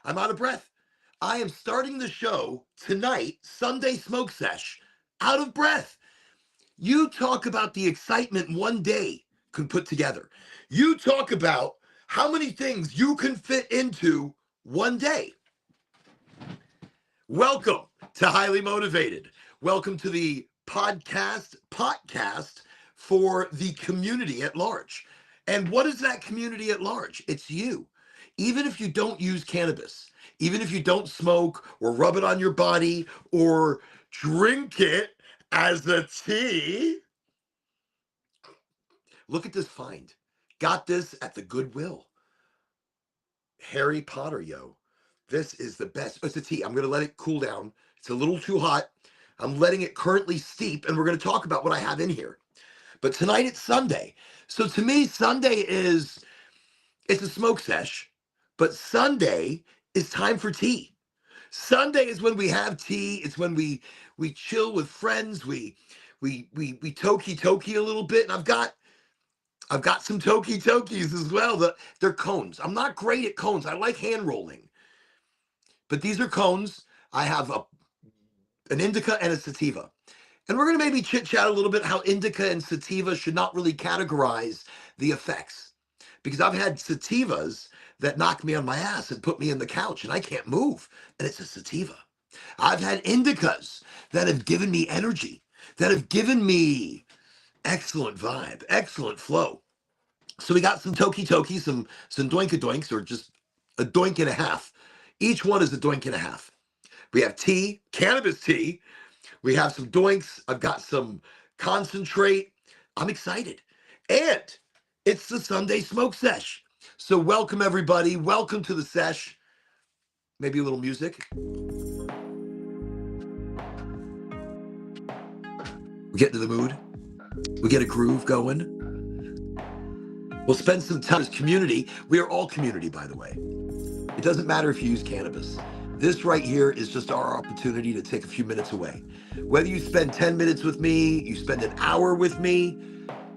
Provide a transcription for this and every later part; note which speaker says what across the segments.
Speaker 1: I'm out of breath. I am starting the show tonight, Sunday Smoke Sesh, out of breath. You talk about the excitement one day can put together. You talk about how many things you can fit into one day. Welcome to Highly Motivated. Welcome to the potcast for the community at large. And what is that community at large? It's you. Even if you don't use cannabis, even if you don't smoke or rub it on your body or drink it as a tea, look at this find. Got this at the Goodwill. Harry Potter, yo. This is the best. It's a tea. I'm going to let it cool down. It's a little too hot. I'm letting it currently steep, and we're going to talk about what I have in here. But tonight it's Sunday. So to me, Sunday it's a smoke sesh, but Sunday is time for tea. Sunday is when we have tea. It's when we chill with friends. We toki a little bit, and I've got some tokis as well. They're cones. I'm not great at cones. I like hand rolling. But these are cones. I have an indica and a sativa. And we're going to maybe chit-chat a little bit how indica and sativa should not really categorize the effects. Because I've had sativas that knock me on my ass and put me in the couch and I can't move. And it's a sativa. I've had indicas that have given me energy, that have given me excellent vibe, excellent flow. So we got some toki, some doinks, or just a doink and a half. Each one is a doink and a half. We have tea, cannabis tea. We have some doinks. I've got some concentrate. I'm excited. And it's the Sunday Smoke Sesh. So welcome, everybody. Welcome to the sesh. Maybe a little music. We get into the mood. We get a groove going. We'll spend some time as community. We are all community, by the way. It doesn't matter if you use cannabis. This right here is just our opportunity to take a few minutes away. Whether you spend 10 minutes with me, you spend an hour with me,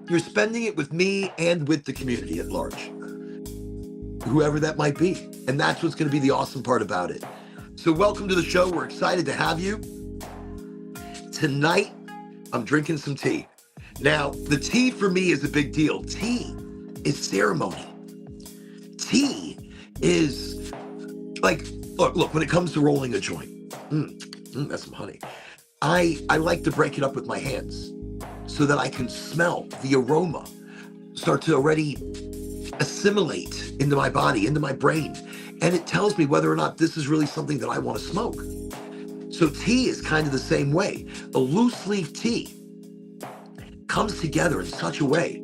Speaker 1: you're spending it with me and with the community at large, whoever that might be. And that's what's going to be the awesome part about it. So welcome to the show. We're excited to have you. Tonight, I'm drinking some tea. Now, the tea for me is a big deal. Tea is ceremony. Tea is like, look, when it comes to rolling a joint, that's some honey. I like to break it up with my hands so that I can smell the aroma start to already assimilate into my body, into my brain. And it tells me whether or not this is really something that I want to smoke. So tea is kind of the same way. A loose leaf tea comes together in such a way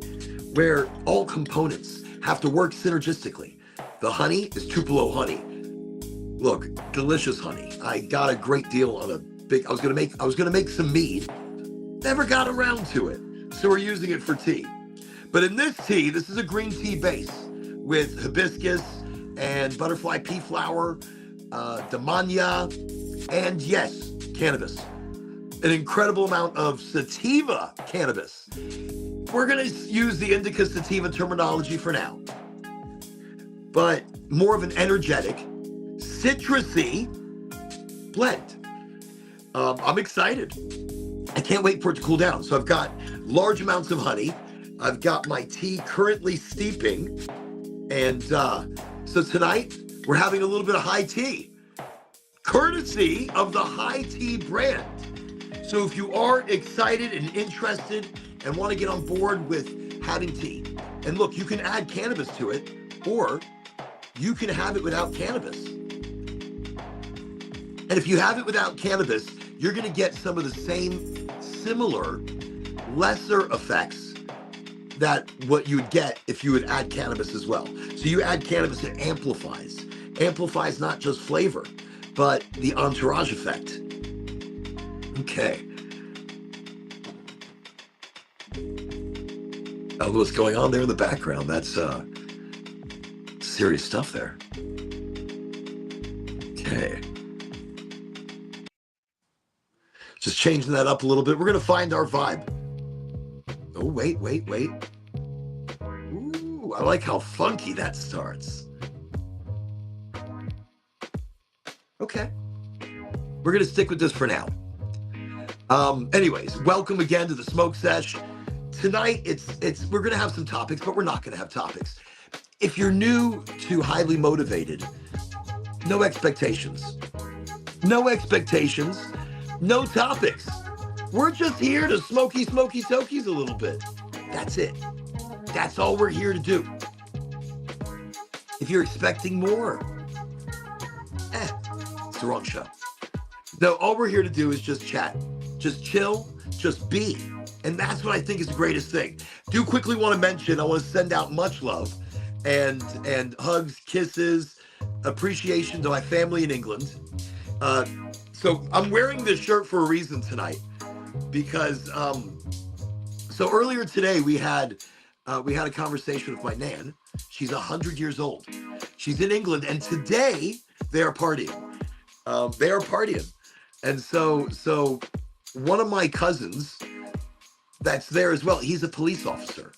Speaker 1: where all components have to work synergistically. The honey is Tupelo honey. Look, delicious honey. I got a great deal on a big, I was gonna make some mead. Never got around to it. So we're using it for tea. But in this tea, this is a green tea base with hibiscus and butterfly pea flower, damania, and yes, cannabis. An incredible amount of sativa cannabis. We're going to use the indica sativa terminology for now, but more of an energetic, citrusy blend. I'm excited. I can't wait for it to cool down. So I've got large amounts of honey. I've got my tea currently steeping. And so tonight we're having a little bit of high tea, courtesy of the High Tea brand. So if you are excited and interested and want to get on board with having tea, and look, you can add cannabis to it, or you can have it without cannabis. And if you have it without cannabis, you're going to get some of the same similar, lesser effects that what you would get if you would add cannabis as well. So you add cannabis, it amplifies not just flavor, but the entourage effect. Okay. I don't know what's going on there in the background. That's serious stuff there. Okay. Just changing that up a little bit. We're going to find our vibe. Oh, wait. Ooh, I like how funky that starts. Okay. We're going to stick with this for now. Anyways, welcome again to the Smoke Sesh. Tonight, we're going to have some topics, but we're not going to have topics. If you're new to Highly Motivated, no expectations. No expectations, no topics. We're just here to smoky tokies a little bit. That's it. That's all we're here to do. If you're expecting more, it's the wrong show. No, all we're here to do is just chat, just chill, just be. And that's what I think is the greatest thing. Do quickly want to mention, I want to send out much love and hugs, kisses, appreciation to my family in England. So I'm wearing this shirt for a reason tonight because so earlier today we had a conversation with my nan. She's 100 years old. She's in England, and today they are partying. And so one of my cousins that's there as well. He's a police officer.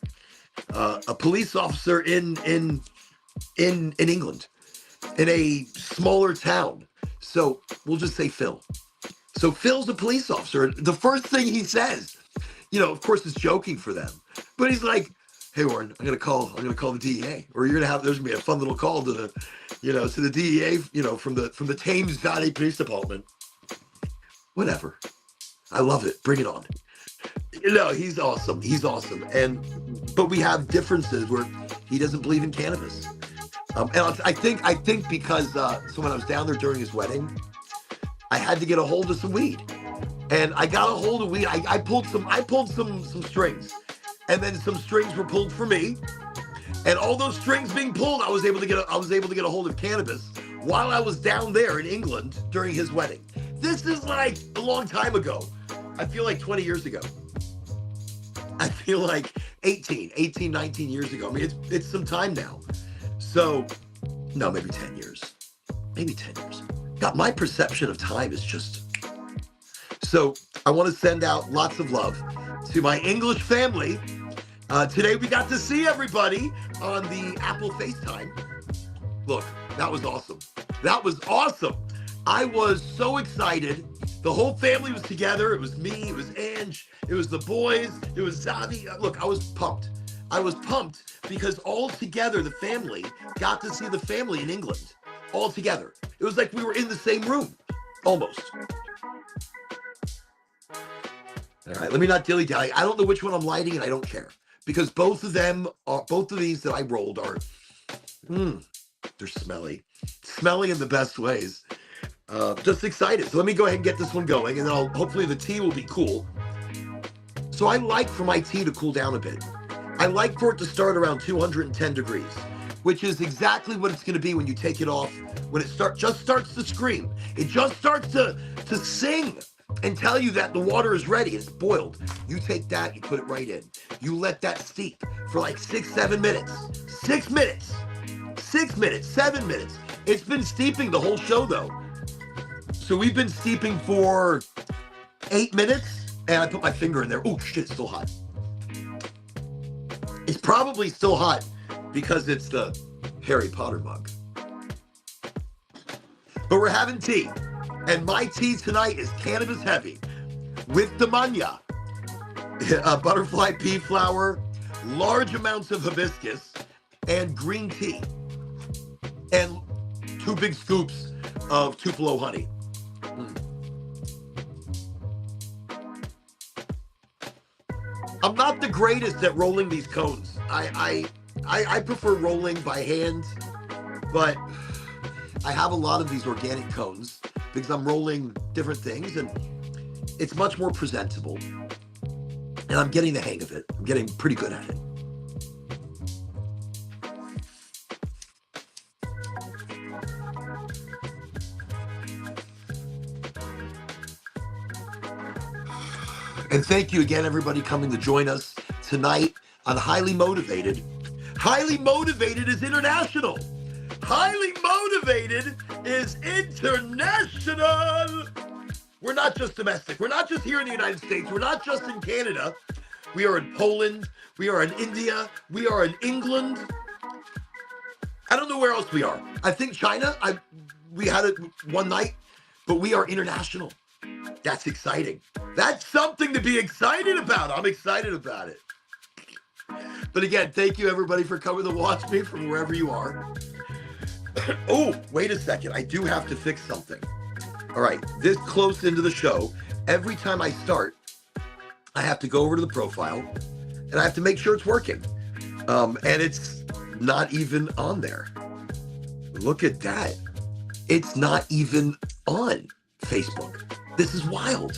Speaker 1: In England, in a smaller town. So we'll just say Phil. So Phil's a police officer. The first thing he says, of course it's joking for them, but he's like, "Hey Warren, I'm gonna call the DEA, or there's gonna be a fun little call to the DEA, from the Thames Valley Police Department." Whatever. I love it. Bring it on. He's awesome. But we have differences where he doesn't believe in cannabis. And I think because so when I was down there during his wedding, I had to get a hold of some weed, and I got a hold of weed. I pulled some strings, and then some strings were pulled for me, and all those strings being pulled, I was able to get a hold of cannabis while I was down there in England during his wedding. This is like a long time ago. I feel like 20 years ago. I feel like 18, 19 years ago. I mean, it's some time now. So, no, maybe 10 years. God, my perception of time is just... So, I want to send out lots of love to my English family. Today, we got to see everybody on the Apple FaceTime. Look, that was awesome. I was so excited. The whole family was together. It was me, it was Ange, it was the boys, it was Zavi. Look, I was pumped. Because all together, the family got to see the family in England. All together. It was like we were in the same room. Almost. All right, let me not dilly-dally. I don't know which one I'm lighting, and I don't care. Because both of these that I rolled are, they're smelly. Smelly in the best ways. Just excited. So let me go ahead and get this one going, and then hopefully the tea will be cool. So I like for my tea to cool down a bit. I like for it to start around 210 degrees, which is exactly what it's going to be when you take it off, when it just starts to scream. It just starts to sing and tell you that the water is ready. It's boiled. You take that, you put it right in. You let that steep for like 6-7 minutes. 6 minutes. 6 minutes, 7 minutes. It's been steeping the whole show, though. So we've been steeping for 8 minutes, and I put my finger in there. Oh, shit, it's still hot. It's probably still hot because it's the Harry Potter mug. But we're having tea, and my tea tonight is cannabis heavy with damania, butterfly pea flower, large amounts of hibiscus, and green tea, and 2 big scoops of Tupelo honey. I'm not the greatest at rolling these cones. I prefer rolling by hand, but I have a lot of these organic cones because I'm rolling different things, and it's much more presentable. And I'm getting the hang of it. I'm getting pretty good at it. And thank you again, everybody, coming to join us tonight on Highly Motivated. Highly Motivated is international. Highly Motivated is international. We're not just domestic. We're not just here in the United States. We're not just in Canada. We are in Poland. We are in India. We are in England. I don't know where else we are. I think China. we had it one night, but we are international. That's exciting. That's something to be excited about. I'm excited about it. But again, thank you everybody for coming to watch me from wherever you are. Oh, wait a second. I do have to fix something. All right, this close into the show, every time I start, I have to go over to the profile and I have to make sure it's working. And it's not even on there. Look at that. It's not even on Facebook. This is wild.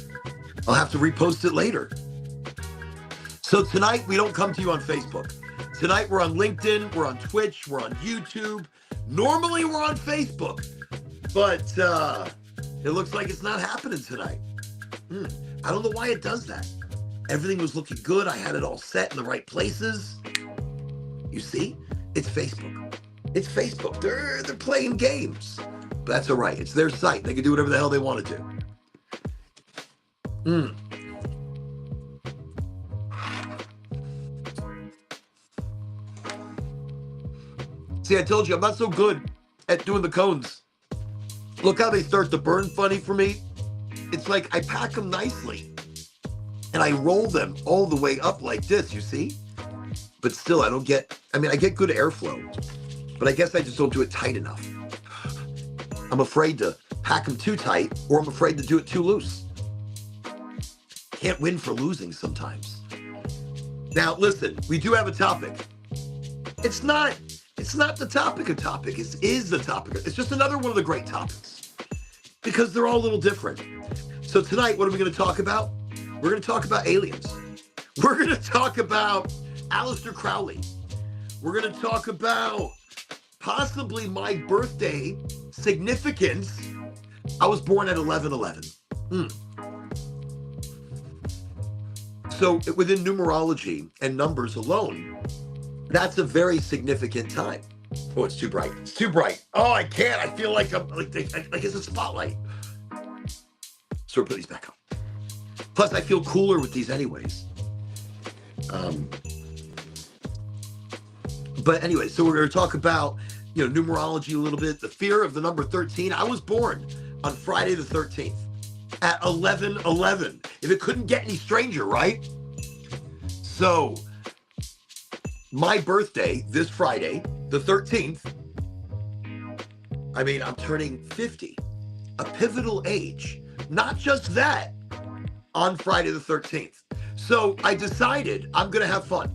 Speaker 1: I'll have to repost it later. So tonight, we don't come to you on Facebook. Tonight, we're on LinkedIn, we're on Twitch, we're on YouTube. Normally, we're on Facebook, but it looks like it's not happening tonight. I don't know why it does that. Everything was looking good. I had it all set in the right places. You see, it's Facebook. It's Facebook. They're playing games. But that's all right. It's their site. They can do whatever the hell they want to do. See, I told you, I'm not so good at doing the cones. Look how they start to burn funny for me. It's like I pack them nicely and I roll them all the way up like this, you see? But still, I get good airflow, but I guess I just don't do it tight enough. I'm afraid to pack them too tight, or I'm afraid to do it too loose. Can't win for losing sometimes. Now, listen, we do have a topic. It's not the topic of topic. It is the topic. It's just another one of the great topics because they're all a little different. So tonight, what are we going to talk about? We're going to talk about aliens. We're going to talk about Aleister Crowley. We're going to talk about possibly my birthday significance. I was born at 11/11. So within numerology and numbers alone, that's a very significant time. Oh, it's too bright. It's too bright. Oh, I can't. I feel like I'm like it's a spotlight. So we'll put these back up. Plus, I feel cooler with these anyways. But anyway, so we're going to talk about, numerology a little bit, the fear of the number 13. I was born on Friday the 13th at 11/11. If it couldn't get any stranger, right? So my birthday this Friday, the 13th, I'm turning 50, a pivotal age. Not just that, on Friday the 13th. So I decided I'm going to have fun.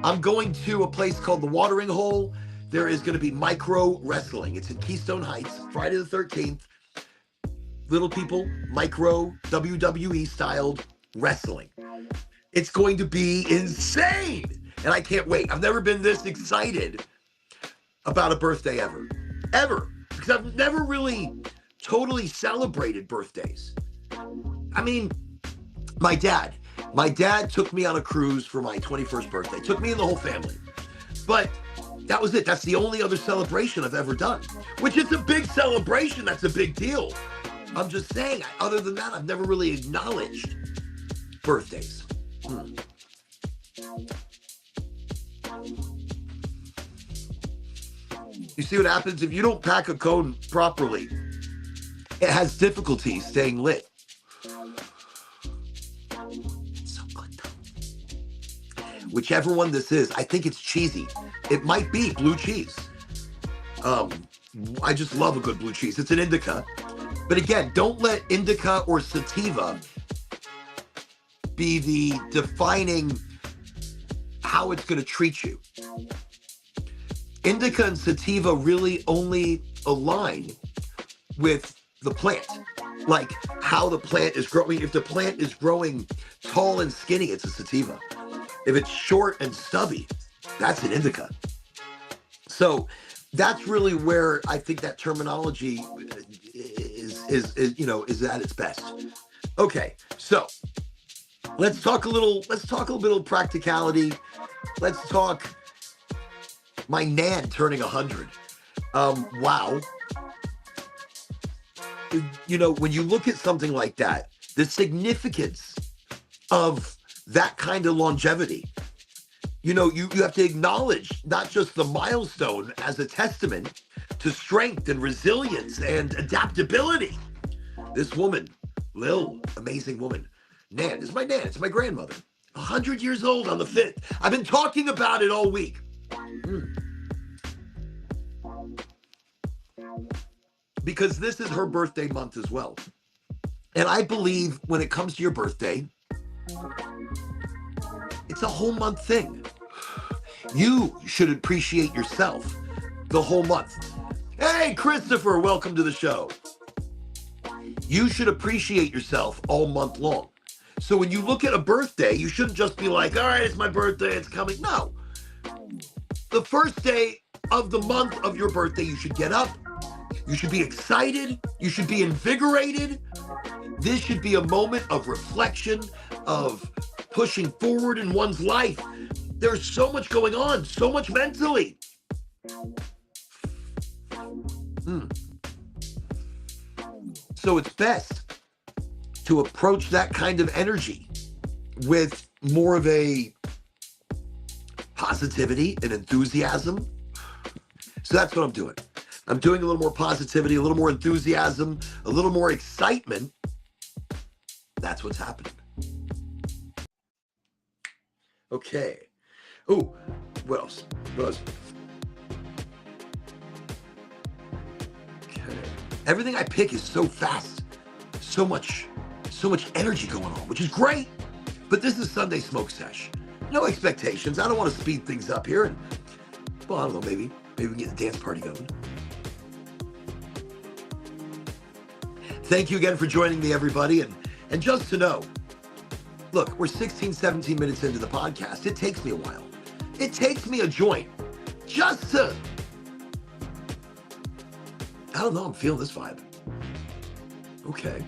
Speaker 1: I'm going to a place called the Watering Hole. There is going to be micro wrestling. It's in Keystone Heights, Friday the 13th. Little people, micro WWE styled wrestling. It's going to be insane. And I can't wait. I've never been this excited about a birthday ever. Because I've never really totally celebrated birthdays. My dad took me on a cruise for my 21st birthday. Took me and the whole family. But that was it. That's the only other celebration I've ever done. Which is a big celebration. That's a big deal. I'm just saying, other than that, I've never really acknowledged birthdays. You see what happens if you don't pack a cone properly? It has difficulty staying lit. It's so good though. Whichever one this is, I think it's cheesy. It might be blue cheese. I just love a good blue cheese. It's an indica. But again, don't let indica or sativa be the defining how it's going to treat you. Indica and sativa really only align with the plant, like how the plant is growing. If the plant is growing tall and skinny, it's a sativa. If it's short and stubby, that's an indica. So that's really where I think that terminology is at its best. Okay, so let's talk a little bit of practicality. Let's talk my Nan turning 100. Wow. When you look at something like that, the significance of that kind of longevity you have to acknowledge not just the milestone as a testament to strength and resilience and adaptability. This woman, Lil, amazing woman. Nan, this is my Nan, it's my grandmother. 100 years old on the 5th. I've been talking about it all week. Because this is her birthday month as well. And I believe when it comes to your birthday, it's a whole month thing. You should appreciate yourself the whole month. Hey, Christopher, welcome to the show. You should appreciate yourself all month long. So when you look at a birthday, you shouldn't just be like, all right, it's my birthday, it's coming. No. The first day of the month of your birthday, you should get up. You should be excited. You should be invigorated. This should be a moment of reflection, of pushing forward in one's life. There's so much going on, so much mentally. So it's best to approach that kind of energy with more of a positivity and enthusiasm. So that's what I'm doing. I'm doing a little more positivity, a little more enthusiasm, a little more excitement. That's what's happening. Okay. Oh, what else? Okay. Everything I pick is so fast. So much energy going on, which is great. But this is Sunday Smoke Sesh. No expectations. I don't want to speed things up here. And, well, I don't know, maybe we can get the dance party going. Thank you again for joining me, everybody. And just to know, look, we're 16, 17 minutes into the podcast. It takes me a while. It takes me a joint just to, I don't know, I'm feeling this vibe. Okay.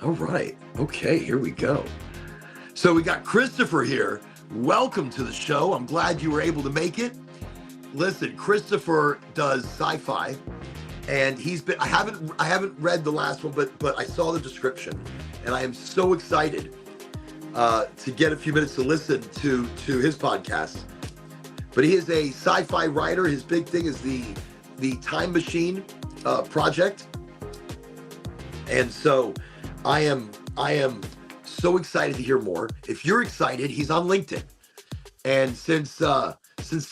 Speaker 1: All right. Okay, here we go. So we got Christopher here. Welcome to the show. I'm glad you were able to make it. Listen, Christopher does sci-fi. And he's been, I haven't read the last one, but I saw the description, and I am so excited to get a few minutes to listen to his podcast. But he is a sci-fi writer. His big thing is the Time Machine project. And so I am so excited to hear more. If you're excited, he's on LinkedIn. And since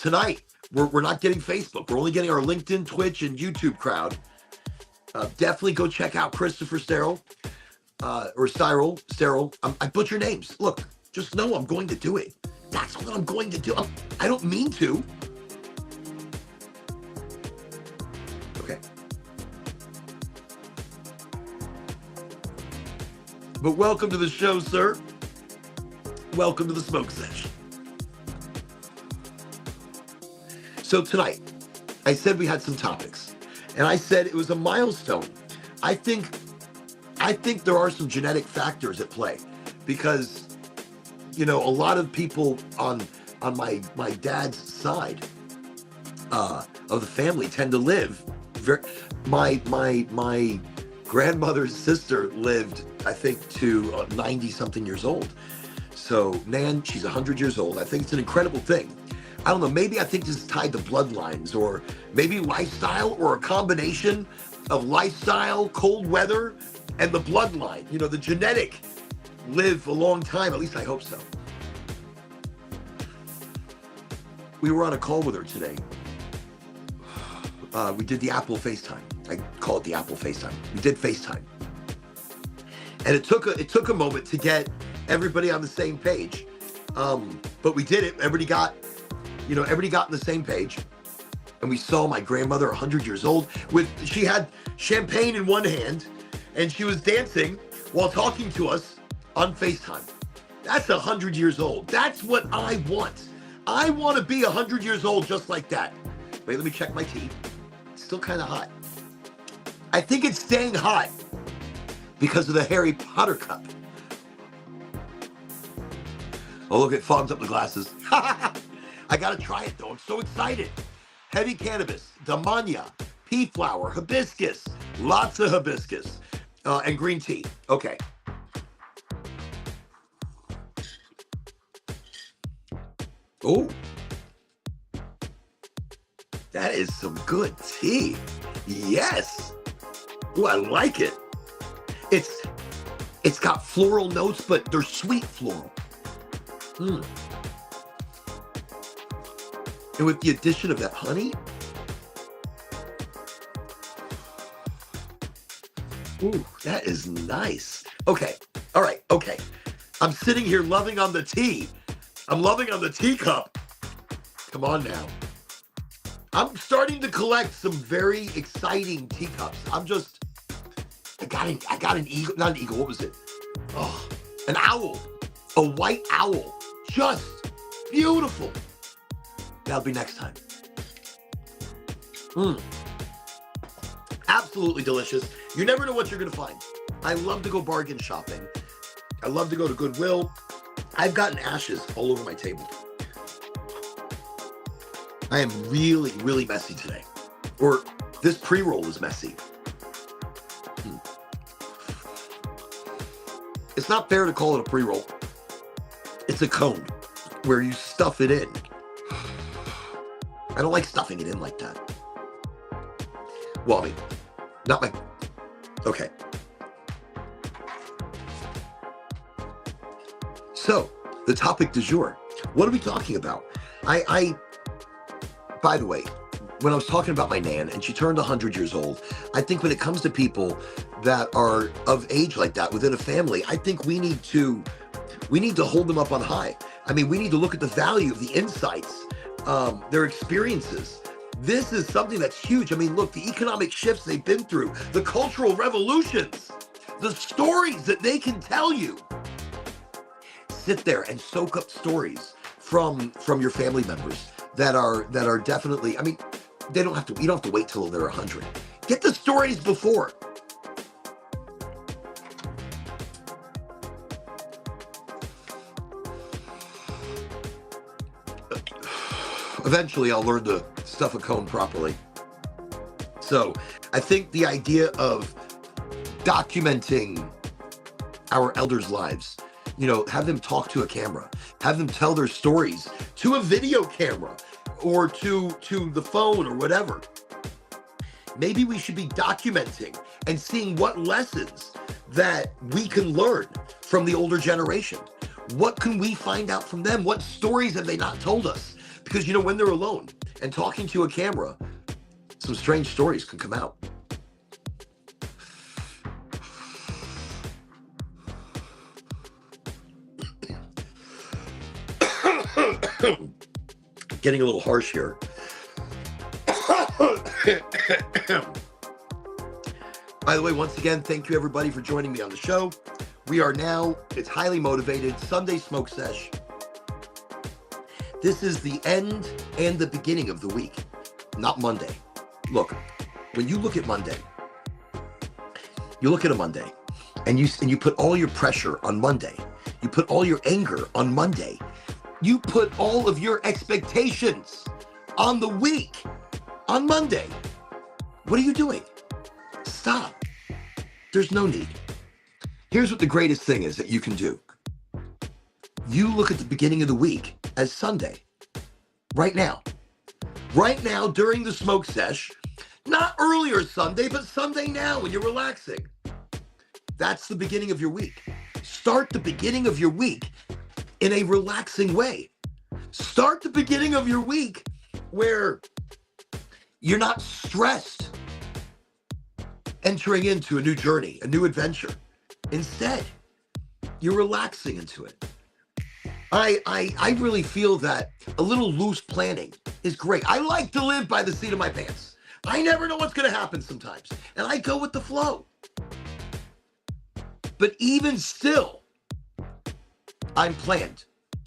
Speaker 1: tonight, we're not getting Facebook. We're only getting our LinkedIn, Twitch, and YouTube crowd. Definitely go check out Christopher Sterl, or Sterl. I butcher names. Look, just know I'm going to do it. That's what I'm going to do. I don't mean to. Okay. But welcome to the show, sir. Welcome to the Smoke Sesh. So tonight, I said we had some topics, and I said it was a milestone. I think there are some genetic factors at play, because, a lot of people on my dad's side of the family tend to live. My grandmother's sister lived, I think, to 90 something years old. So Nan, she's 100 years old. I think it's an incredible thing. I don't know, maybe I think this is tied to bloodlines, or maybe lifestyle, or a combination of lifestyle, cold weather, and the bloodline. The genetic live a long time, at least I hope so. We were on a call with her today. We did the Apple FaceTime. I call it the Apple FaceTime. We did FaceTime. And it took a moment to get everybody on the same page. But we did it. Everybody got on the same page, and we saw my grandmother, 100 years old, she had champagne in one hand, and she was dancing while talking to us on FaceTime. That's 100 years old. That's what I want. I want to be 100 years old just like that. Wait, let me check my tea. It's still kind of hot. I think it's staying hot because of the Harry Potter cup. Oh, look, it fogs up the glasses. I gotta try it though. I'm so excited. Heavy cannabis, damania, pea flower, hibiscus, lots of hibiscus, and green tea. Okay. Oh, that is some good tea. Yes. Oh, I like it. It's got floral notes, but they're sweet floral. Mm. And with the addition of that honey, ooh, that is nice. Okay, all right, okay. I'm sitting here loving on the tea. I'm loving on the teacup. Come on now. I'm starting to collect some very exciting teacups. I got an eagle, not an eagle, what was it? Oh, an owl, a white owl. Just beautiful. That'll be next time. Absolutely delicious. You never know what you're gonna find. I love to go bargain shopping. I love to go to Goodwill. I've gotten ashes all over my table. I am really, really messy today. Or this pre-roll is messy. It's not fair to call it a pre-roll. It's a cone where you stuff it in. I don't like stuffing it in like that. Well, I mean, not my... Okay. So, the topic du jour. What are we talking about? By the way, when I was talking about my Nan and she turned 100 years old, I think when it comes to people that are of age like that within a family, I think we need to hold them up on high. I mean, we need to look at the value of the insights, their experiences. This is something that's huge. I mean, look, the economic shifts they've been through, the cultural revolutions, the stories that they can tell you. Sit there and soak up stories from your family members that are definitely, I mean, you don't have to wait till they're 100. Get the stories before. Eventually I'll learn to stuff a cone properly. So I think the idea of documenting our elders' lives, have them talk to a camera, have them tell their stories to a video camera or to the phone or whatever. Maybe we should be documenting and seeing what lessons that we can learn from the older generation. What can we find out from them? What stories have they not told us? Because, when they're alone and talking to a camera, some strange stories can come out. Getting a little harsh here. By the way, once again, thank you everybody for joining me on the show. We are now, it's highly motivated, Sunday Smoke Sesh. This is the end and the beginning of the week, not Monday. Look, when you look at Monday, you look at a Monday and you put all your pressure on Monday. You put all your anger on Monday. You put all of your expectations on the week, on Monday. What are you doing? Stop. There's no need. Here's what the greatest thing is that you can do. You look at the beginning of the week as Sunday. Right now. Right now during the smoke sesh. Not earlier Sunday, but Sunday now when you're relaxing. That's the beginning of your week. Start the beginning of your week in a relaxing way. Start the beginning of your week where you're not stressed entering into a new journey, a new adventure. Instead, you're relaxing into it. I really feel that a little loose planning is great. I like to live by the seat of my pants. I never know what's going to happen sometimes, and I go with the flow. But even still, I'm planned.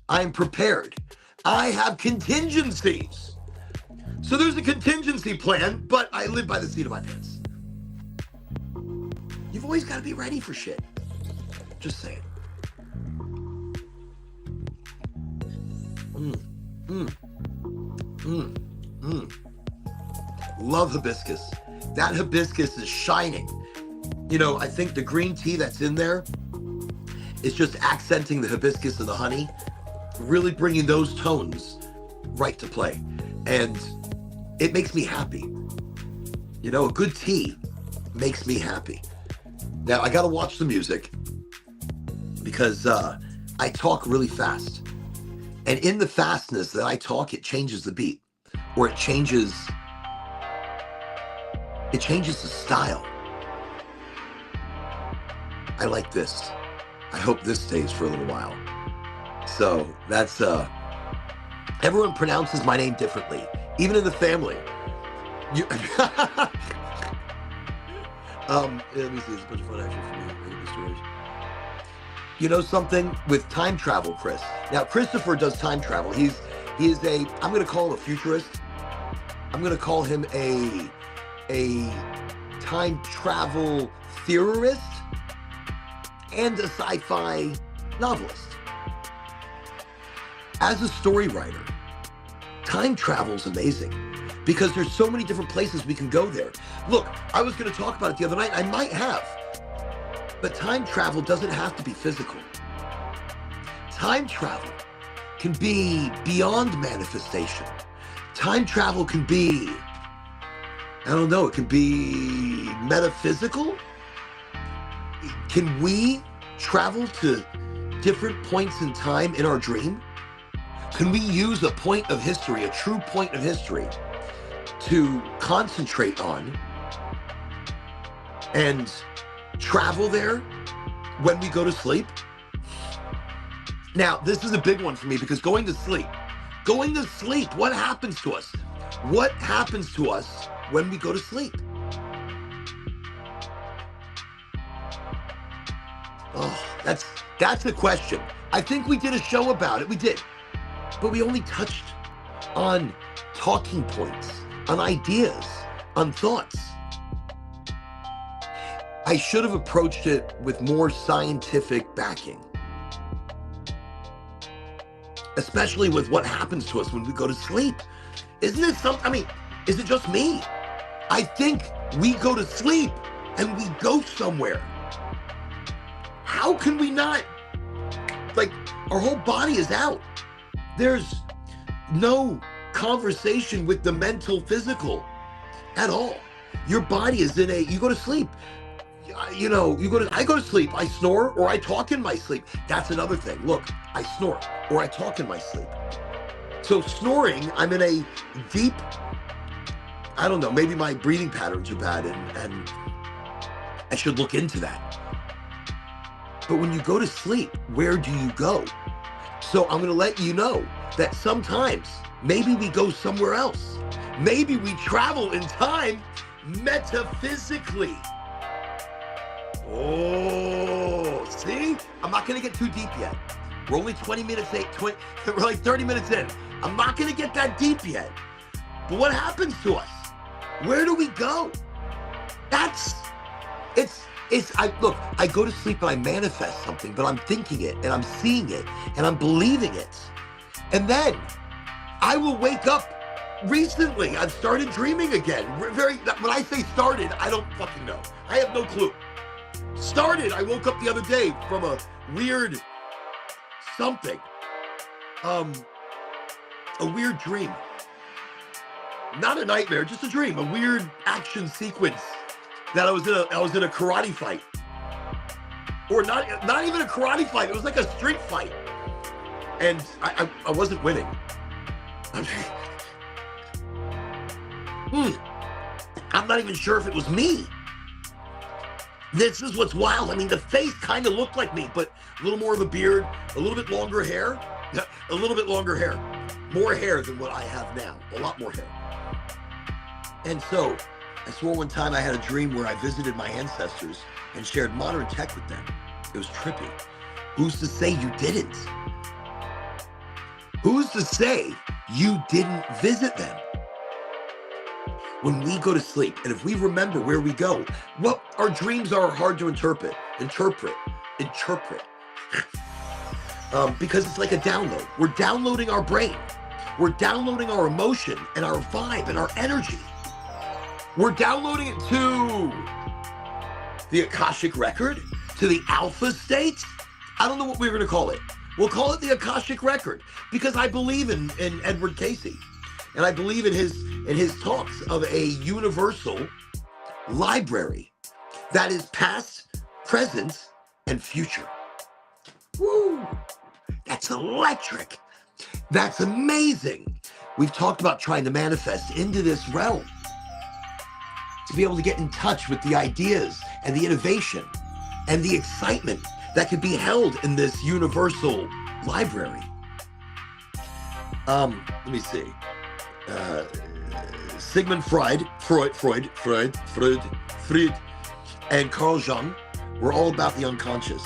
Speaker 1: I'm prepared. I have contingencies. So there's a contingency plan, but I live by the seat of my pants. You've always got to be ready for shit. Just saying. Love hibiscus. That hibiscus is shining. I think the green tea that's in there is just accenting the hibiscus and the honey, really bringing those tones right to play. And it makes me happy. You know, a good tea makes me happy. Now, I got to watch the music because I talk really fast. And in the fastness that I talk, it changes the beat, or it changes the style. I like this. I hope this stays for a little while. So that's, everyone pronounces my name differently, even in the family. Let me see, it's a bunch of fun action for me. I think the stories. You know something with time travel, Chris? Now, Christopher does time travel. He is a, I'm going to call him a futurist. I'm going to call him a time travel theorist and a sci-fi novelist. As a story writer, time travel is amazing because there's so many different places we can go there. Look, I was going to talk about it the other night. I might have. But time travel doesn't have to be physical. Time travel can be beyond manifestation. Time travel can be, I don't know, it can be metaphysical. Can we travel to different points in time in our dream? Can we use a point of history, a true point of history, to concentrate on and travel there when we go to sleep? Now, this is a big one for me because going to sleep, what happens to us? What happens to us when we go to sleep? Oh, that's a question. I think we did a show about it. We did. But we only touched on talking points, on ideas, on thoughts. I should have approached it with more scientific backing, especially with what happens to us when we go to sleep. Isn't it something? I mean, is it just me? I think we go to sleep and we go somewhere. How can we not? Like, our whole body is out. There's no conversation with the mental, physical at all. Your body is in you go to sleep. You know, I go to sleep, I snore, or I talk in my sleep. That's another thing. Look, I snore, or I talk in my sleep. So snoring, I'm in a deep, I don't know, maybe my breathing patterns are bad, and I should look into that. But when you go to sleep, where do you go? So I'm going to let you know that sometimes maybe we go somewhere else. Maybe we travel in time metaphysically. Oh, see? I'm not going to get too deep yet. We're only 20 minutes in. We're like 30 minutes in. I'm not going to get that deep yet. But what happens to us? Where do we go? Look, I go to sleep and I manifest something, but I'm thinking it and I'm seeing it and I'm believing it. And then I will wake up. Recently, I've started dreaming again. When I say started, I don't fucking know. I have no clue. I woke up the other day from a weird something. A weird dream. Not a nightmare, just a dream. A weird action sequence that I was in a karate fight. Or not even a karate fight. It was like a street fight. And I wasn't winning. I'm not even sure if it was me. This is what's wild. I mean, the face kind of looked like me, but a little more of a beard, a little bit longer hair, more hair than what I have now, a lot more hair. And so I swore one time I had a dream where I visited my ancestors and shared modern tech with them. It was trippy. Who's to say you didn't? Who's to say you didn't visit them? When we go to sleep, and if we remember where we go, well, our dreams are hard to interpret. Because it's like a download. We're downloading our brain. We're downloading our emotion and our vibe and our energy. We're downloading it to the Akashic record, to the alpha state. I don't know what we're going to call it, We'll call it the Akashic Record because I believe in Edward Casey, and I believe in his talks of a universal library that is past, present, and future. Woo! That's electric. That's amazing. We've talked about trying to manifest into this realm to be able to get in touch with the ideas and the innovation and the excitement that could be held in this universal library. Let me see. Sigmund Freud, and Carl Jung were all about the unconscious,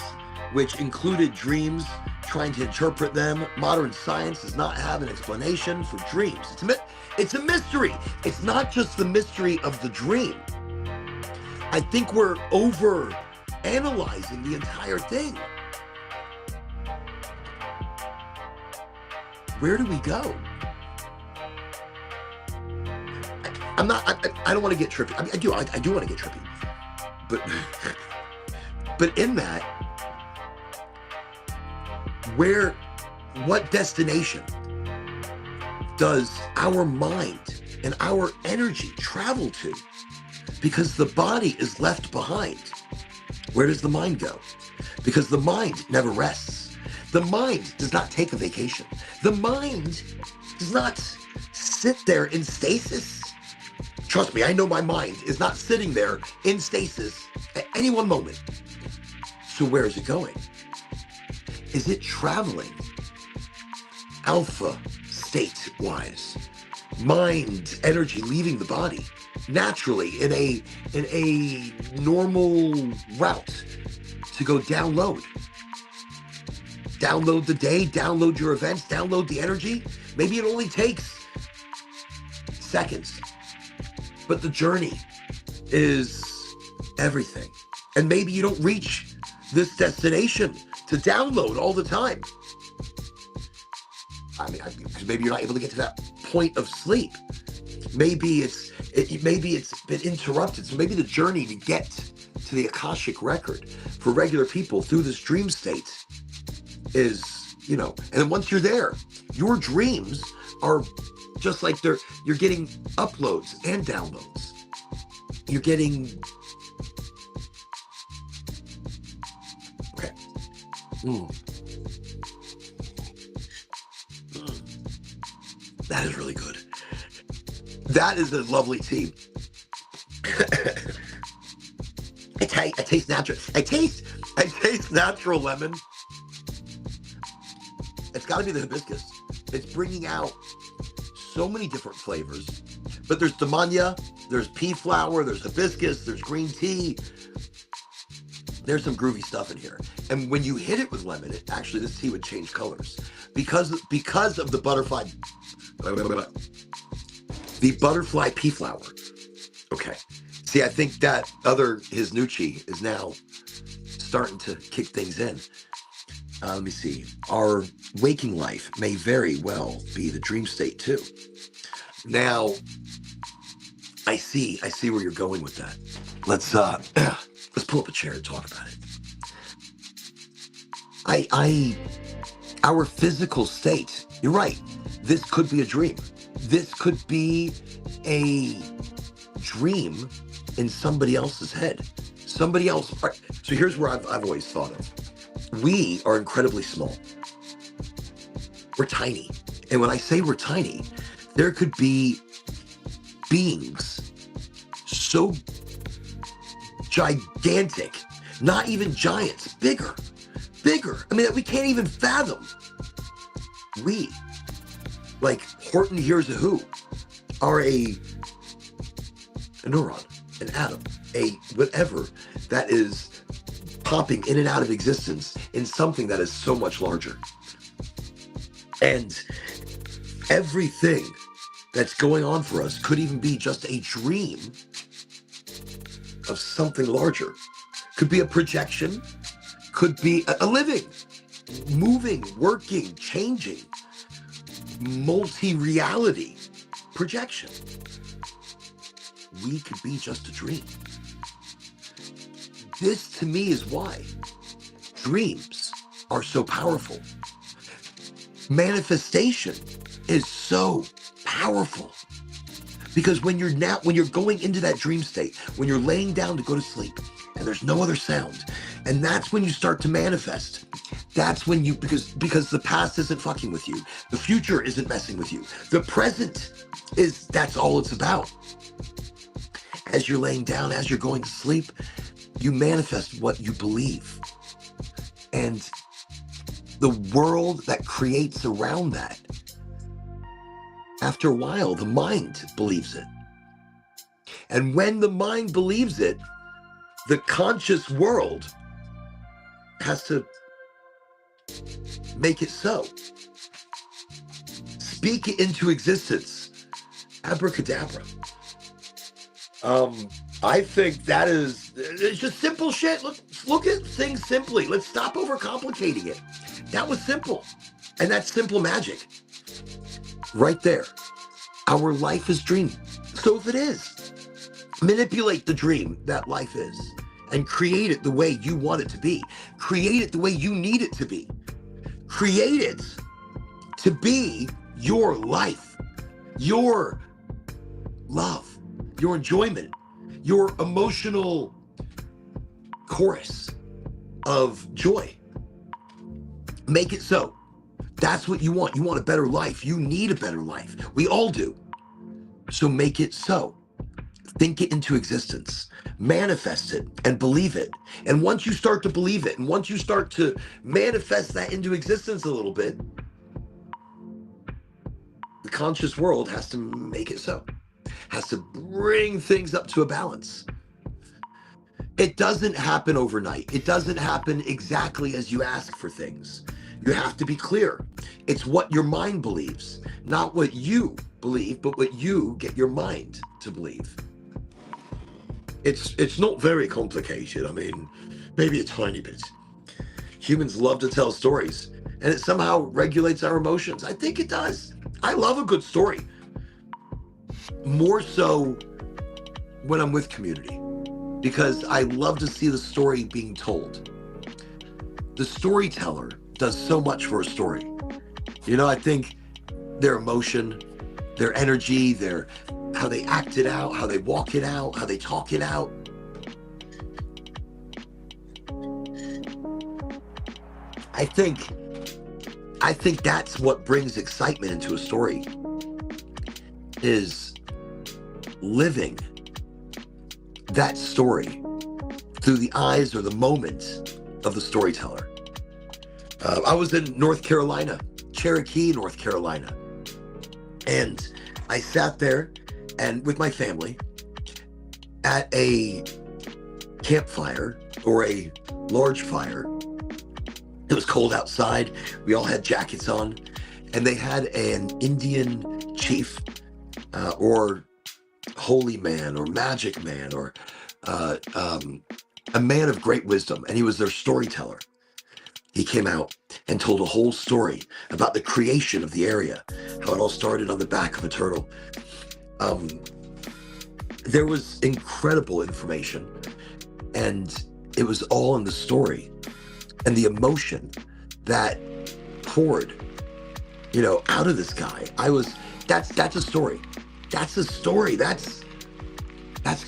Speaker 1: which included dreams, trying to interpret them. Modern science does not have an explanation for dreams. It's a mystery. It's not just the mystery of the dream. I think we're over analyzing the entire thing. Where do we go? I don't want to get trippy. I mean, I do want to get trippy. But in that, what destination does our mind and our energy travel to? Because the body is left behind. Where does the mind go? Because the mind never rests. The mind does not take a vacation. The mind does not sit there in stasis. Trust me, I know my mind is not sitting there in stasis at any one moment. So where is it going? Is it traveling alpha state-wise? Mind, energy leaving the body naturally in a normal route to go download the day, download your events, download the energy. Maybe it only takes seconds, but the journey is everything. And maybe you don't reach this destination to download all the time. Because maybe you're not able to get to that point of sleep. Maybe it's been interrupted. So maybe the journey to get to the Akashic Record for regular people through this dream state is, and then once you're there, your dreams are just like you're getting uploads and downloads. You're getting, okay. That is really good. That is a lovely tea. I taste natural. I taste natural lemon. It's got to be the hibiscus. It's bringing out so many different flavors. But there's damania, there's pea flower, there's hibiscus, there's green tea. There's some groovy stuff in here. And when you hit it with lemon, this tea would change colors because of the butterfly pea flower. Okay. See, I think that his Nucci is now starting to kick things in. Let me see. Our waking life may very well be the dream state too. Now, I see where you're going with that. Let's pull up a chair and talk about it. Our physical state, you're right. This could be a dream. This could be a dream in somebody else's head. Somebody else. Right. So here's where I've always thought of. We are incredibly small. We're tiny. And when I say we're tiny, there could be beings so gigantic, not even giants, bigger. I mean, we can't even fathom. We, like Horton Hears a Who, are a neuron, an atom, a whatever that is popping in and out of existence in something that is so much larger. And everything that's going on for us could even be just a dream of something larger. Could be a projection, could be a living, moving, working, changing, multi-reality projection. We could be just a dream. This, to me, is why dreams are so powerful. Manifestation is so powerful because when you're going into that dream state, when you're laying down to go to sleep and there's no other sound, and that's when you start to manifest. That's when you, because the past isn't fucking with you. The future isn't messing with you. The present that's all it's about. As you're laying down, as you're going to sleep, you manifest what you believe. And the world that creates around that, after a while, the mind believes it. And when the mind believes it, the conscious world has to make it so. Speak it into existence. Abracadabra. I think it's just simple shit. Look at things simply. Let's stop overcomplicating it. That was simple. And that's simple magic. Right there. Our life is dream. So if it is, manipulate the dream that life is and create it the way you want it to be. Create it the way you need it to be. Create it to be your life, your love, your enjoyment, your emotional chorus of joy. Make it so. That's what you want. You want a better life. You need a better life. We all do. So make it so. Think it into existence. Manifest it and believe it. And once you start to believe it, and once you start to manifest that into existence a little bit, the conscious world has to make it so. Has to bring things up to a balance. It doesn't happen overnight. It doesn't happen exactly as you ask for things. You have to be clear. It's what your mind believes, not what you believe, but what you get your mind to believe. It's not very complicated. I mean, maybe a tiny bit. Humans love to tell stories, and it somehow regulates our emotions. I think it does. I love a good story. More so when I'm with community, because I love to see the story being told. The storyteller does so much for a story. You know, I think their emotion, their energy, how they act it out, how they walk it out, how they talk it out. I think that's what brings excitement into a story, is living that story through the eyes or the moment of the storyteller. I was in North Carolina, Cherokee, North Carolina, and I sat there and with my family at a campfire or a large fire. It was cold outside. We all had jackets on, and they had an Indian chief or holy man or magic man or a man of great wisdom, and he was their storyteller. He came out and told a whole story about the creation of the area, how it all started on the back of a turtle. There was incredible information, and it was all in the story, and the emotion that poured, out of this guy. That's a story. That's a story. That's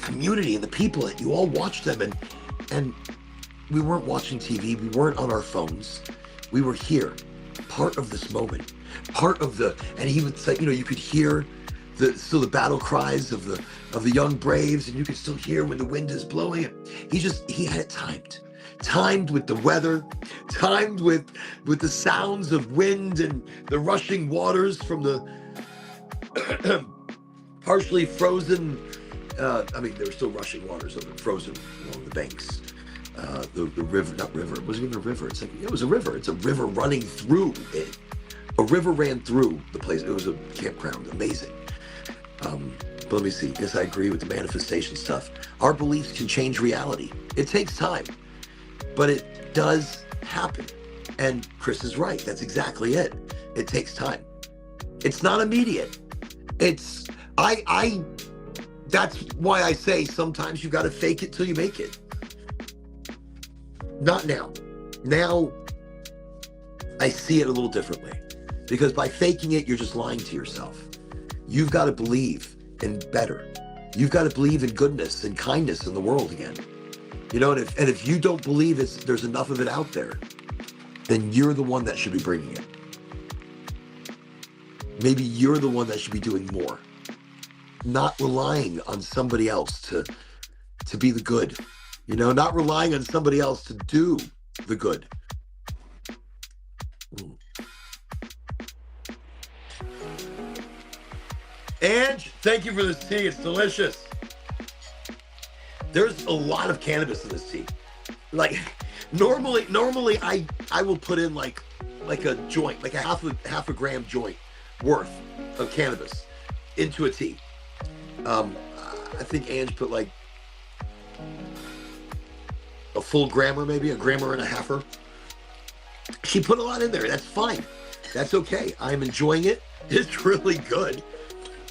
Speaker 1: community and the people that you all watch them, and we weren't watching TV. We weren't on our phones. We were here, part of this moment, and he would say, you could hear the battle cries of the young braves, and you could still hear when the wind is blowing. He had it timed with the weather, timed with the sounds of wind and the rushing waters from the partially frozen, there were still rushing waters of the frozen along the banks. The river, not river, it wasn't even a river. It was a river. It's a river running through it. A river ran through the place. It was a campground. Amazing. But let me see. Yes, I agree with the manifestation stuff. Our beliefs can change reality. It takes time, but it does happen. And Chris is right. That's exactly it. It takes time. It's not immediate. That's why I say sometimes you got to fake it till you make it. Not now. Now I see it a little differently. because by faking it, you're just lying to yourself. You've got to believe in better. You've got to believe in goodness and kindness in the world again. You know, and if you don't believe there's enough of it out there, then you're the one that should be bringing it. Maybe you're the one that should be doing more, not relying on somebody else to be the good, you know, not relying on somebody else to do the good. Ange, thank you for this tea. It's delicious. There's a lot of cannabis in this tea. Like normally I will put in like a joint, like a half a gram joint worth of cannabis into a tea. I think Ange put like a full grammer, maybe a grammer and a halfer. She put a lot in there. That's fine. That's okay. I'm enjoying it. It's really good.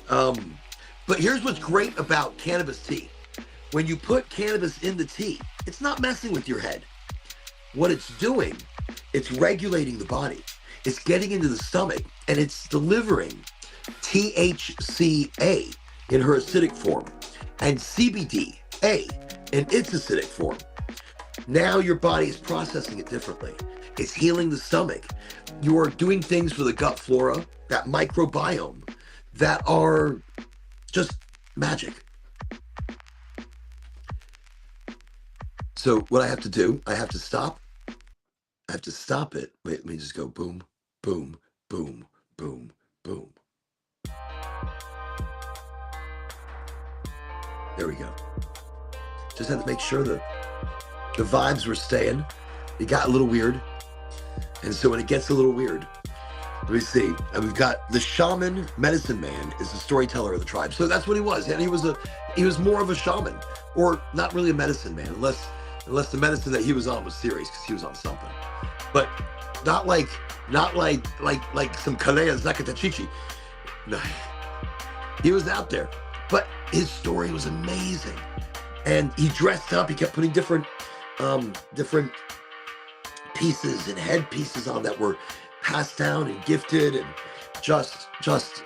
Speaker 1: But here's what's great about cannabis tea. When you put cannabis in the tea, it's not messing with your head. What it's doing, it's regulating the body. It's getting into the stomach and it's delivering THCA in her acidic form and CBDA in its acidic form. Now your body is processing it differently. It's healing the stomach. You are doing things for the gut flora, that microbiome, that are just magic. So what I have to do, I have to stop it. Wait, let me just go boom, boom, boom, boom, boom. There we go. Just had to make sure that the vibes were staying. It got a little weird. And so when it gets a little weird, let me see. And we've got the shaman medicine man is the storyteller of the tribe. So that's what he was. And he was more of a shaman, or not really a medicine man, unless the medicine that he was on was serious, because he was on something. But not like some Kalea Zakatachichi. No. He was out there. But his story was amazing. And he dressed up, he kept putting different pieces and head pieces on that were passed down and gifted, and just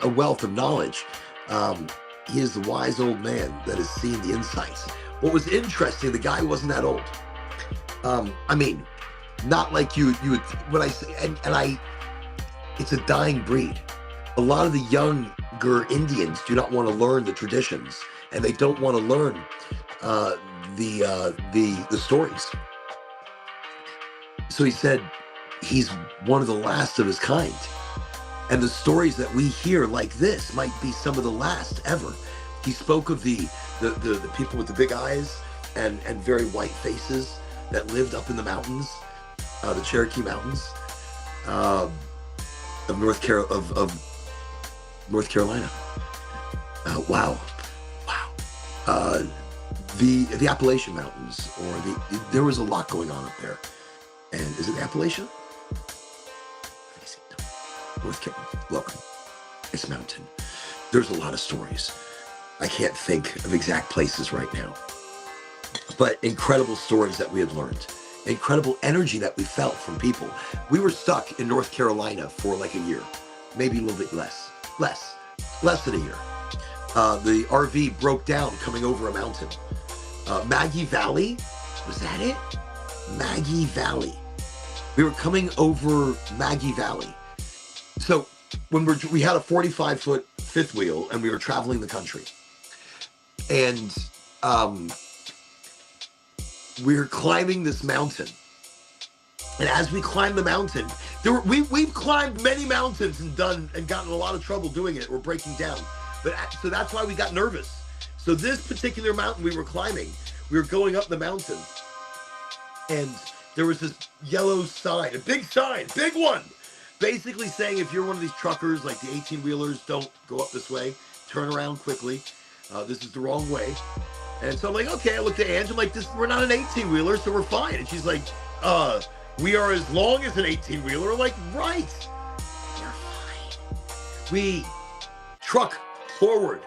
Speaker 1: a wealth of knowledge. He is the wise old man that has seen the insights. What was interesting, the guy wasn't that old. I mean, not like you would, when I say, and it's a dying breed. A lot of the younger Indians do not want to learn the traditions, and they don't want to learn the stories. So he said he's one of the last of his kind. And the stories that we hear like this might be some of the last ever. He spoke of the people with the big eyes and very white faces that lived up in the mountains, the Cherokee Mountains of North Carolina. Wow. The Appalachian Mountains, or there was a lot going on up there. And is it Appalachian? North Carolina. Look, it's mountain. There's a lot of stories. I can't think of exact places right now. But incredible stories that we had learned. Incredible energy that we felt from people. We were stuck in North Carolina for like a year. Maybe a little bit less. Less than a year. The RV broke down coming over a mountain. Maggie Valley? Was that it? Maggie Valley. We were coming over Maggie Valley. So when we had a 45-foot fifth wheel and we were traveling the country, and we were climbing this mountain. And as we climbed the mountain, we've climbed many mountains and gotten a lot of trouble doing it. We're breaking down. So that's why we got nervous. So this particular mountain we were climbing, we were going up the mountain, and there was this yellow sign, a big sign, big one, basically saying if you're one of these truckers, like the 18-wheelers, don't go up this way, turn around quickly. This is the wrong way. And so I'm like, okay, I looked at Ange, I'm like, we're not an 18-wheeler, so we're fine. And she's like, we are as long as an 18-wheeler. I'm like, right, you're fine. We truck forward.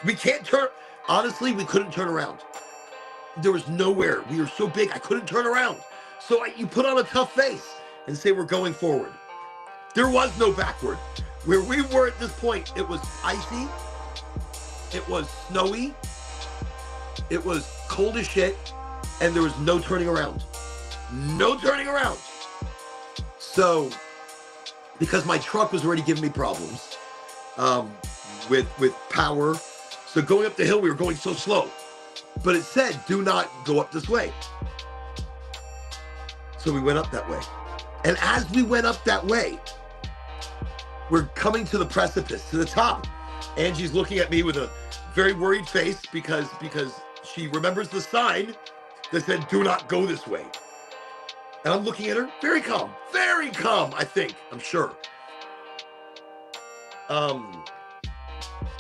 Speaker 1: We can't turn, honestly, we couldn't turn around. There was nowhere. We were so big, I couldn't turn around. So you put on a tough face and say we're going forward. There was no backward. Where we were at this point, it was icy, it was snowy, it was cold as shit, and there was no turning around. No turning around. So, because my truck was already giving me problems with power, so going up the hill, we were going so slow. But it said, do not go up this way. So we went up that way. And as we went up that way, we're coming to the precipice, to the top. Angie's looking at me with a very worried face because she remembers the sign that said, do not go this way. And I'm looking at her, very calm, I think, I'm sure.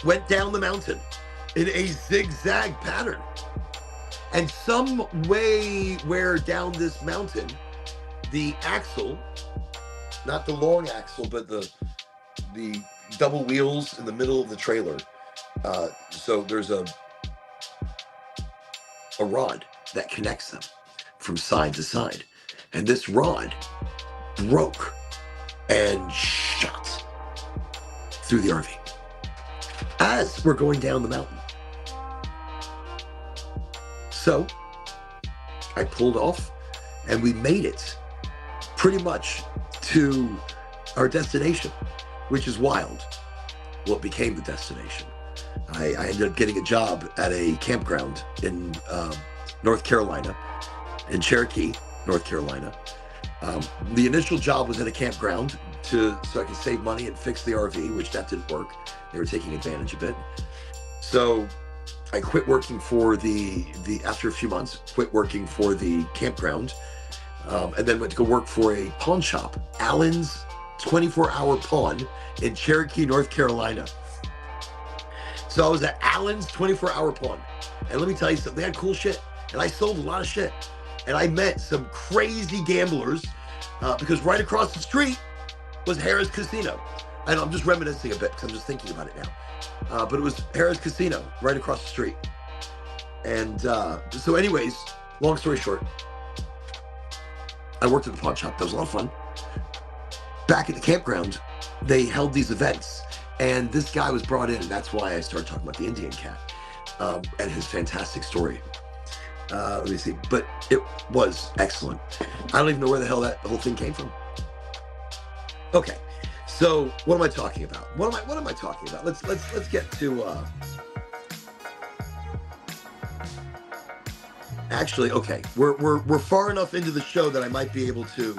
Speaker 1: Went down the mountain in a zigzag pattern. And some way where down this mountain, the axle, not the long axle, but the double wheels in the middle of the trailer. So there's a rod that connects them from side to side. And this rod broke and shot through the RV as we're going down the mountain. So I pulled off and we made it pretty much to our destination, which is wild. Well, it became the destination. I ended up getting a job at a campground in North Carolina, in Cherokee, North Carolina. The initial job was at a campground so I could save money and fix the RV, which that didn't work. They were taking advantage of it. So I quit working for after a few months, quit working for the campground, and then went to go work for a pawn shop, Allen's 24-hour pawn in Cherokee, North Carolina. So I was at Allen's 24-hour pawn. And let me tell you something, they had cool shit. And I sold a lot of shit. And I met some crazy gamblers because right across the street was Harrah's Casino. And I'm just reminiscing a bit because I'm just thinking about it now. But it was Harrah's Casino right across the street. And so anyways, long story short, I worked at the pawn shop. That was a lot of fun. Back at the campground, they held these events. And this guy was brought in. And that's why I started talking about the Indian cat and his fantastic story. Let me see. But it was excellent. I don't even know where the hell that whole thing came from. Okay. So what am I talking about? What am I talking about? Let's get to actually, okay. We're far enough into the show that I might be able to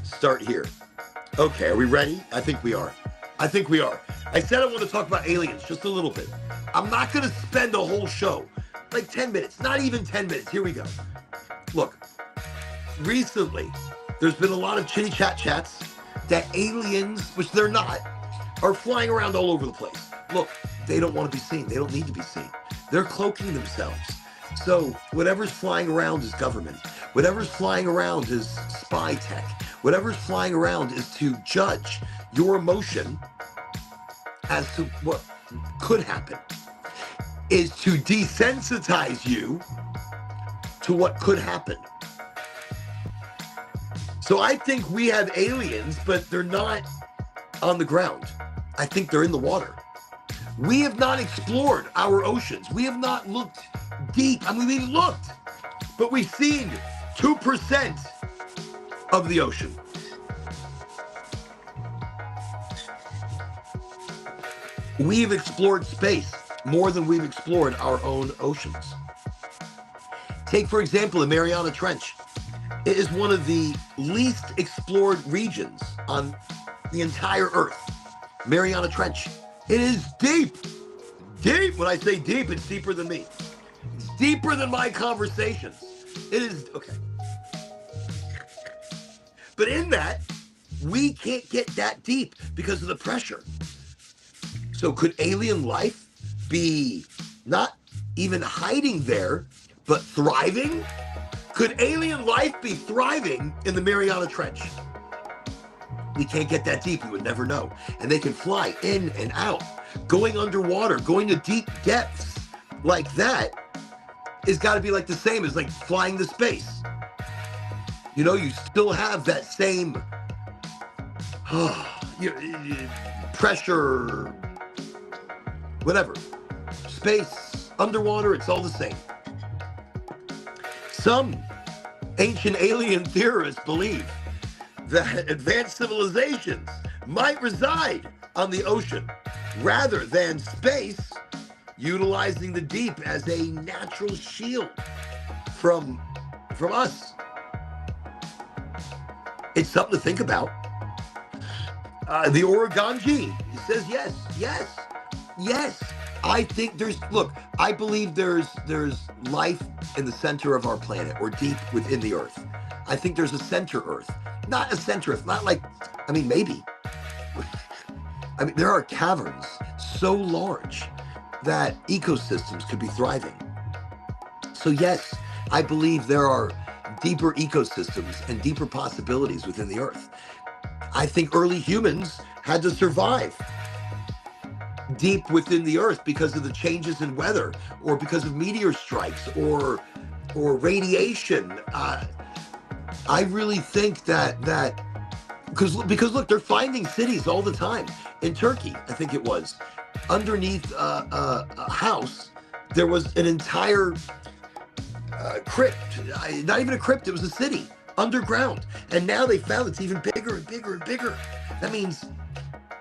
Speaker 1: start here. Okay, are we ready? I think we are. I said I want to talk about aliens just a little bit. I'm not going to spend a whole show, like 10 minutes, not even 10 minutes. Here we go. Look, recently, there's been a lot of chitty chats that aliens, which they're not, are flying around all over the place. Look, they don't want to be seen. They don't need to be seen. They're cloaking themselves. So whatever's flying around is government. Whatever's flying around is spy tech. Whatever's flying around is to judge your emotion as to what could happen, is to desensitize you to what could happen. So I think we have aliens, but they're not on the ground. I think they're in the water. We have not explored our oceans. We have not looked deep. I mean, we looked, but we've seen 2% of the ocean. We've explored space more than we've explored our own oceans. Take, for example, the Mariana Trench. It is one of the least explored regions on the entire Earth. Mariana Trench. It is deep. Deep. When I say deep, it's deeper than me. It's deeper than my conversations. It is, okay. But in that, we can't get that deep because of the pressure. So could alien life be not even hiding there, but thriving? Could alien life be thriving in the Mariana Trench? We can't get that deep. We would never know. And they can fly in and out. Going underwater, going to deep depths like that is got to be like the same as like flying to space. You know, you still have that same, pressure, whatever, space, underwater, it's all the same. Some ancient alien theorists believe that advanced civilizations might reside on the ocean rather than space, utilizing the deep as a natural shield from us. It's something to think about. The Oraganji says yes. I think I believe there's life in the center of our planet or deep within the earth. I think there's a center earth, not a center earth, not like, maybe. There are caverns so large that ecosystems could be thriving. So yes, I believe there are deeper ecosystems and deeper possibilities within the earth. I think early humans had to survive deep within the earth because of the changes in weather, or because of meteor strikes, or radiation. I really think that because look, they're finding cities all the time. In Turkey, I think it was, underneath a house, there was an entire crypt. Not even a crypt, it was a city underground. And now they found it's even bigger and bigger and bigger. That means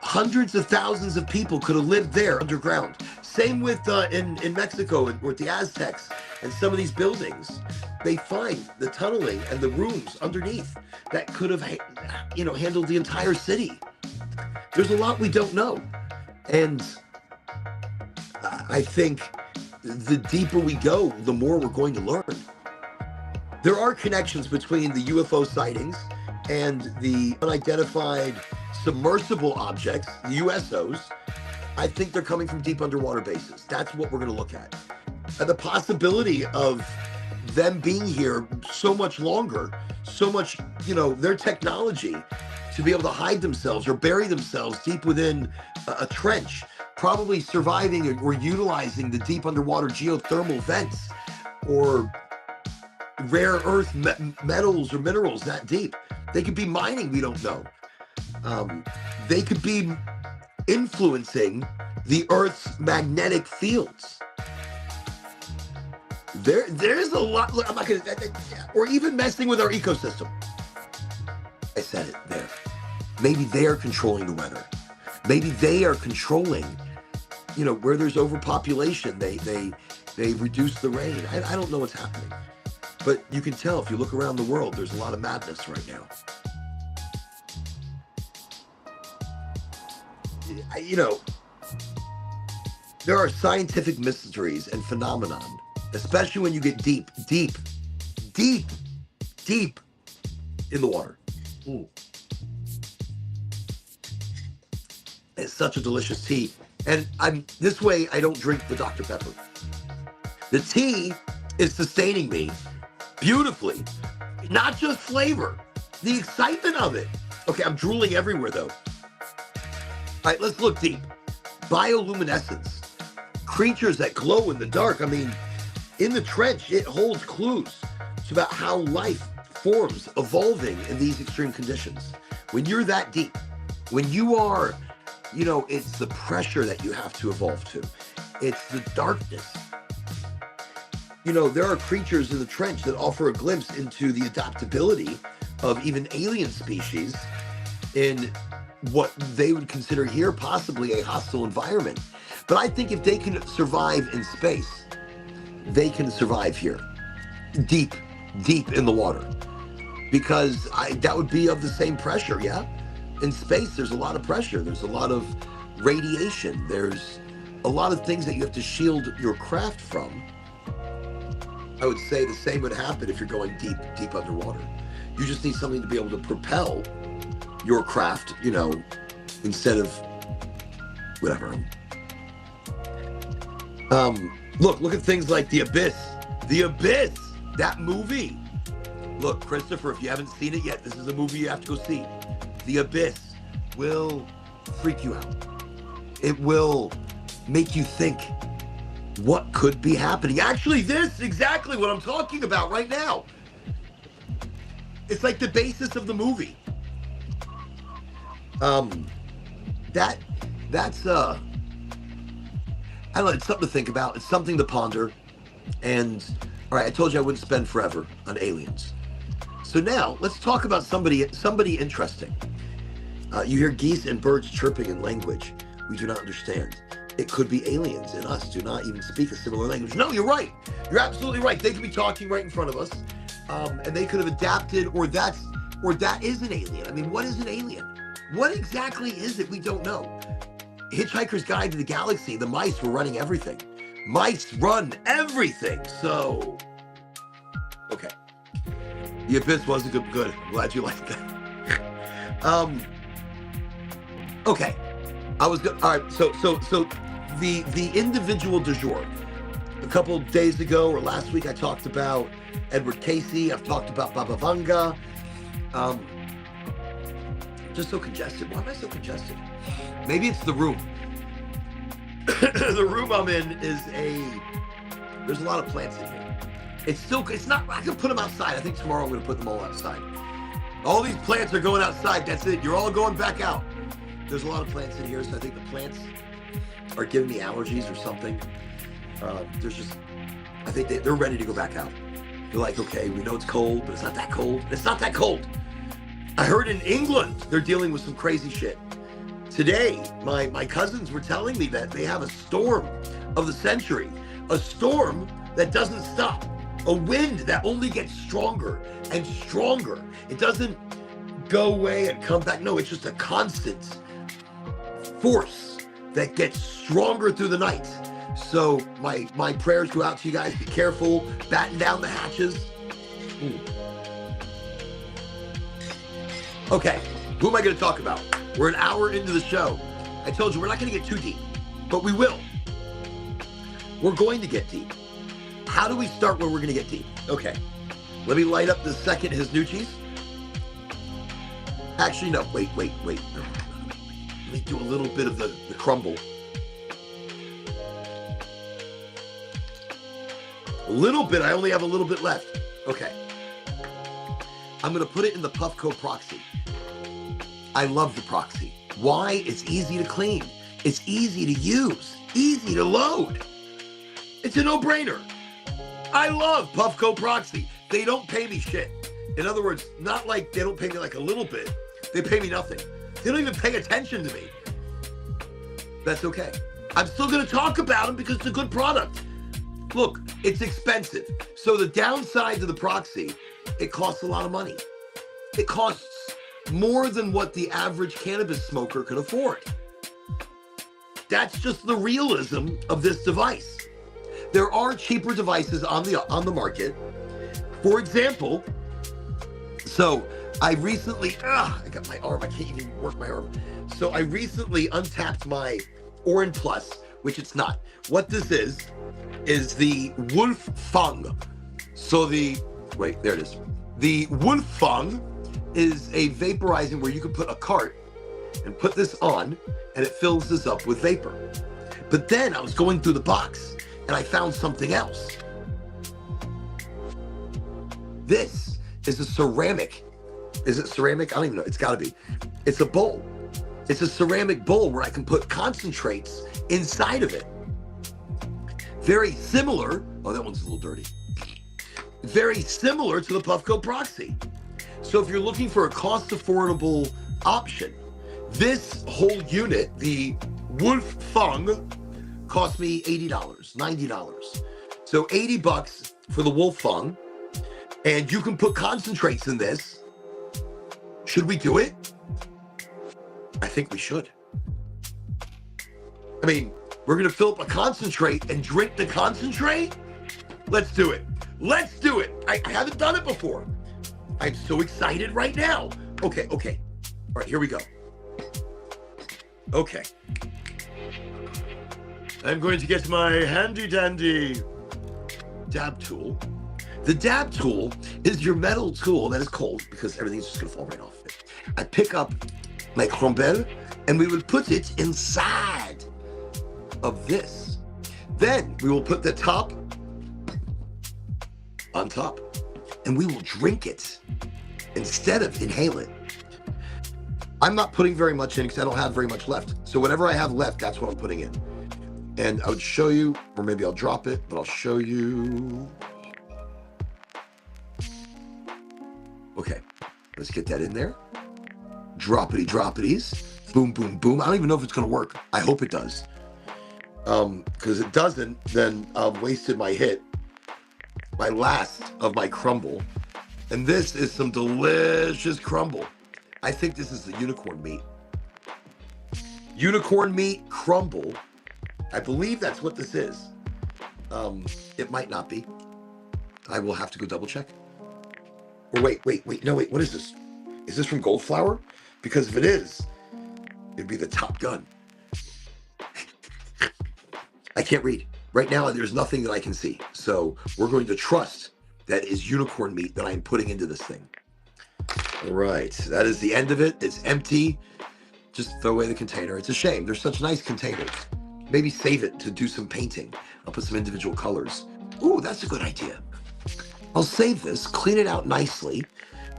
Speaker 1: hundreds of thousands of people could have lived there underground. Same with in Mexico and with the Aztecs and some of these buildings. They find the tunneling and the rooms underneath that could have handled the entire city. There's a lot we don't know. And I think the deeper we go, the more we're going to learn. There are connections between the UFO sightings and the unidentified submersible objects, the USOs. I think they're coming from deep underwater bases. That's what we're going to look at. And the possibility of them being here so much longer, so much, their technology to be able to hide themselves or bury themselves deep within a trench, probably surviving or utilizing the deep underwater geothermal vents or rare earth metals or minerals that deep. They could be mining, we don't know. They could be influencing the Earth's magnetic fields. There's a lot. Look, I'm not gonna, or even messing with our ecosystem. I said it there. Maybe they are controlling the weather. Maybe they are controlling, where there's overpopulation. They reduce the rain. I don't know what's happening, but you can tell if you look around the world. There's a lot of madness right now. There are scientific mysteries and phenomenon, especially when you get deep in the water. Ooh. It's such a delicious tea. And this way, I don't drink the Dr. Pepper. The tea is sustaining me beautifully. Not just flavor, the excitement of it. Okay, I'm drooling everywhere though. All right, let's look deep. Bioluminescence. Creatures that glow in the dark. In the trench, it holds clues about how life forms, evolving in these extreme conditions. When you're that deep, when you are, it's the pressure that you have to evolve to. It's the darkness. There are creatures in the trench that offer a glimpse into the adaptability of even alien species in what they would consider here possibly a hostile environment. But I think if they can survive in space, they can survive here, deep in the water, because that would be of the same pressure, yeah? In space, there's a lot of pressure. There's a lot of radiation. There's a lot of things that you have to shield your craft from. I would say the same would happen if you're going deep underwater. You just need something to be able to propel your craft, instead of whatever. Look at things like The Abyss, that movie. Look, Christopher, if you haven't seen it yet, this is a movie you have to go see. The Abyss will freak you out. It will make you think what could be happening. Actually, this exactly what I'm talking about right now. It's like the basis of the movie. that's I don't know, it's something to think about. It's something to ponder. And all right, I told you I wouldn't spend forever on aliens. So now let's talk about somebody interesting. You hear geese and birds chirping in language we do not understand. It could be aliens and us do not even speak a similar language. No, you're right. You're absolutely right. They could be talking right in front of us, and they could have adapted, or that is an alien. I mean, what is an alien? What exactly is it? We don't know. Hitchhiker's Guide to the Galaxy, the mice were running everything. Mice run everything. So, okay. The Abyss wasn't good. I'm glad you liked that. Okay. I was good. All right. So the individual du jour. A couple days ago or last week, I talked about Edward Casey. I've talked about Baba Vanga. Just so congested. Why am I so congested? Maybe it's the room. The room I'm in there's a lot of plants in here. It's not, I can put them outside. I think tomorrow I'm going to put them all outside. All these plants are going outside. That's it. You're all going back out. There's a lot of plants in here, so I think the plants are giving me allergies or something. I think they're ready to go back out. They're like, okay, we know it's cold, but it's not that cold. It's not that cold. I heard in England, they're dealing with some crazy shit. Today, my cousins were telling me that they have a storm of the century, a storm that doesn't stop, a wind that only gets stronger and stronger. It doesn't go away and come back. No, it's just a constant force that gets stronger through the night. So my prayers go out to you guys. Be careful, batten down the hatches. Okay, who am I going to talk about? We're an hour into the show. I told you we're not going to get too deep, but we will. We're going to get deep. How do we start where we're going to get deep? Okay, let me light up the second Hisnucci's. Actually, no, wait. No. Let me do a little bit of the crumble. A little bit, I only have a little bit left. Okay. I'm going to put it in the Puffco Proxy. I love the Proxy. Why? It's easy to clean. It's easy to use. Easy to load. It's a no-brainer. I love Puffco Proxy. They don't pay me shit. In other words, not like they don't pay me like a little bit. They pay me nothing. They don't even pay attention to me. That's okay. I'm still going to talk about them because it's a good product. Look, it's expensive. So the downside to the Proxy, it costs a lot of money. It costs more than what the average cannabis smoker can afford. That's just the realism of this device. There are cheaper devices on the market. For example, so I recently, I got my arm, I can't even work my arm. So I recently untapped my Orin Plus, which it's not. What this is the Wolf Fang. So wait, there it is. The Wolf Fang is a vaporizing where you can put a cart and put this on and it fills this up with vapor. But then I was going through the box and I found something else. This is a ceramic. Is it ceramic? I don't even know. It's gotta be. It's a bowl. It's a ceramic bowl where I can put concentrates inside of it. Very similar. Oh, that one's a little dirty. Very similar to the Puffco Proxy. So if you're looking for a cost-affordable option, this whole unit, the Wolf Fang, cost me $80, $90. So $80 for the Wolf Fang, and you can put concentrates in this. Should we do it? I think we should. I mean, we're gonna fill up a concentrate and drink the concentrate? Let's do it. Let's do it. I haven't done it before. I'm so excited right now. Okay. All right, here we go. Okay. I'm going to get my handy dandy dab tool. The dab tool is your metal tool that is cold because everything's just gonna fall right off it. I pick up my crumble and we will put it inside of this. Then we will put the top on top and we will drink it instead of inhale it. I'm not putting very much in because I don't have very much left. So whatever I have left, that's what I'm putting in. And I would show you, or maybe I'll drop it, but I'll show you. Okay, let's get that in there. Droppity. Boom, boom, boom. I don't even know if it's going to work. I hope it does. Because it doesn't, then I've wasted my hit. My last of my crumble. And this is some delicious crumble. I think this is the unicorn meat. Unicorn meat crumble. I believe that's what this is. It might not be. I will have to go double check. Or wait. No, what is this? Is this from Gold Flour? Because if it is, it'd be the Top Gun. I can't read. Right now, there's nothing that I can see. So we're going to trust that is unicorn meat that I'm putting into this thing. All right, that is the end of it. It's empty. Just throw away the container. It's a shame. They're such nice containers. Maybe save it to do some painting. I'll put some individual colors. Ooh, that's a good idea. I'll save this, clean it out nicely,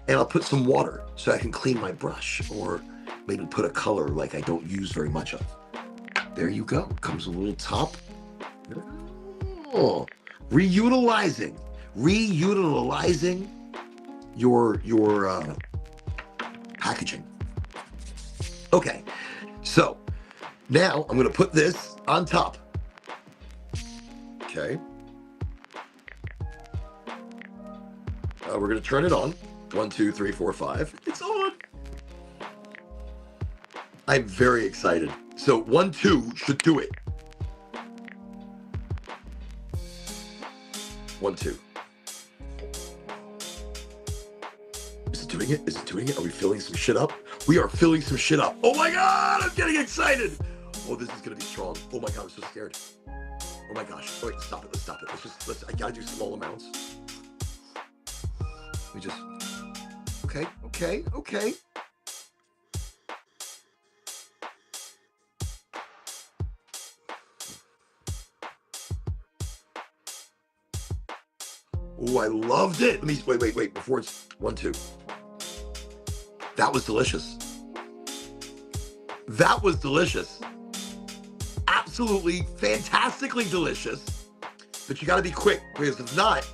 Speaker 1: and I'll put some water so I can clean my brush, or maybe put a color like I don't use very much of. There you go. Comes a little top. Oh, reutilizing your packaging. Okay, so now I'm going to put this on top. Okay. We're going to turn it on. 1, 2, 3, 4, 5. It's on. I'm very excited. So 1, 2 should do it. 1, 2. Is it doing it? Is it doing it? Are we filling some shit up? We are filling some shit up. Oh my God, I'm getting excited. Oh, this is going to be strong. Oh my God, I'm so scared. Oh my gosh. Oh, wait, stop it. Let's stop it. I got to do small amounts. We just, okay. Oh, I loved it. Let me, wait, before it's 1, 2. That was delicious. That was delicious. Absolutely, fantastically delicious. But you got to be quick, because if not,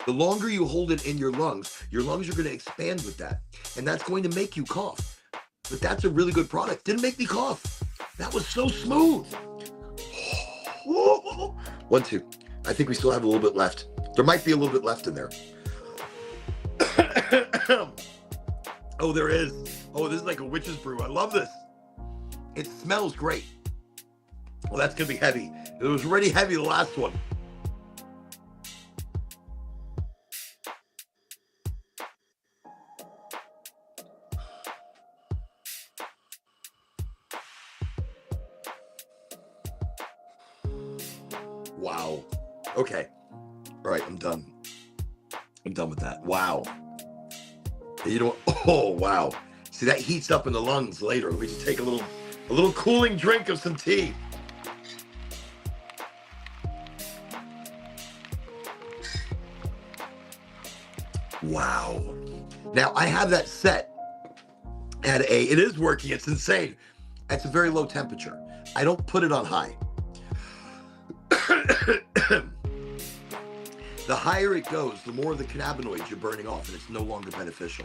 Speaker 1: the longer you hold it in your lungs are going to expand with that. And that's going to make you cough. But that's a really good product. Didn't make me cough. That was so smooth. 1, 2. I think we still have a little bit left. There might be a little bit left in there. Oh, there is. Oh, this is like a witch's brew. I love this. It smells great. Well, that's going to be heavy. It was already heavy, the last one. Wow. Okay. All right, I'm done. I'm done with that. Wow. You know what? Oh, wow. See, that heats up in the lungs later. Let me just take a little cooling drink of some tea. Wow. Now, I have that set at it is working. It's insane. It's a very low temperature. I don't put it on high. The higher it goes, the more of the cannabinoids you're burning off, and it's no longer beneficial.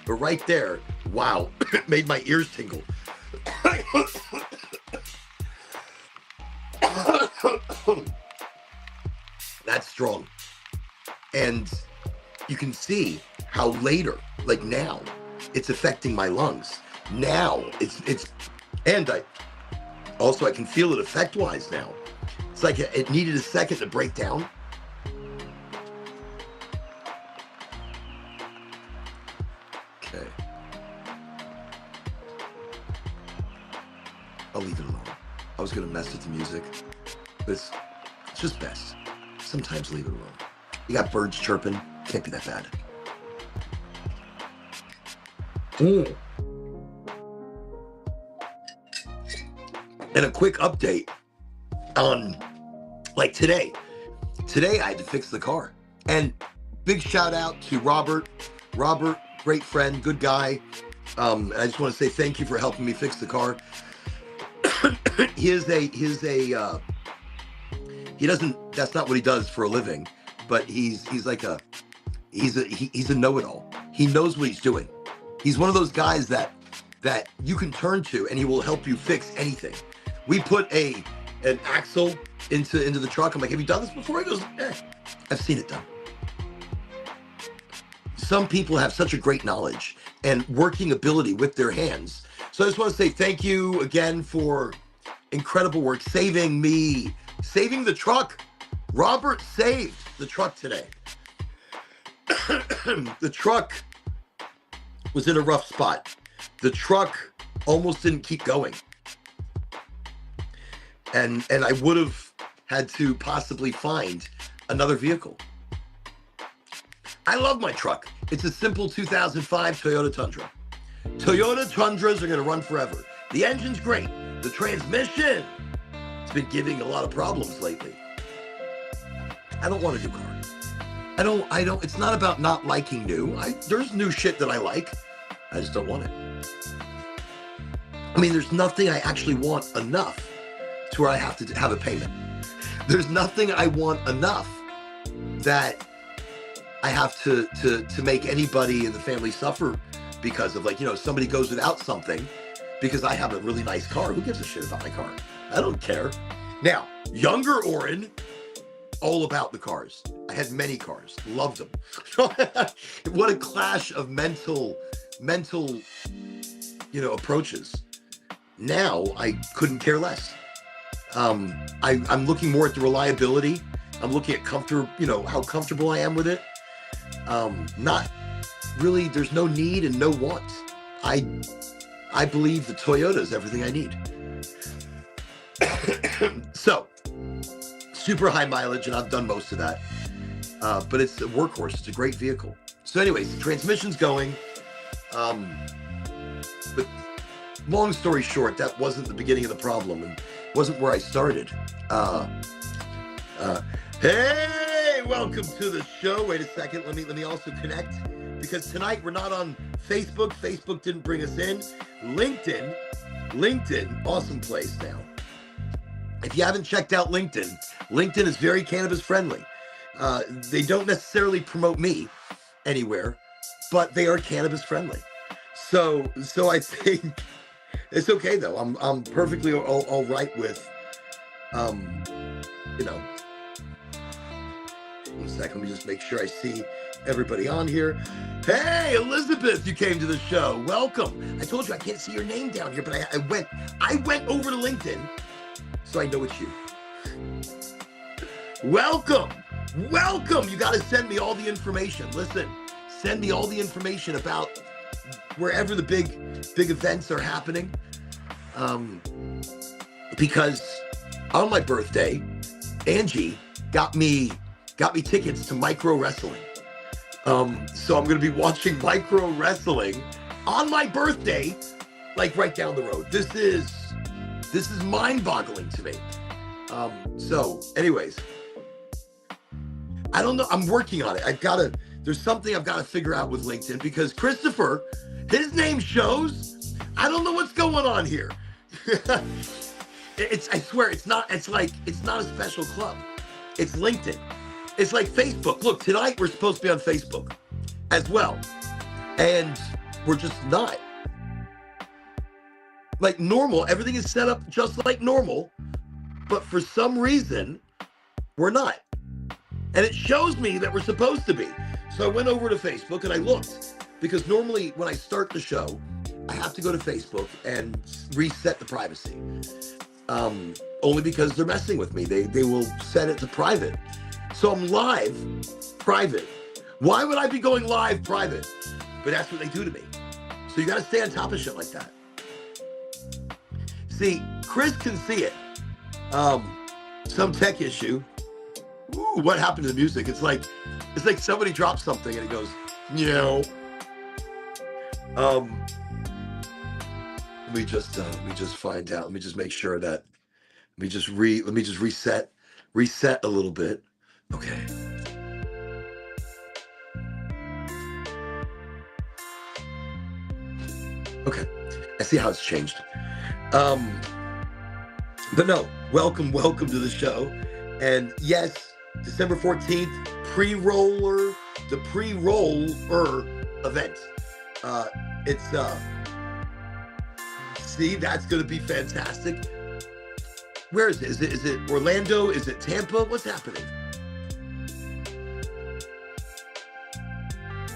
Speaker 1: But right there, wow, it made my ears tingle. That's strong. And you can see how later, like now, it's affecting my lungs. Now, and I can feel it effect-wise now. It's like it needed a second to break down. Okay. I'll leave it alone. I was going to mess with the music. But it's just best. Sometimes leave it alone. You got birds chirping. Can't be that bad. And a quick update on Like today I had to fix the car. And big shout out to Robert. Robert, great friend, good guy. I just want to say thank you for helping me fix the car. He doesn't, that's not what he does for a living, but he's a know-it-all. He knows what he's doing. He's one of those guys that you can turn to and he will help you fix anything. We put an axle into the truck. I'm like, have you done this before? He goes, I've seen it done. Some people have such a great knowledge and working ability with their hands. So I just want to say thank you again for incredible work, saving the truck. Robert saved the truck today. The truck was in a rough spot. The truck almost didn't keep going. And I would have had to possibly find another vehicle. I love my truck. It's a simple 2005 Toyota Tundra. Toyota Tundras are going to run forever. The engine's great. The transmission, it's been giving a lot of problems lately. I don't want a new car. I don't, it's not about not liking new. There's new shit that I like. I just don't want it. I mean, there's nothing I actually want enough to where I have to have a payment. There's nothing I want enough that I have to make anybody in the family suffer because of, like, somebody goes without something because I have a really nice car. Who gives a shit about my car? I don't care. Now, younger Oren, all about the cars. I had many cars, loved them. What a clash of mental, approaches. Now I couldn't care less. I'm looking more at the reliability. I'm looking at how comfortable I am with it. Not really, there's no need and no want. I believe the Toyota is everything I need. So, super high mileage, and I've done most of that. But it's a workhorse. It's a great vehicle. So anyways, the transmission's going. But long story short, that wasn't the beginning of the problem and wasn't where I started. Hey, welcome to the show. Wait a second. Let me also connect, because tonight we're not on Facebook. Facebook didn't bring us in. LinkedIn, awesome place now. If you haven't checked out LinkedIn is very cannabis friendly. They don't necessarily promote me anywhere, but they are cannabis friendly. So I think it's okay though. I'm perfectly all right with, One second, let me just make sure I see everybody on here. Hey, Elizabeth, you came to the show. Welcome. I told you I can't see your name down here, but I went over to LinkedIn, so I know it's you. Welcome. You got to send me all the information. Listen, send me all the information about wherever the big events are happening. Because on my birthday, Angie got me tickets to micro wrestling. So I'm going to be watching micro wrestling on my birthday, like right down the road. This is mind-boggling to me. So anyways, I don't know. I'm working on it. There's something I've got to figure out with LinkedIn, because Christopher, his name shows. I don't know what's going on here. I swear, it's not a special club. It's LinkedIn. It's like Facebook. Look, tonight we're supposed to be on Facebook as well. And we're just not. Like normal, everything is set up just like normal, but for some reason, we're not. And it shows me that we're supposed to be. So I went over to Facebook and I looked, because normally when I start the show, I have to go to Facebook and reset the privacy. Only because they're messing with me. They will set it to private. So I'm live, private. Why would I be going live, private? But that's what they do to me. So you got to stay on top of shit like that. See, Chris can see it. Some tech issue. Ooh, what happened to the music? It's like somebody dropped something and it goes, Let me just find out. Let me just make sure that. Let me just reset reset a little bit. Okay. Okay. I see how it's changed. But no, welcome to the show. And yes, December 14th, the pre-roller event. It's see, that's gonna be fantastic. Where is it? Is it Orlando? Is it Tampa? What's happening?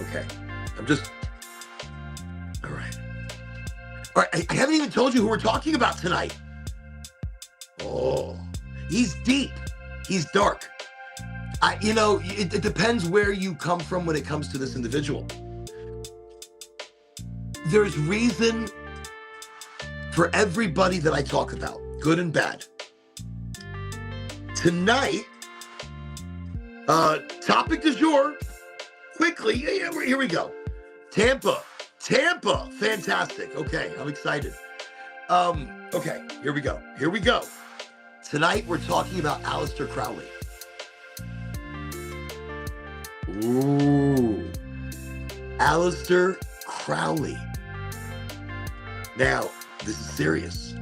Speaker 1: Okay. All right. I haven't even told you who we're talking about tonight. Oh, he's deep. He's dark. It depends where you come from when it comes to this individual. There's reason for everybody that I talk about, good and bad. Tonight, topic du jour, quickly, here we go. Tampa, fantastic. Okay, I'm excited. Okay, here we go. Tonight, we're talking about Aleister Crowley. Ooh, Aleister Crowley. Now, this is serious.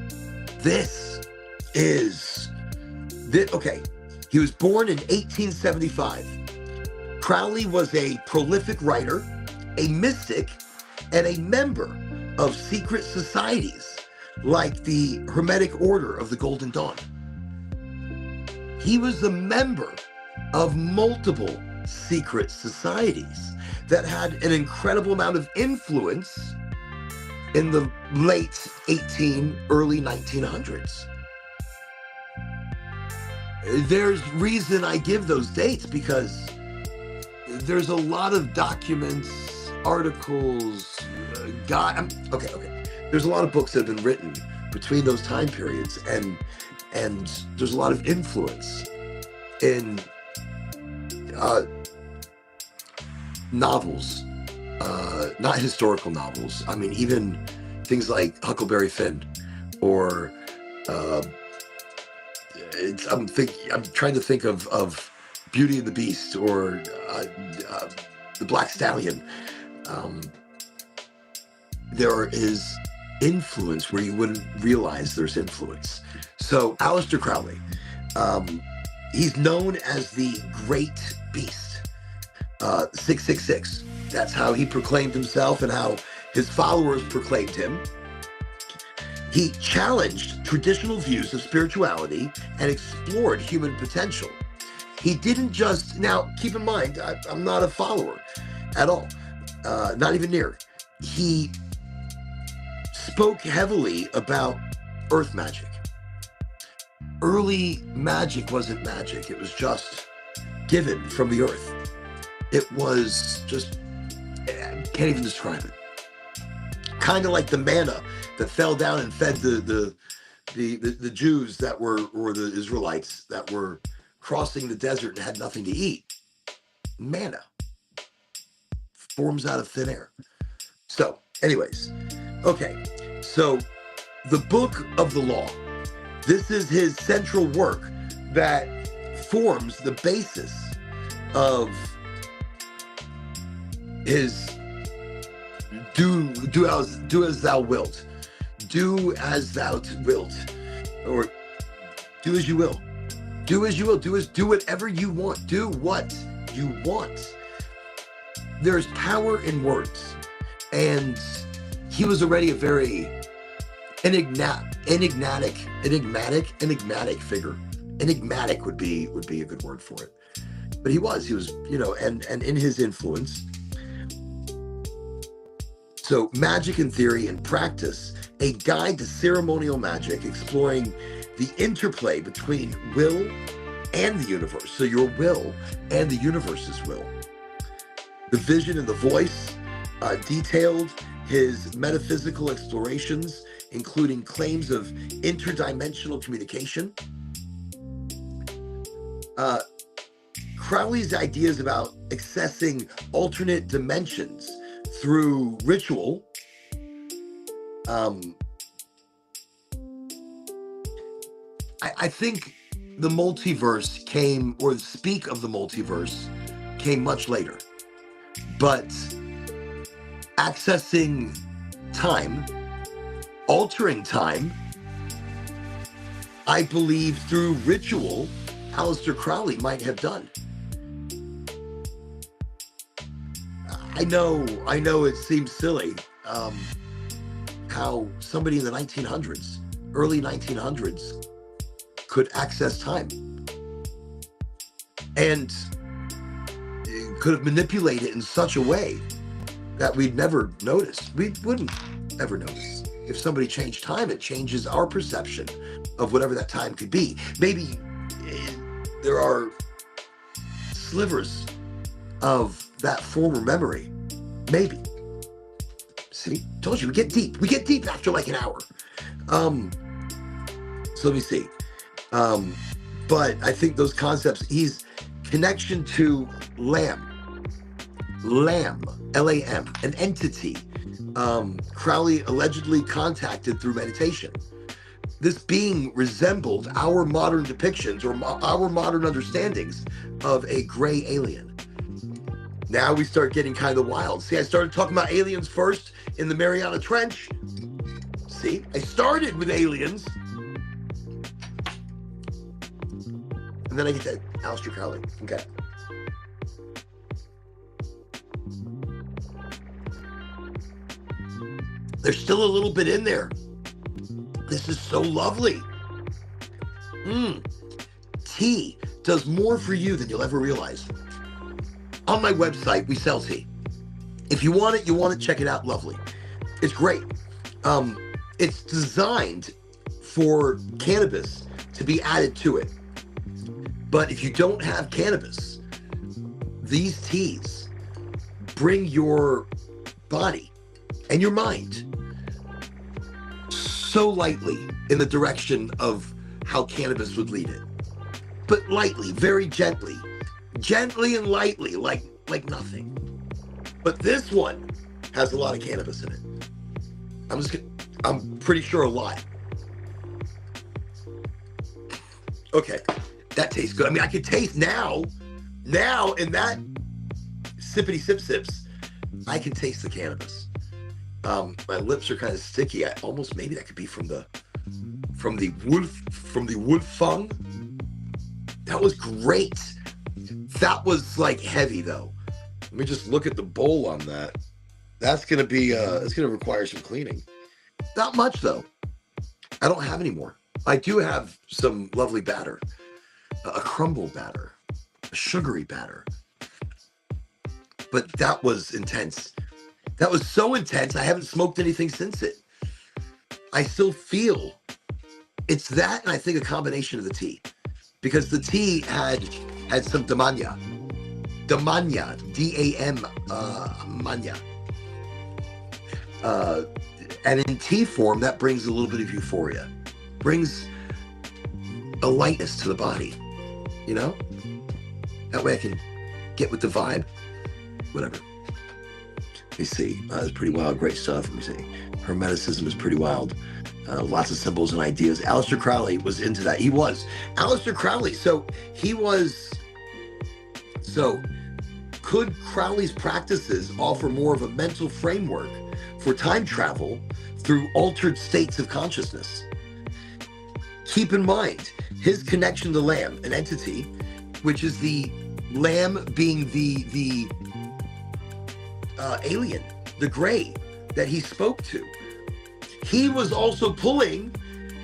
Speaker 1: Okay, he was born in 1875. Crowley was a prolific writer, a mystic, and a member of secret societies like the Hermetic Order of the Golden Dawn. He was a member of multiple secret societies that had an incredible amount of influence in the late early 1900s. There's reason I give those dates because there's a lot of documents, articles, there's a lot of books that have been written between those time periods, and there's a lot of influence in novels, not historical novels. I mean, even things like Huckleberry Finn, or I'm trying to think of Beauty and the Beast, or the Black Stallion. There is influence where you wouldn't realize there's influence. So Aleister Crowley, he's known as the Great Beast, 666. That's how he proclaimed himself and how his followers proclaimed him. He challenged traditional views of spirituality and explored human potential. He didn't just, now keep in mind, I'm not a follower at all, not even near. He spoke heavily about earth magic. Early magic wasn't magic, it was just given from the earth. It was just, I can't even describe it. Kind of like the manna that fell down and fed the Jews that were, or the Israelites that were crossing the desert and had nothing to eat. Manna forms out of thin air. So, anyways, okay. So, the Book of the Law. This is his central work that forms the basis of his do as thou wilt. Do as thou wilt. Or do as you will. Do as you will. Do whatever you want. Do what you want. There's power in words. And he was already a very enigmatic figure. Enigmatic would be a good word for it. But he was, and in his influence. So Magic in Theory and Practice, a guide to ceremonial magic, exploring the interplay between will and the universe. So your will and the universe's will. The Vision and the Voice detailed his metaphysical explorations, including claims of interdimensional communication. Crowley's ideas about accessing alternate dimensions through ritual. I think the multiverse came, or speak of the multiverse came much later. But accessing time, altering time, I believe through ritual, Aleister Crowley might have done. I know it seems silly how somebody in the 1900s, early 1900s, could access time and could have manipulated it in such a way that we'd never notice. We wouldn't ever notice. If somebody changed time, it changes our perception of whatever that time could be. Maybe there are slivers of that former memory. Maybe. See, told you, we get deep. We get deep after like an hour. So let me see. But I think those concepts, he's connection to Lamb, L-A-M, an entity Crowley allegedly contacted through meditation. This being resembled our modern depictions or our modern understandings of a gray alien. Now we start getting kind of wild. See, I started talking about aliens first in the Mariana Trench. See, I started with aliens. And then I get to Aleister Crowley. Okay. There's still a little bit in there. This is so lovely. Tea does more for you than you'll ever realize. On my website, we sell tea. If you want it, check it out. Lovely. It's great. It's designed for cannabis to be added to it. But if you don't have cannabis, these teas bring your body and your mind so lightly in the direction of how cannabis would lead it. But lightly, very gently and lightly, like nothing. But this one has a lot of cannabis in it. I'm pretty sure a lot. Okay, that tastes good. I mean, I could taste now in that sippity sips, I can taste the cannabis. My lips are kind of sticky. Maybe that could be from the Wolfgang. That was great. That was like heavy though. Let me just look at the bowl on that. That's gonna be it's gonna require some cleaning. Not much though. I don't have any more. I do have some lovely batter, a crumble batter, a sugary batter. But that was intense. That was so intense, I haven't smoked anything since it. I still feel it's that, and I think a combination of the tea. Because the tea had some damanya, D-A-M, manya. And in tea form, that brings a little bit of euphoria. Brings a lightness to the body, you know? That way I can get with the vibe, whatever. Let me see, it's pretty wild, great stuff. Let me see, Hermeticism is pretty wild. Lots of symbols and ideas. Aleister Crowley was into that. He was. Aleister Crowley, could Crowley's practices offer more of a mental framework for time travel through altered states of consciousness? Keep in mind, his connection to Lamb, an entity, which is the Lamb being the alien, the gray that he spoke to. He was also pulling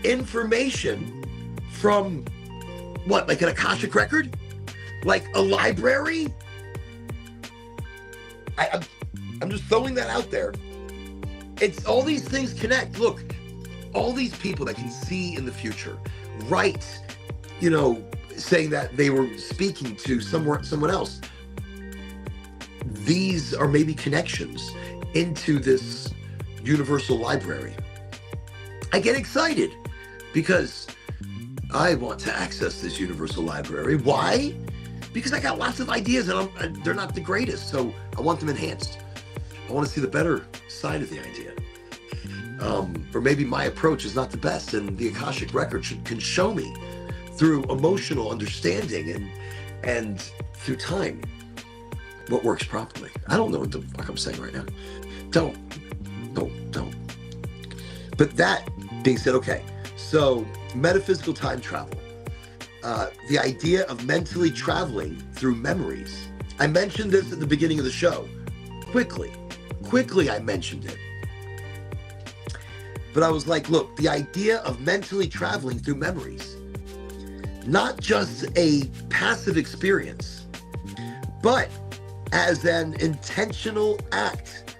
Speaker 1: information from what, like an Akashic record? Like a library? I'm just throwing that out there. It's all these things connect. Look, all these people that can see in the future, right? You know, saying that they were speaking to someone else. These are maybe connections into this universal library. I get excited because I want to access this universal library. Why? Because I got lots of ideas and they're not the greatest, so I want them enhanced. I want to see the better side of the idea. Or maybe my approach is not the best and the Akashic record can show me through emotional understanding and through time what works properly. I don't know what the fuck I'm saying right now. Don't. But that being said, okay, so metaphysical time travel, the idea of mentally traveling through memories. I mentioned this at the beginning of the show. Quickly I mentioned it. But I was like, look, the idea of mentally traveling through memories, not just a passive experience, but as an intentional act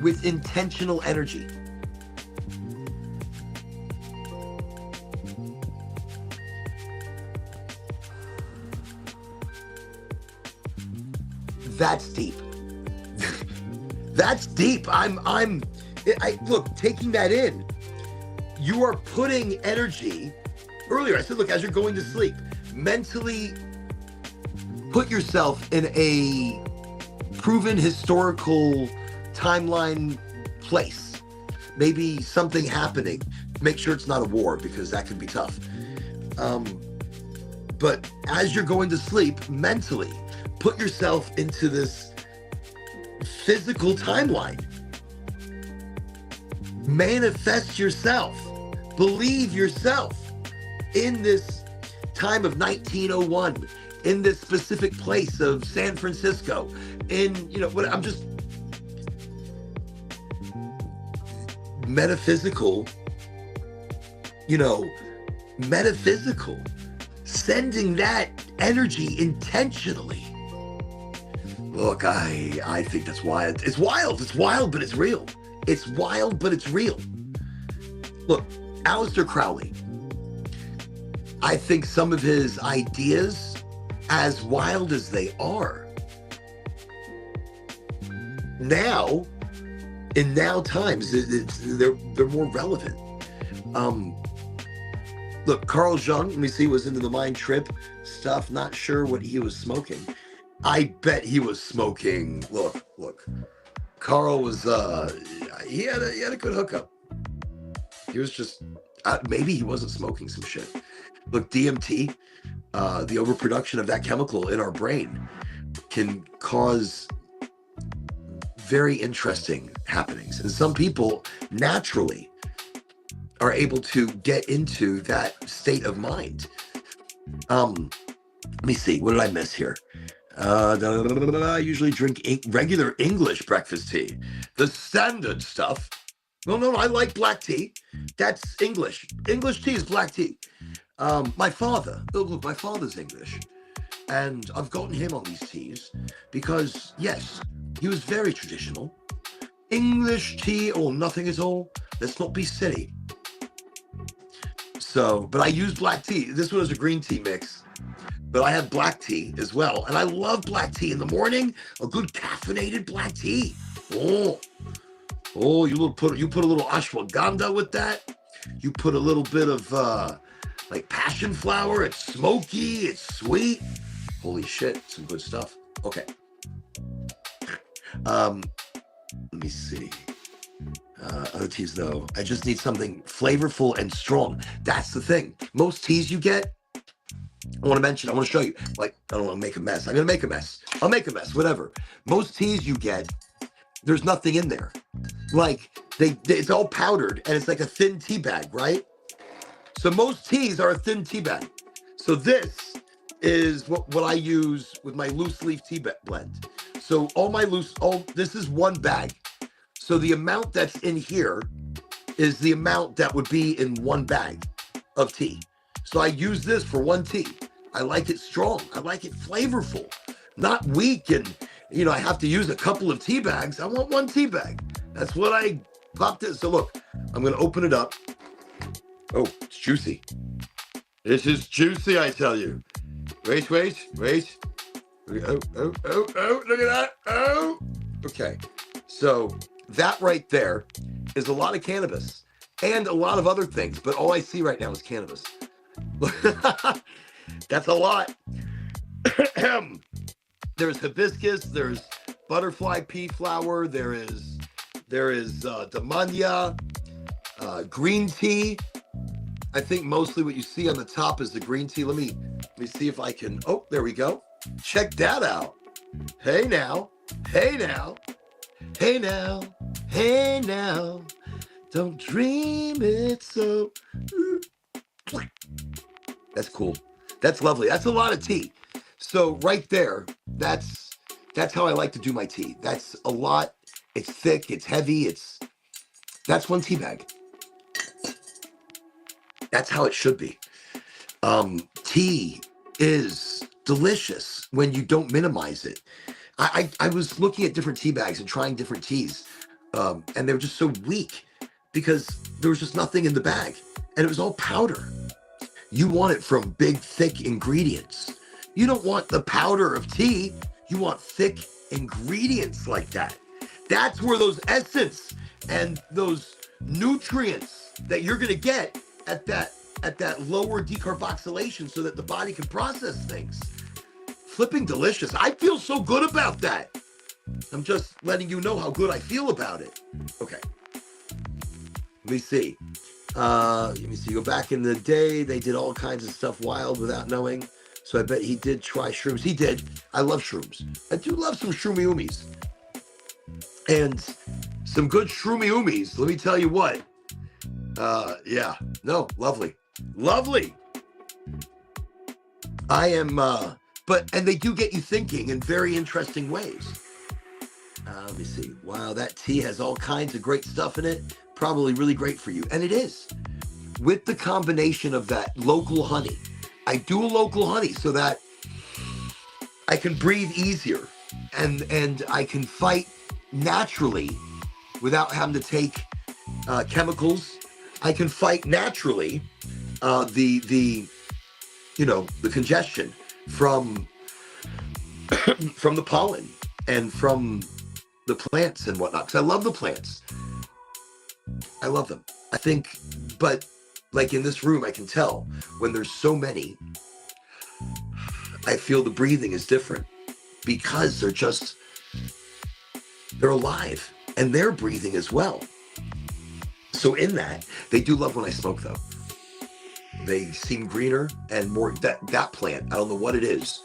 Speaker 1: with intentional energy. That's deep. That's deep. Look, taking that in, you are putting energy. Earlier, I said, look, as you're going to sleep, mentally put yourself in a proven historical timeline place. Maybe something happening. Make sure it's not a war, because that could be tough. But as you're going to sleep, mentally put yourself into this physical timeline. Manifest yourself. Believe yourself in this time of 1901, in this specific place of San Francisco, in, I'm just metaphysical, sending that energy intentionally. Look, I think that's wild. It's wild, but it's real. It's wild, but it's real. Look, Aleister Crowley, I think some of his ideas, as wild as they are, now, in now times, they're more relevant. Look, Carl Jung, let me see, was into the mind trip stuff. Not sure what he was smoking. I bet he was smoking. Look. Carl was, he had a good hookup. He was just, maybe he wasn't smoking some shit. Look, DMT, the overproduction of that chemical in our brain can cause very interesting happenings. And some people naturally are able to get into that state of mind. Let me see, what did I miss here? I usually drink regular English breakfast tea. The standard stuff. No, I like black tea. That's English. English tea is black tea. My father's English. And I've gotten him on these teas because, yes, he was very traditional. English tea or nothing at all. Let's not be silly. So, but I use black tea. This one is a green tea mix, but I have black tea as well. And I love black tea in the morning. A good caffeinated black tea. Oh, you put a little ashwagandha with that. You put a little bit of like passion flower. It's smoky. It's sweet. Holy shit, some good stuff. Okay. Let me see. Other teas though, I just need something flavorful and strong. That's the thing. Most teas you get, I want to show you. Like, I don't want to make a mess. I'm gonna make a mess. I'll make a mess, whatever. Most teas you get, there's nothing in there. Like, it's all powdered and it's like a thin tea bag, right? So most teas are a thin tea bag. So this is what I use with my loose leaf tea blend. So this is one bag. So the amount that's in here is the amount that would be in one bag of tea. So I use this for one tea. I like it strong. I like it flavorful, not weak. And, I have to use a couple of tea bags. I want one tea bag. That's what I popped in. So look, I'm going to open it up. Oh, it's juicy. This is juicy, I tell you. Wait. Oh, look at that. Oh, okay. So that right there is a lot of cannabis and a lot of other things, but all I see right now is cannabis. That's a lot. There's hibiscus, there's butterfly pea flower, there is damania, green tea, I think mostly what you see on the top is the green tea. Let me see if I can. Oh, there we go. Check that out. Hey now, hey now, hey now, hey now. Don't dream it so. That's cool. That's lovely. That's a lot of tea. So right there, that's how I like to do my tea. That's a lot. It's thick. It's heavy. That's one tea bag. That's how it should be. Tea is delicious when you don't minimize it. I was looking at different tea bags and trying different teas, and they were just so weak because there was just nothing in the bag, and it was all powder. You want it from big, thick ingredients. You don't want the powder of tea. You want thick ingredients like that. That's where those essence and those nutrients that you're gonna get at that lower decarboxylation so that the body can process things. Flipping delicious. I feel so good about that. I'm just letting you know how good I feel about it. Okay. Let me see. Go back in the day, they did all kinds of stuff wild without knowing. So I bet he did try shrooms. He did. I love shrooms. I do love some shroomy oomies. And some good shroomy oomies. Let me tell you what. Yeah. No, lovely. Lovely. I am, and they do get you thinking in very interesting ways. Let me see. Wow, that tea has all kinds of great stuff in it. Probably really great for you. And it is. With the combination of that local honey. I do a local honey so that I can breathe easier and I can fight naturally without having to take chemicals. I can fight naturally the congestion from the pollen and from the plants and whatnot. Because I love the plants. I love them. I think, but like in this room, I can tell when there's so many, I feel the breathing is different because they're alive and they're breathing as well. So in that, they do love when I smoke though. They seem greener and more, that plant, I don't know what it is.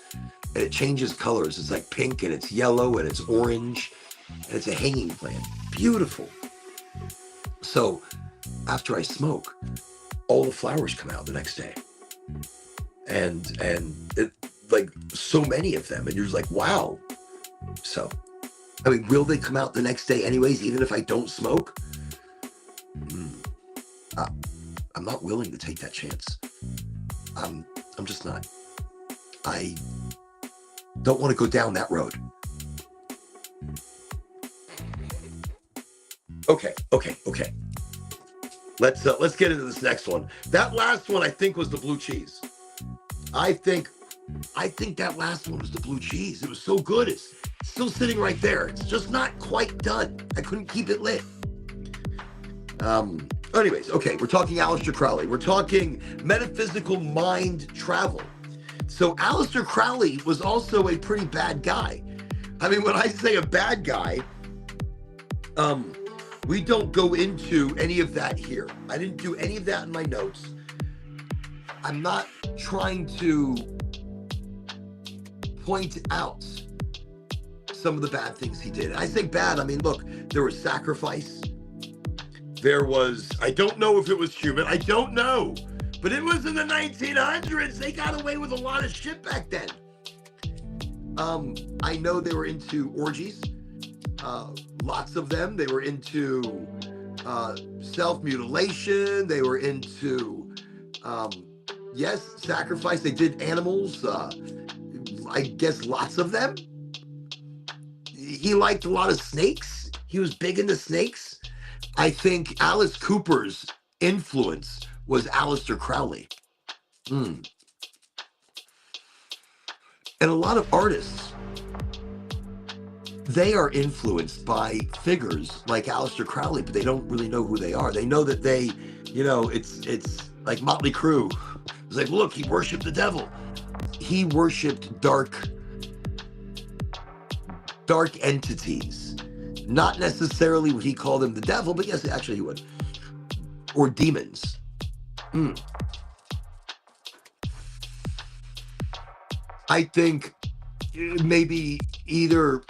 Speaker 1: And it changes colors. It's like pink and it's yellow and it's orange and it's a hanging plant. Beautiful. So after I smoke, all the flowers come out the next day. And it, like so many of them. And you're just like, wow. So, I mean, will they come out the next day anyways, even if I don't smoke? I'm not willing to take that chance. I'm just not. I don't want to go down that road. Okay. Let's get into this next one. That last one I think was the blue cheese. I think that last one was the blue cheese. It was so good. It's still sitting right there. It's just not quite done. I couldn't keep it lit. Anyways, okay, we're talking Aleister Crowley. We're talking metaphysical mind travel. So Aleister Crowley was also a pretty bad guy. I mean, when I say a bad guy, we don't go into any of that here. I didn't do any of that in my notes. I'm not trying to point out some of the bad things he did. I say bad, I mean, look, there was sacrifice. There was, I don't know if it was human. I don't know. But it was in the 1900s. They got away with a lot of shit back then. I know they were into orgies. Lots of them. They were into self-mutilation. They were into, sacrifice. They did animals. I guess lots of them. He liked a lot of snakes. He was big into snakes. I think Alice Cooper's influence was Aleister Crowley. And a lot of artists, they are influenced by figures like Aleister Crowley, but they don't really know who they are. They know that they, it's like Motley Crue. It's like, look, he worshiped the devil. He worshiped dark entities. Not necessarily what he called them the devil, but yes, actually he would. Or demons. Mm. I think maybe either,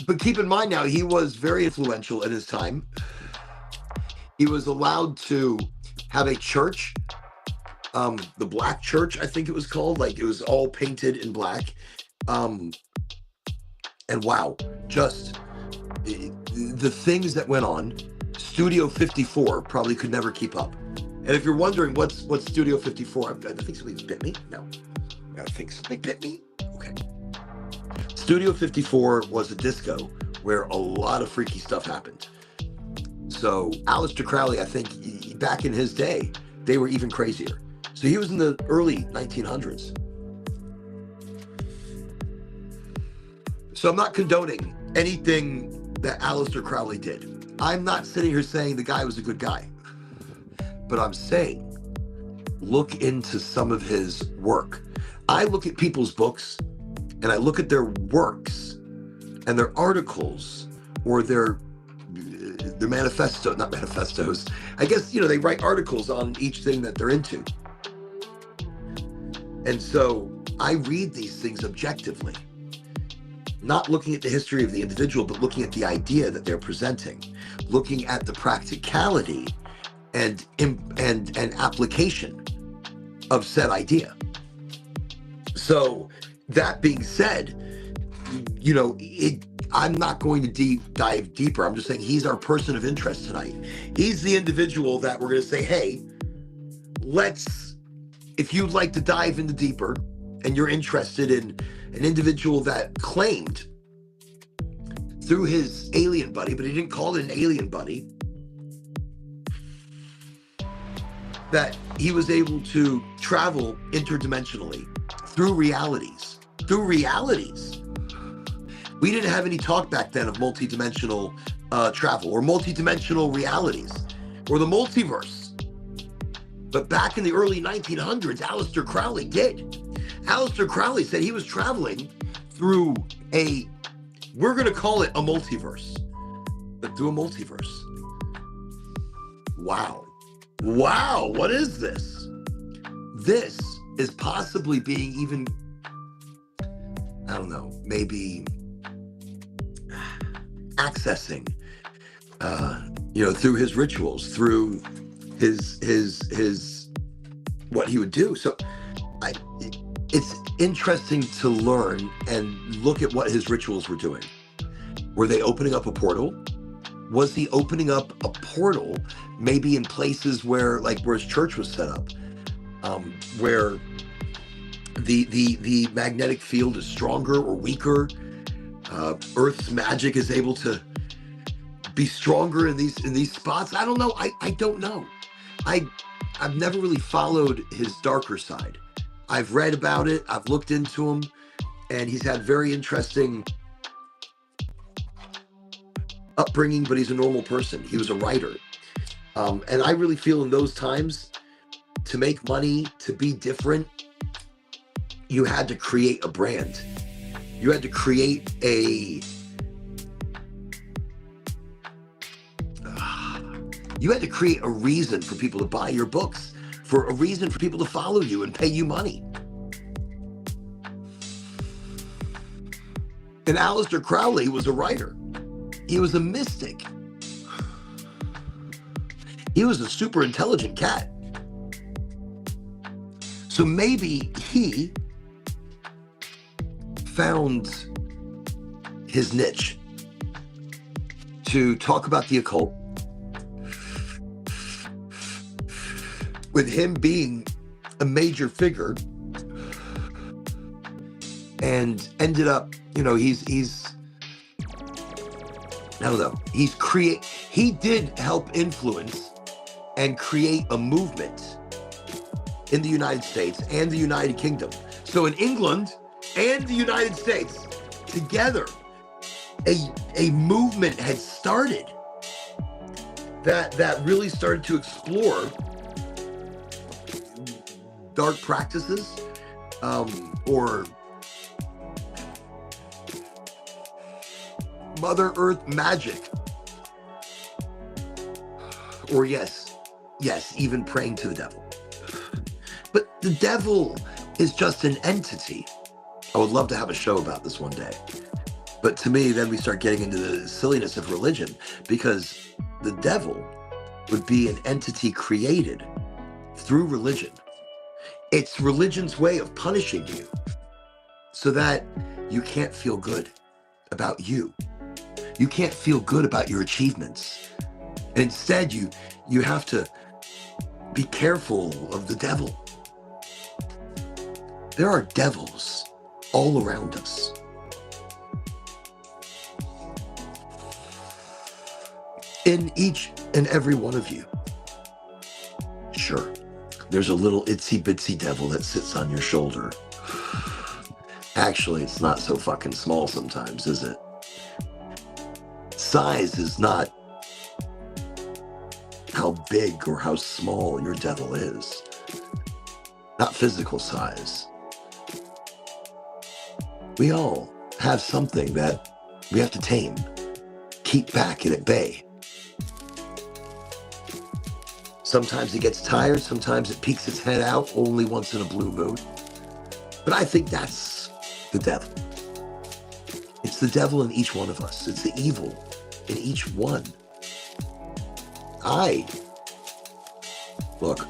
Speaker 1: but keep in mind now, he was very influential in his time. He was allowed to have a church, the Black Church, I think it was called. Like it was all painted in black. Um, and wow, just the things that went on. Studio 54 probably could never keep up. And if you're wondering what's Studio 54, I think something's bit me. No, I think something bit me. Okay. Studio 54 was a disco where a lot of freaky stuff happened. So Aleister Crowley, I think back in his day, they were even crazier. So he was in the early 1900s. So I'm not condoning anything that Aleister Crowley did. I'm not sitting here saying the guy was a good guy. But I'm saying, look into some of his work. I look at people's books and I look at their works and their articles or their not manifestos. I guess, they write articles on each thing that they're into. And so I read these things objectively, not looking at the history of the individual, but looking at the idea that they're presenting, looking at the practicality and application of said idea. So that being said, I'm not going to dive deeper. I'm just saying he's our person of interest tonight. He's the individual that we're going to say, hey, if you'd like to dive into deeper and you're interested in an individual that claimed through his alien buddy, but he didn't call it an alien buddy, that he was able to travel interdimensionally through realities. We didn't have any talk back then of multidimensional travel or multidimensional realities or the multiverse. But back in the early 1900s, Aleister Crowley did. Aleister Crowley said he was traveling through we're going to call it a multiverse, but through a multiverse. Wow, what is this? This is possibly being even, I don't know, maybe accessing, through his rituals, through his what he would do. So it's interesting to learn and look at what his rituals were doing. Were they opening up a portal? Was he opening up a portal maybe in places where his church was set up, where the magnetic field is stronger or weaker? Earth's magic is able to be stronger in these spots. I don't know. I don't know. I've never really followed his darker side. I've read about it. I've looked into him, and he's had very interesting upbringing, but he's a normal person. He was a writer. And I really feel in those times, to make money, to be different, you had to create a brand. You had to create a reason for people to buy your books, for a reason for people to follow you and pay you money. And Aleister Crowley was a writer. He was a mystic. He was a super intelligent cat. So maybe he found his niche to talk about the occult, with him being a major figure, and ended up, he's I don't know, he did help influence and create a movement in the United States and the United Kingdom. So in England and the United States together, a movement had started that really started to explore dark practices, or Mother Earth magic, or yes, Yes, even praying to the devil. But the devil is just an entity. I would love to have a show about this one day. But to me, then we start getting into the silliness of religion, because the devil would be an entity created through religion. It's religion's way of punishing you so that you can't feel good about you. You can't feel good about your achievements. And instead, you have to be careful of the devil. There are devils all around us. In each and every one of you. Sure, there's a little itsy bitsy devil that sits on your shoulder. Actually, it's not so fucking small sometimes, is it? Size is not how big or how small your devil is. Not physical size. We all have something that we have to tame, keep back and at bay. Sometimes it gets tired, sometimes it peeks its head out only once in a blue moon. But I think that's the devil. It's the devil in each one of us. It's the evil in each one. Look,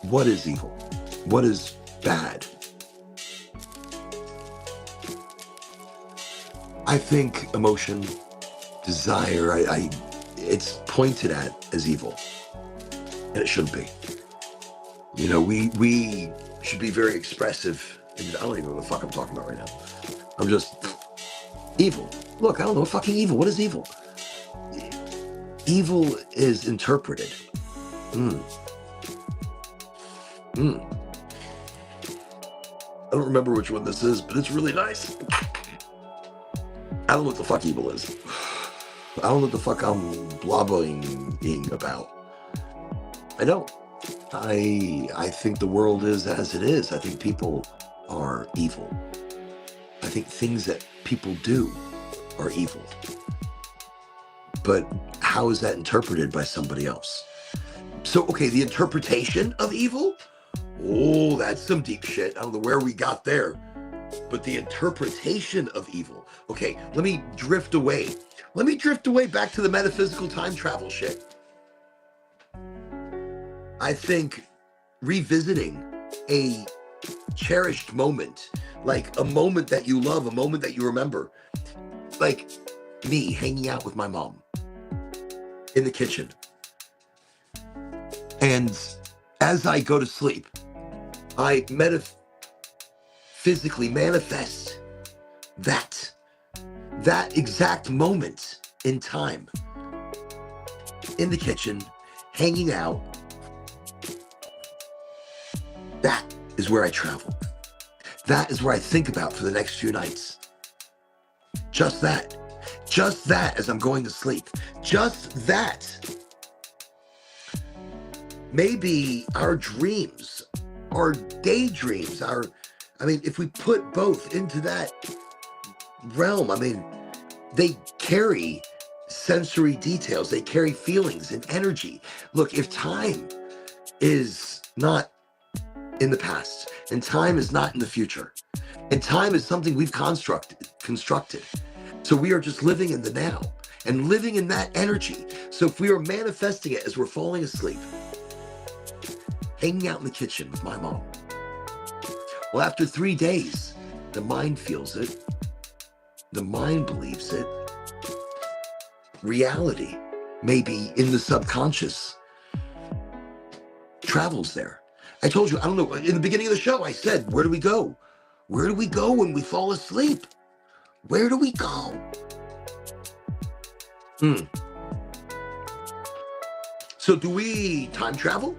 Speaker 1: what is evil? What is bad? I think emotion, desire, it's pointed at as evil, and it shouldn't be. You know, we should be very expressive. And I don't even know what the fuck I'm talking about right now. I'm just evil. Look, I don't know fucking evil. What is evil? Evil is interpreted. I don't remember which one this is, but it's really nice. I don't know what the fuck evil is. I don't know what the fuck I'm blabbering about. I don't. I think the world is as it is. I think people are evil. I think things that people do are evil. But how is that interpreted by somebody else? So, okay, the interpretation of evil? Oh, that's some deep shit. I don't know where we got there. But the interpretation of evil. Okay, let me drift away. Let me drift away back to the metaphysical time travel shit. I think revisiting a cherished moment, like a moment that you love, a moment that you remember, like me hanging out with my mom in the kitchen. And as I go to sleep, I physically manifest that exact moment in time in the kitchen, hanging out. That is where I travel. That is where I think about for the next few nights. Just that as I'm going to sleep. Just that. Maybe our dreams, our daydreams, if we put both into that realm, they carry sensory details, they carry feelings and energy. Look, if time is not in the past, and time is not in the future, and time is something we've constructed. So we are just living in the now and living in that energy. So if we are manifesting it as we're falling asleep, hanging out in the kitchen with my mom, well, after 3 days, the mind feels it. The mind believes it. Reality, maybe in the subconscious, travels there. I told you, I don't know, in the beginning of the show, I said, where do we go? Where do we go when we fall asleep? Where do we go? So do we time travel?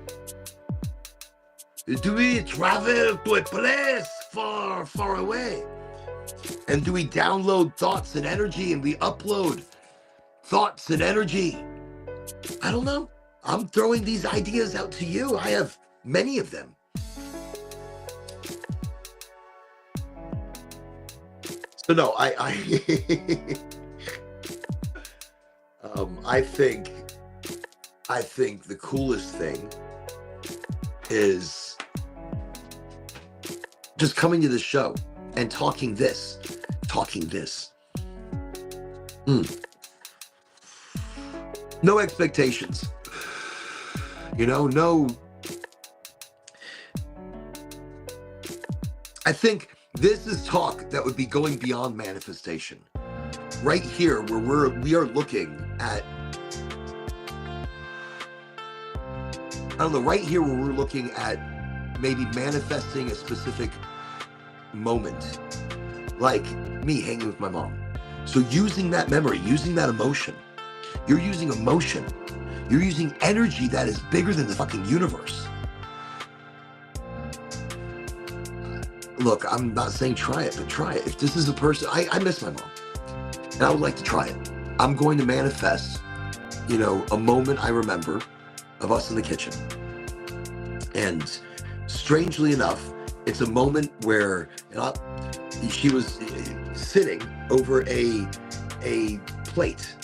Speaker 1: Do we travel to a place far, far away? And do we download thoughts and energy and we upload thoughts and energy? I don't know. I'm throwing these ideas out to you. I have many of them. So no, I I think the coolest thing is just coming to the show and talking this. No expectations. No. I think this is talk that would be going beyond manifestation. Right here, where we are looking at, right here where we're looking at maybe manifesting a specific moment, like me hanging with my mom. So using that memory, using that emotion, you're using emotion. You're using energy that is bigger than the fucking universe. Look, I'm not saying try it, but try it. If this is a person, I miss my mom, and I would like to try it. I'm going to manifest, a moment I remember of us in the kitchen. And strangely enough, it's a moment where she was sitting over a plate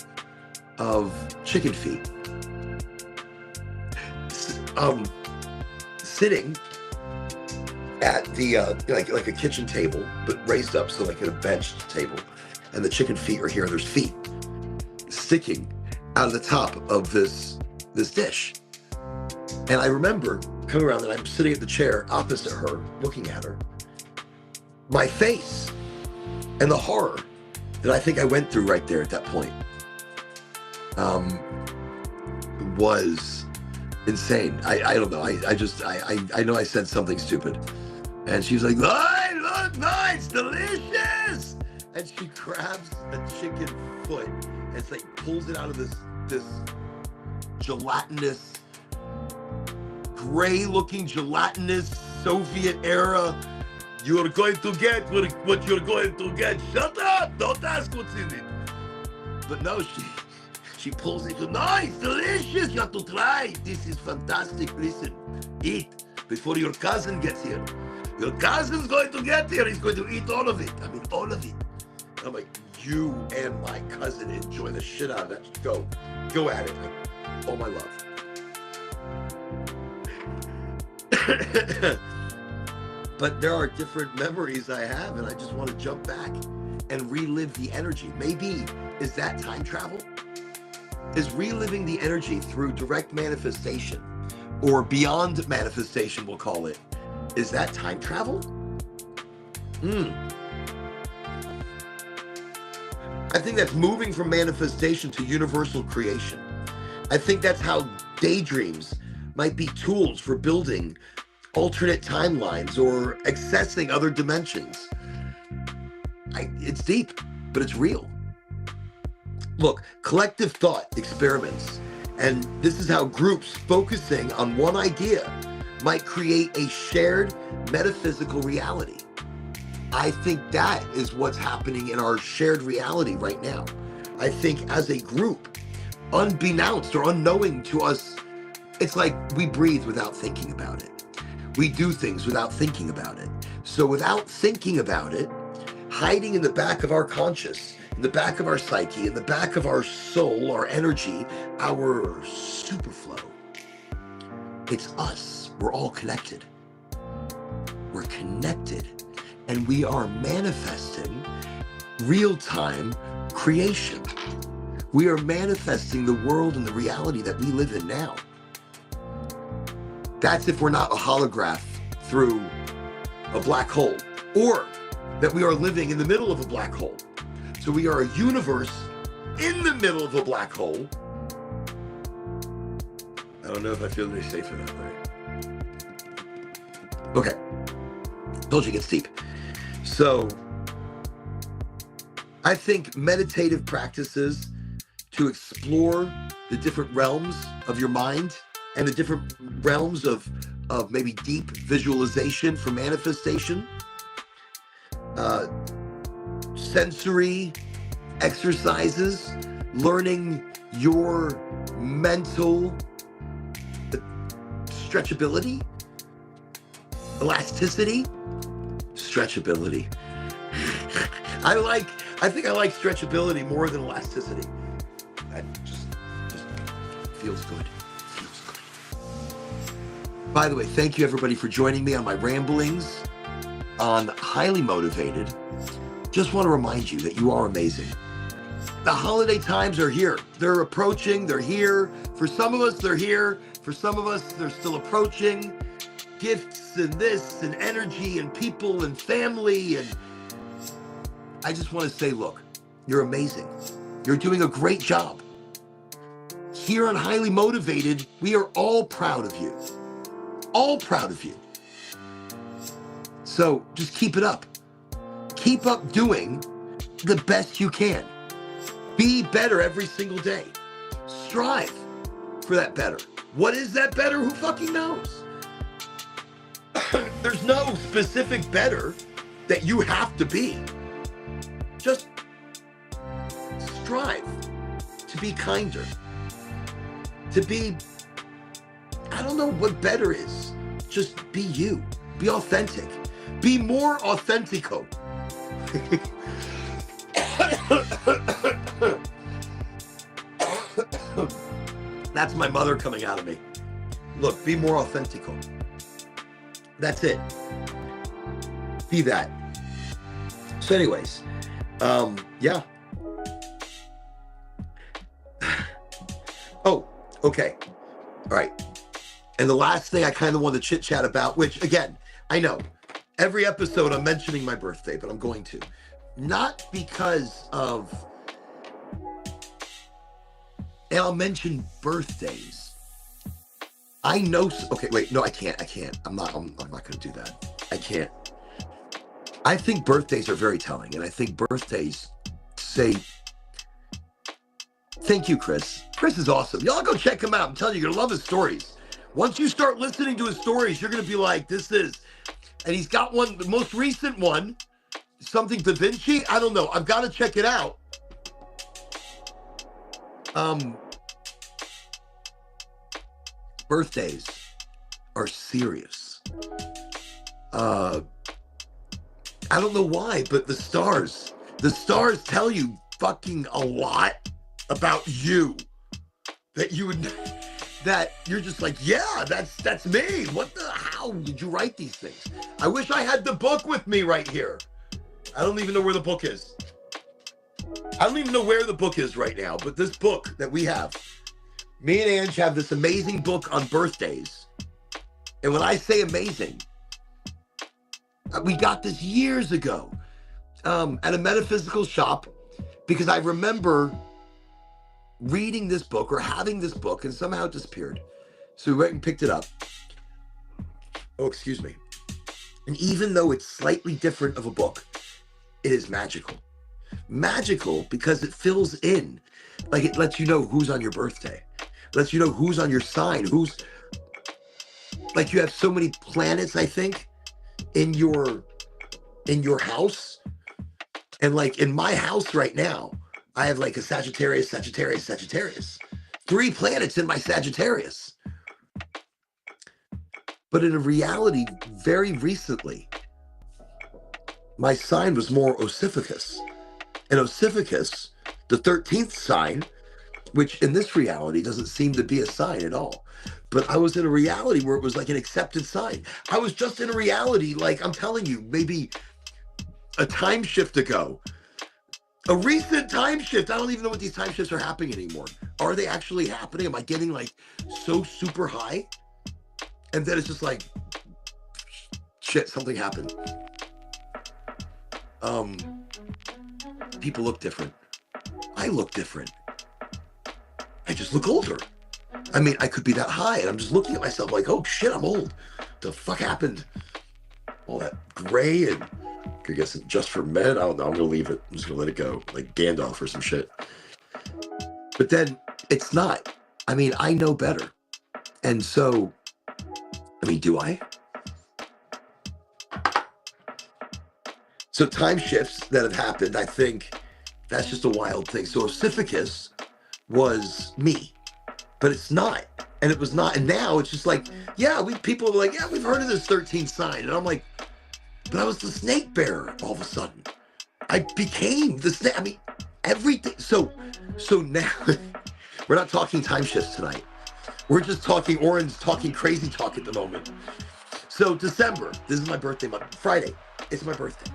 Speaker 1: of chicken feet. Sitting at the like a kitchen table, but raised up so like a benched table, and the chicken feet are here. And there's feet sticking out of the top of this dish. And I remember coming around, and I'm sitting at the chair opposite her, looking at her. My face and the horror that I think I went through right there at that point was insane. I don't know. I know I said something stupid, and she was like, "Look, nice, delicious!" And she grabs a chicken foot and it's like pulls it out of this gelatinous, gray-looking gelatinous Soviet era. You're going to get what you're going to get. Shut up! Don't ask what's in it. But no, she pulls it. Nice, delicious. You have to try. This is fantastic. Listen, eat before your cousin gets here. Your cousin's going to get here. He's going to eat all of it. I mean, all of it. I'm like, you and my cousin enjoy the shit out of that. Go at it. Like, all my love. But there are different memories I have, and I just want to jump back and relive the energy. Maybe, is that time travel? Is reliving the energy through direct manifestation, or beyond manifestation, we'll call it, is that time travel? I think that's moving from manifestation to universal creation. I think that's how daydreams might be tools for building alternate timelines or accessing other dimensions. It's deep, but it's real. Look, collective thought experiments, and this is how groups focusing on one idea might create a shared metaphysical reality. I think that is what's happening in our shared reality right now. I think as a group, unbeknownst or unknowing to us, it's like we breathe without thinking about it. We do things without thinking about it. So without thinking about it, hiding in the back of our conscious, in the back of our psyche, in the back of our soul, our energy, our superflow, it's us. We're all connected. We're connected, and we are manifesting real-time creation. We are manifesting the world and the reality that we live in now. That's if we're not a holograph through a black hole, or that we are living in the middle of a black hole. So we are a universe in the middle of a black hole. I don't know if I feel very safe in that way. Okay, told you it gets deep. So I think meditative practices to explore the different realms of your mind and the different realms of maybe deep visualization for manifestation, sensory exercises, learning your mental stretchability, elasticity, stretchability. I think I like stretchability more than elasticity. That just feels good. By the way, thank you everybody for joining me on my ramblings on Highly Motivated. Just want to remind you that you are amazing. The holiday times are here. They're approaching. They're here. For some of us, they're here. For some of us, they're still approaching. Gifts and this and energy and people and family. And I just want to say, look, you're amazing. You're doing a great job. Here on Highly Motivated, we are all proud of you. All proud of you. So just keep it up. Keep up doing the best you can. Be better every single day. Strive for that better. What is that better? Who fucking knows? There's no specific better that you have to be. Just strive to be kinder. To be, I don't know what better is. Just be you. Be authentic. Be more authentico. That's my mother coming out of me. Look, be more authentico. That's it. Be that. So anyways, yeah. Oh, okay. All right. And the last thing I kind of want to chit chat about, which again, I know every episode I'm mentioning my birthday, but I'm going to. Not because of, and I'll mention birthdays. I know, okay, wait, no, I can't. I'm not going to do that. I can't. I think birthdays are very telling, and I think birthdays say, thank you, Chris. Chris is awesome. Y'all go check him out. I'm telling you, you're going to love his stories. Once you start listening to his stories, you're going to be like, this is, and he's got one, the most recent one, something Da Vinci. I don't know. I've got to check it out. Birthdays are serious. I don't know why, but the stars tell you fucking a lot about you that you would, that you're just like, yeah, that's me. What the, how did you write these things? I wish I had the book with me right here. I don't even know where the book is. I don't even know where the book is right now, but this book that we have, me and Ange have this amazing book on birthdays. And when I say amazing, we got this years ago at a metaphysical shop because I remember reading this book or having this book and somehow it disappeared. So we went and picked it up. Oh, excuse me. And even though it's slightly different of a book, it is magical. Magical because it fills in. Like it lets you know who's on your birthday. Lets you know who's on your sign. Who's, like you have so many planets, I think, in your house. And like in my house right now, I have like a Sagittarius. 3 planets in my Sagittarius. But in a reality, very recently, my sign was more Ossificus. And Ossificus, the 13th sign, which in this reality doesn't seem to be a sign at all. But I was in a reality where it was like an accepted sign. I was just in a reality, like I'm telling you, maybe a time shift ago. A recent time shift. I don't even know what these time shifts are happening anymore. Are they actually happening? Am I getting like so super high? And then it's just like, shit, something happened. People look different. I look different. I just look older. I mean, I could be that high and I'm just looking at myself like, oh shit, I'm old. The fuck happened? All that gray and I guess just for men, I don't know, I'm gonna leave it. I'm just gonna let it go, like Gandalf or some shit. But then it's not. I mean, I know better. And so, I mean, do I? So time shifts that have happened, I think that's just a wild thing. So Ossificus was me, but it's not. And it was not. And now it's just like, yeah, people are like, yeah, we've heard of this 13th sign. And I'm like, but I was the snake bearer all of a sudden. I became the snake. I mean, everything. So now we're not talking time shifts tonight. We're just talking Orange, talking crazy talk at the moment. So December, this is my birthday month. Friday, it's my birthday.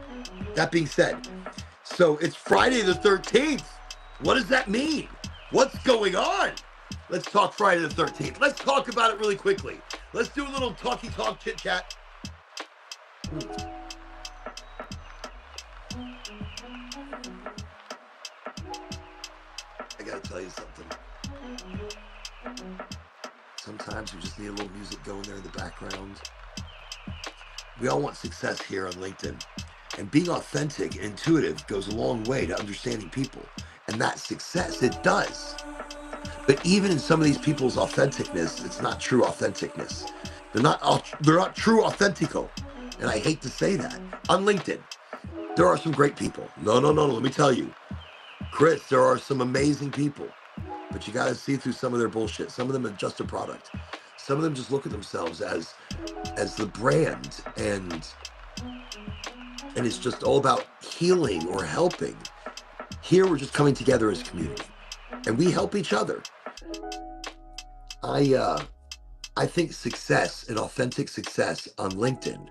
Speaker 1: That being said, so it's Friday the 13th. What does that mean? What's going on? Let's talk Friday the 13th. Let's talk about it really quickly. Let's do a little talky talk chit chat. I gotta tell you something. Sometimes you just need a little music going there in the background. We all want success here on LinkedIn. And being authentic and intuitive goes a long way to understanding people. And that success, it does. But even in some of these people's authenticness, it's not true authenticness. They're not true authentico. And I hate to say that. On LinkedIn, there are some great people. No, let me tell you. Chris, there are some amazing people. But you got to see through some of their bullshit. Some of them are just a product. Some of them just look at themselves as the brand, and it's just all about healing or helping. Here we're just coming together as a community, and we help each other. I think success and authentic success on LinkedIn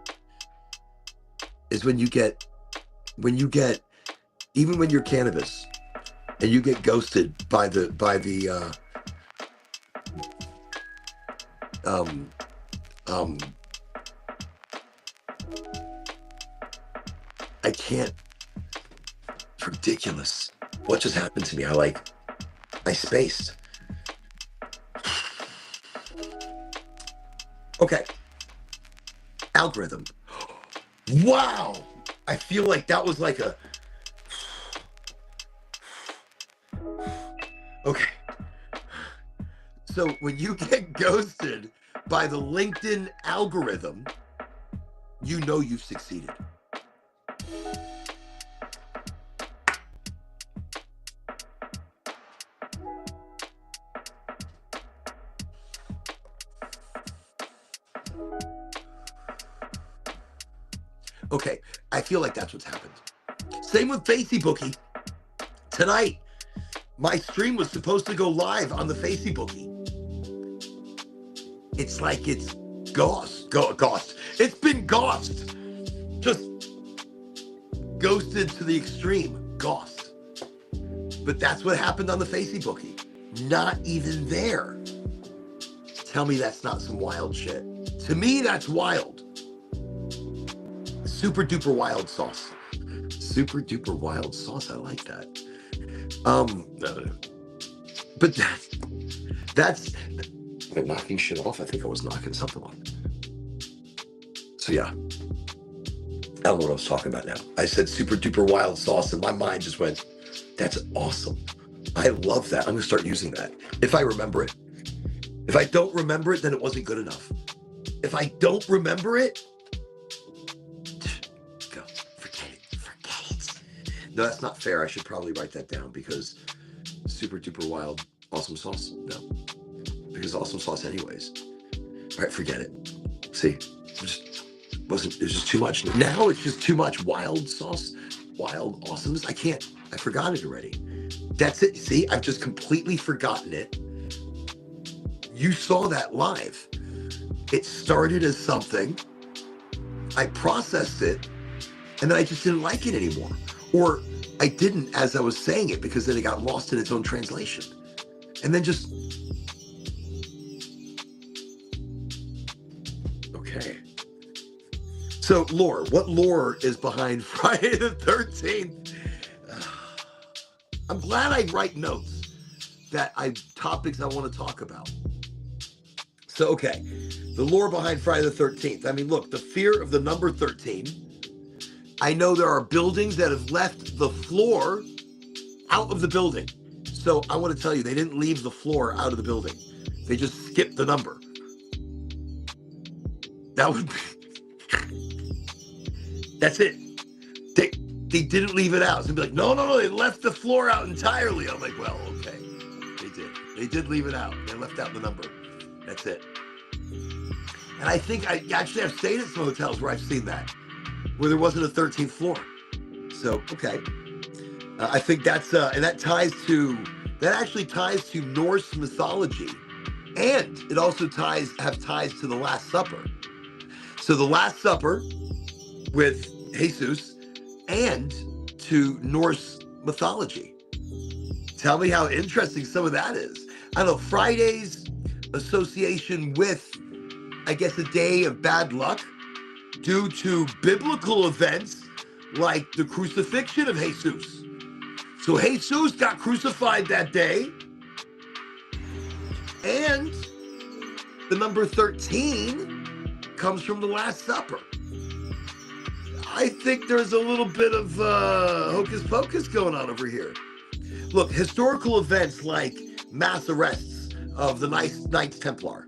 Speaker 1: is when you get even when you're cannabis and you get ghosted by the I can't. It's ridiculous. What just happened to me? I spaced. Okay. Algorithm. Wow. I feel like that was like a. Okay. So when you get ghosted by the LinkedIn algorithm, you know you've succeeded. Okay, I feel like that's what's happened. Same with Facey Tonight, my stream was supposed to go live on the Facey. It's like it's ghost. It's been ghost. Just ghosted to the extreme. Ghost. But that's what happened on the Facey. Not even there. Tell me that's not some wild shit. To me, that's wild. Super duper wild sauce. Super duper wild sauce. I like that. But that's am I knocking shit off? I think I was knocking something off. So yeah. I don't know what I was talking about now. I said super duper wild sauce and my mind just went, that's awesome. I love that. I'm gonna start using that. If I remember it. If I don't remember it, then it wasn't good enough. If I don't remember it, go. Forget it. No, that's not fair. I should probably write that down because super duper wild awesome sauce. No. Because awesome sauce anyways. All right, forget it. See, it was just too much. Now it's just too much wild sauce, wild awesomeness. I forgot it already. That's it. See, I've just completely forgotten it. You saw that live. It started as something. I processed it, and then I just didn't like it anymore. Or I didn't as I was saying it because then it got lost in its own translation. And then just... Okay. So lore. What lore is behind Friday the 13th? I'm glad I write notes topics I want to talk about. So, okay, the lore behind Friday the 13th. I mean, look, the fear of the number 13. I know there are buildings that have left the floor out of the building. So I want to tell you, they didn't leave the floor out of the building. They just skipped the number. That would be... That's it. They didn't leave it out. So they'd be like, no, they left the floor out entirely. I'm like, well, okay, they did. They did leave it out. They left out the number. That's it. And I think I've stayed at some hotels where I've seen that, where there wasn't a 13th floor. So, okay. I think that's, and that actually ties to Norse mythology And it also have ties to the Last Supper. So the Last Supper with Jesus and to Norse mythology. Tell me how interesting some of that is. I don't know, Friday's association with, I guess, a day of bad luck due to biblical events like the crucifixion of Jesus. So Jesus got crucified that day, and the number 13 comes from the Last Supper. I think there's a little bit of hocus pocus going on over here. Look, historical events like mass arrests of the Knights Templar,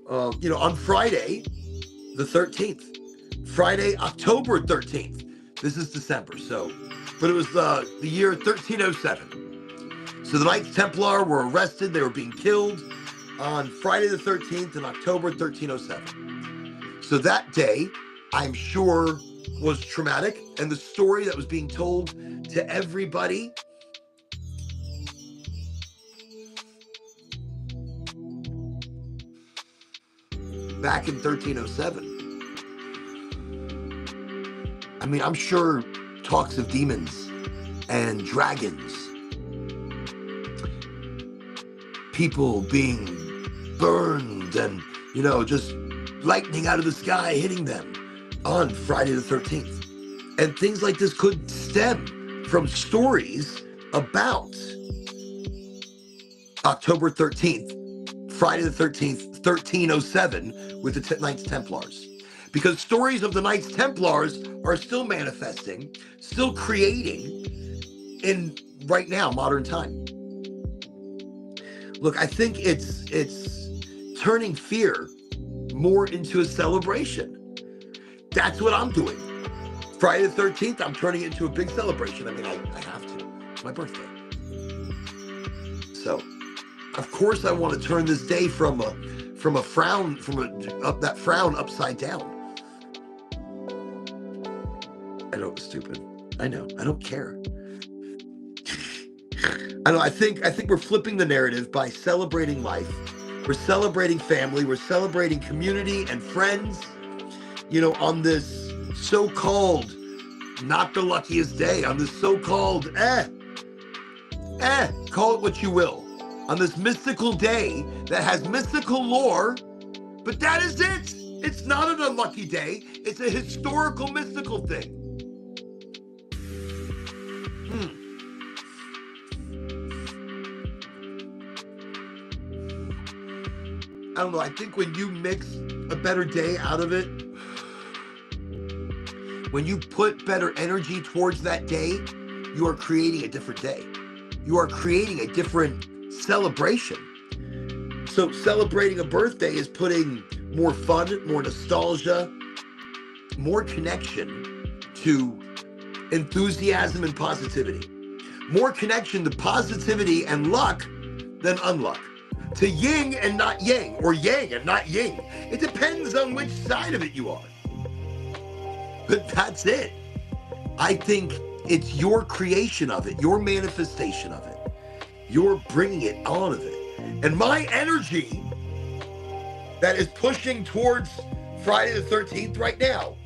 Speaker 1: on Friday, the 13th, Friday, October 13th. This is December, but it was the year 1307. So the Knights Templar were arrested. They were being killed on Friday the 13th in October 1307. So that day, I'm sure, was traumatic. And the story that was being told to everybody back in 1307. I mean, I'm sure talks of demons and dragons, people being burned and, just lightning out of the sky hitting them on Friday the 13th. And things like this could stem from stories about October 13th, Friday the 13th, 1307 with the Knights Templars. Because stories of the Knights Templars are still manifesting, still creating in right now, modern time. Look, I think it's turning fear more into a celebration. That's what I'm doing. Friday the 13th, I'm turning it into a big celebration. I mean, I have to. It's my birthday. So, of course, I want to turn this day from a frown, that frown upside down. I know it's stupid. I know. I don't care. I know. I think we're flipping the narrative by celebrating life. We're celebrating family. We're celebrating community and friends. On this so-called not the luckiest day, on this so-called call it what you will, on this mystical day that has mystical lore, but that is it. It's not an unlucky day. It's a historical mystical thing. I don't know. I think when you mix a better day out of it, when you put better energy towards that day, you are creating a different day. You are creating a different celebration. So celebrating a birthday is putting more fun, more nostalgia, more connection to enthusiasm and positivity. More connection to positivity and luck than unluck. To yin and not yang, or yang and not yin. It depends on which side of it you are. But that's it. I think it's your creation of it, your manifestation of it. You're bringing it on of it. And my energy that is pushing towards Friday the 13th right now,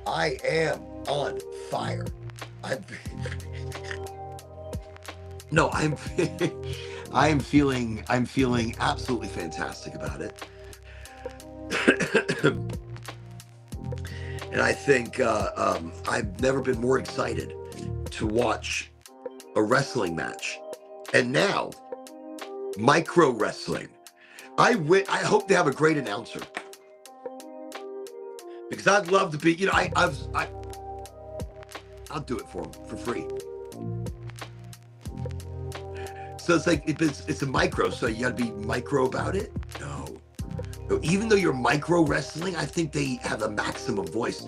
Speaker 1: I am on fire. I'm feeling absolutely fantastic about it. And I think I've never been more excited to watch a wrestling match. And now, micro wrestling. I hope they have a great announcer. Because I'd love to be, I'll do it for them for free. So it's like, it's a micro, so you gotta be micro about it? No. Even though you're micro wrestling, I think they have a maximum voice.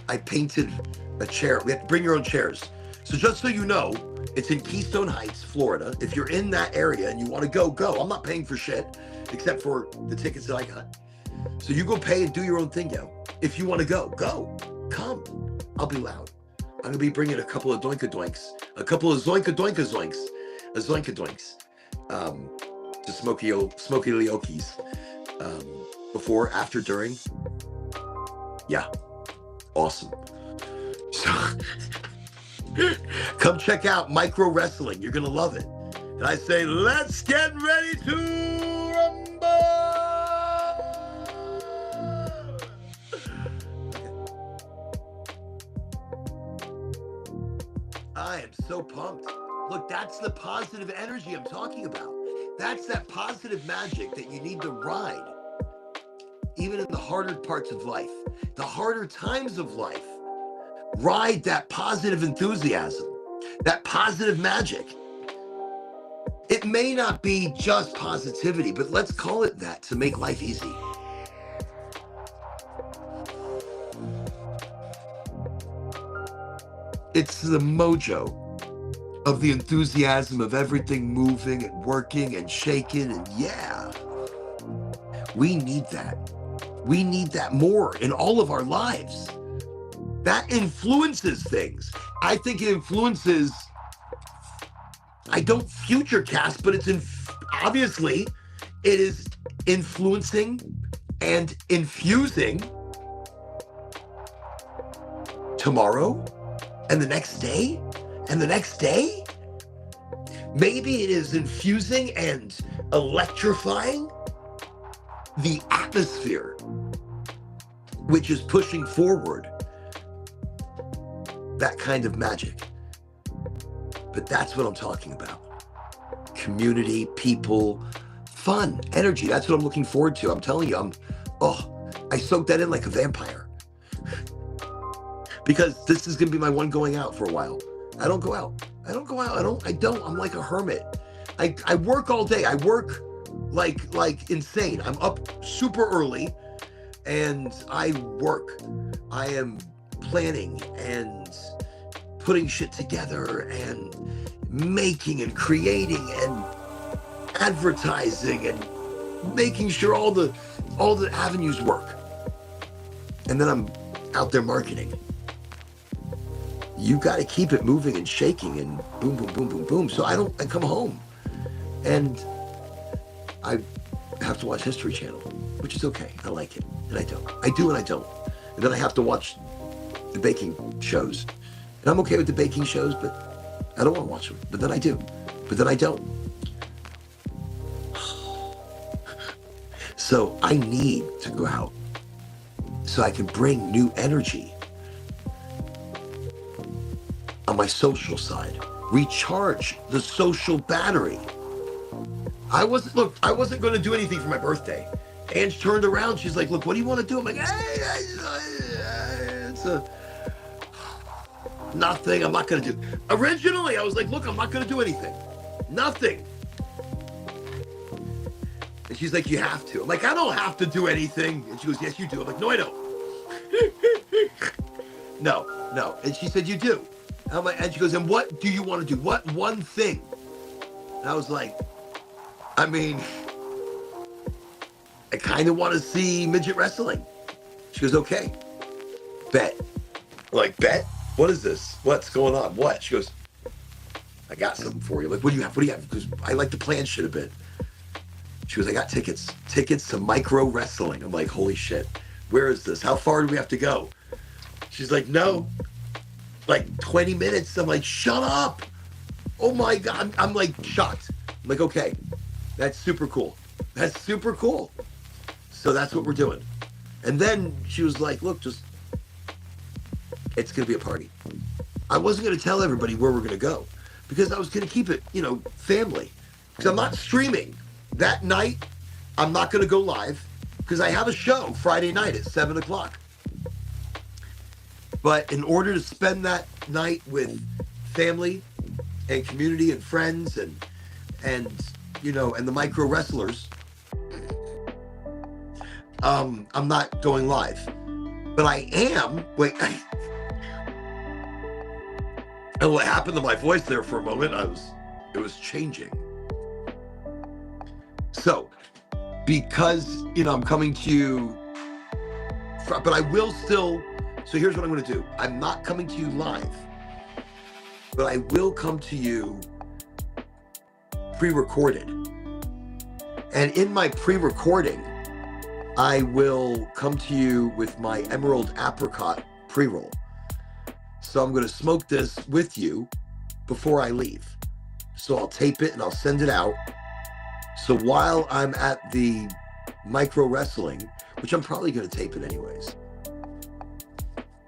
Speaker 1: I painted a chair. We have to bring your own chairs. So just so you know, it's in Keystone Heights, Florida. If you're in that area and you want to go. I'm not paying for shit, except for the tickets that I got. So you go pay and do your own thing, yo. If you want to go. Come. I'll be loud. I'm going to be bringing a couple of doinka-doinks, a couple of zoinka-doinka-zoinks, a zoinka-doinks. to Smoky Leoki's before, after, during. Yeah, awesome. So come check out Micro Wrestling. You're gonna love it. And I say, let's get ready to rumble. I am so pumped. Look, that's the positive energy I'm talking about. That's that positive magic that you need to ride, even in the harder parts of life, the harder times of life. Ride that positive enthusiasm, that positive magic. It may not be just positivity, but let's call it that to make life easy. It's the mojo of the enthusiasm of everything moving and working and shaking, and yeah, we need that. We need that more in all of our lives. That influences things. I think it influences, I don't future cast, but it's obviously it is influencing and infusing tomorrow and the next day and the next day. Maybe it is infusing and electrifying the atmosphere, which is pushing forward that kind of magic. But that's what I'm talking about. Community, people, fun, energy. That's what I'm looking forward to. I'm telling you, I soak that in like a vampire. Because this is going to be my one going out for a while. I don't go out. I'm like a hermit. I work all day. I work like insane. I'm up super early and I work. I am planning and putting shit together and making and creating and advertising and making sure all the avenues work. And then I'm out there marketing. You got to keep it moving and shaking and boom, boom, boom, boom, boom. So I come home and I have to watch History Channel, which is okay. I like it. And I don't. I do and I don't. And then I have to watch the baking shows. And I'm okay with the baking shows, but I don't want to watch them. But then I do. But then I don't. So I need to go out so I can bring new energy on my social side, recharge the social battery. I wasn't going to do anything for my birthday. Ange turned around. She's like, look, what do you want to do? I'm like, it's nothing. I'm not going to do. Originally, I was like, look, I'm not going to do anything. Nothing. And she's like, you have to. I'm like, I don't have to do anything. And she goes, yes, you do. I'm like, no, I don't. No. And she said, you do. And she goes, and what do you want to do? What one thing? And I was like, I mean, I kind of want to see midget wrestling. She goes, okay, bet. I'm like, bet? What is this? What's going on? What? She goes, I got something for you. I'm like, what do you have? What do you have? Because I like to plan shit a bit. She goes, I got tickets to Micro Wrestling. I'm like, holy shit. Where is this? How far do we have to go? She's like, no. Like 20 minutes. I'm like, shut up. Oh my God. I'm like shocked. I'm like, okay, that's super cool. That's super cool. So that's what we're doing. And then she was like, look, it's going to be a party. I wasn't going to tell everybody where we're going to go because I was going to keep it, family. Because I'm not streaming. That night, I'm not going to go live because I have a show Friday night at 7 o'clock. But in order to spend that night with family and community and friends and the micro wrestlers, I'm not going live. But I am, and what happened to my voice there for a moment, it was changing. So, because, I'm coming to you, but I will still, so here's what I'm going to do. I'm not coming to you live, but I will come to you pre-recorded. And in my pre-recording, I will come to you with my emerald apricot pre-roll. So I'm going to smoke this with you before I leave. So I'll tape it and I'll send it out. So while I'm at the micro wrestling, which I'm probably going to tape it anyways,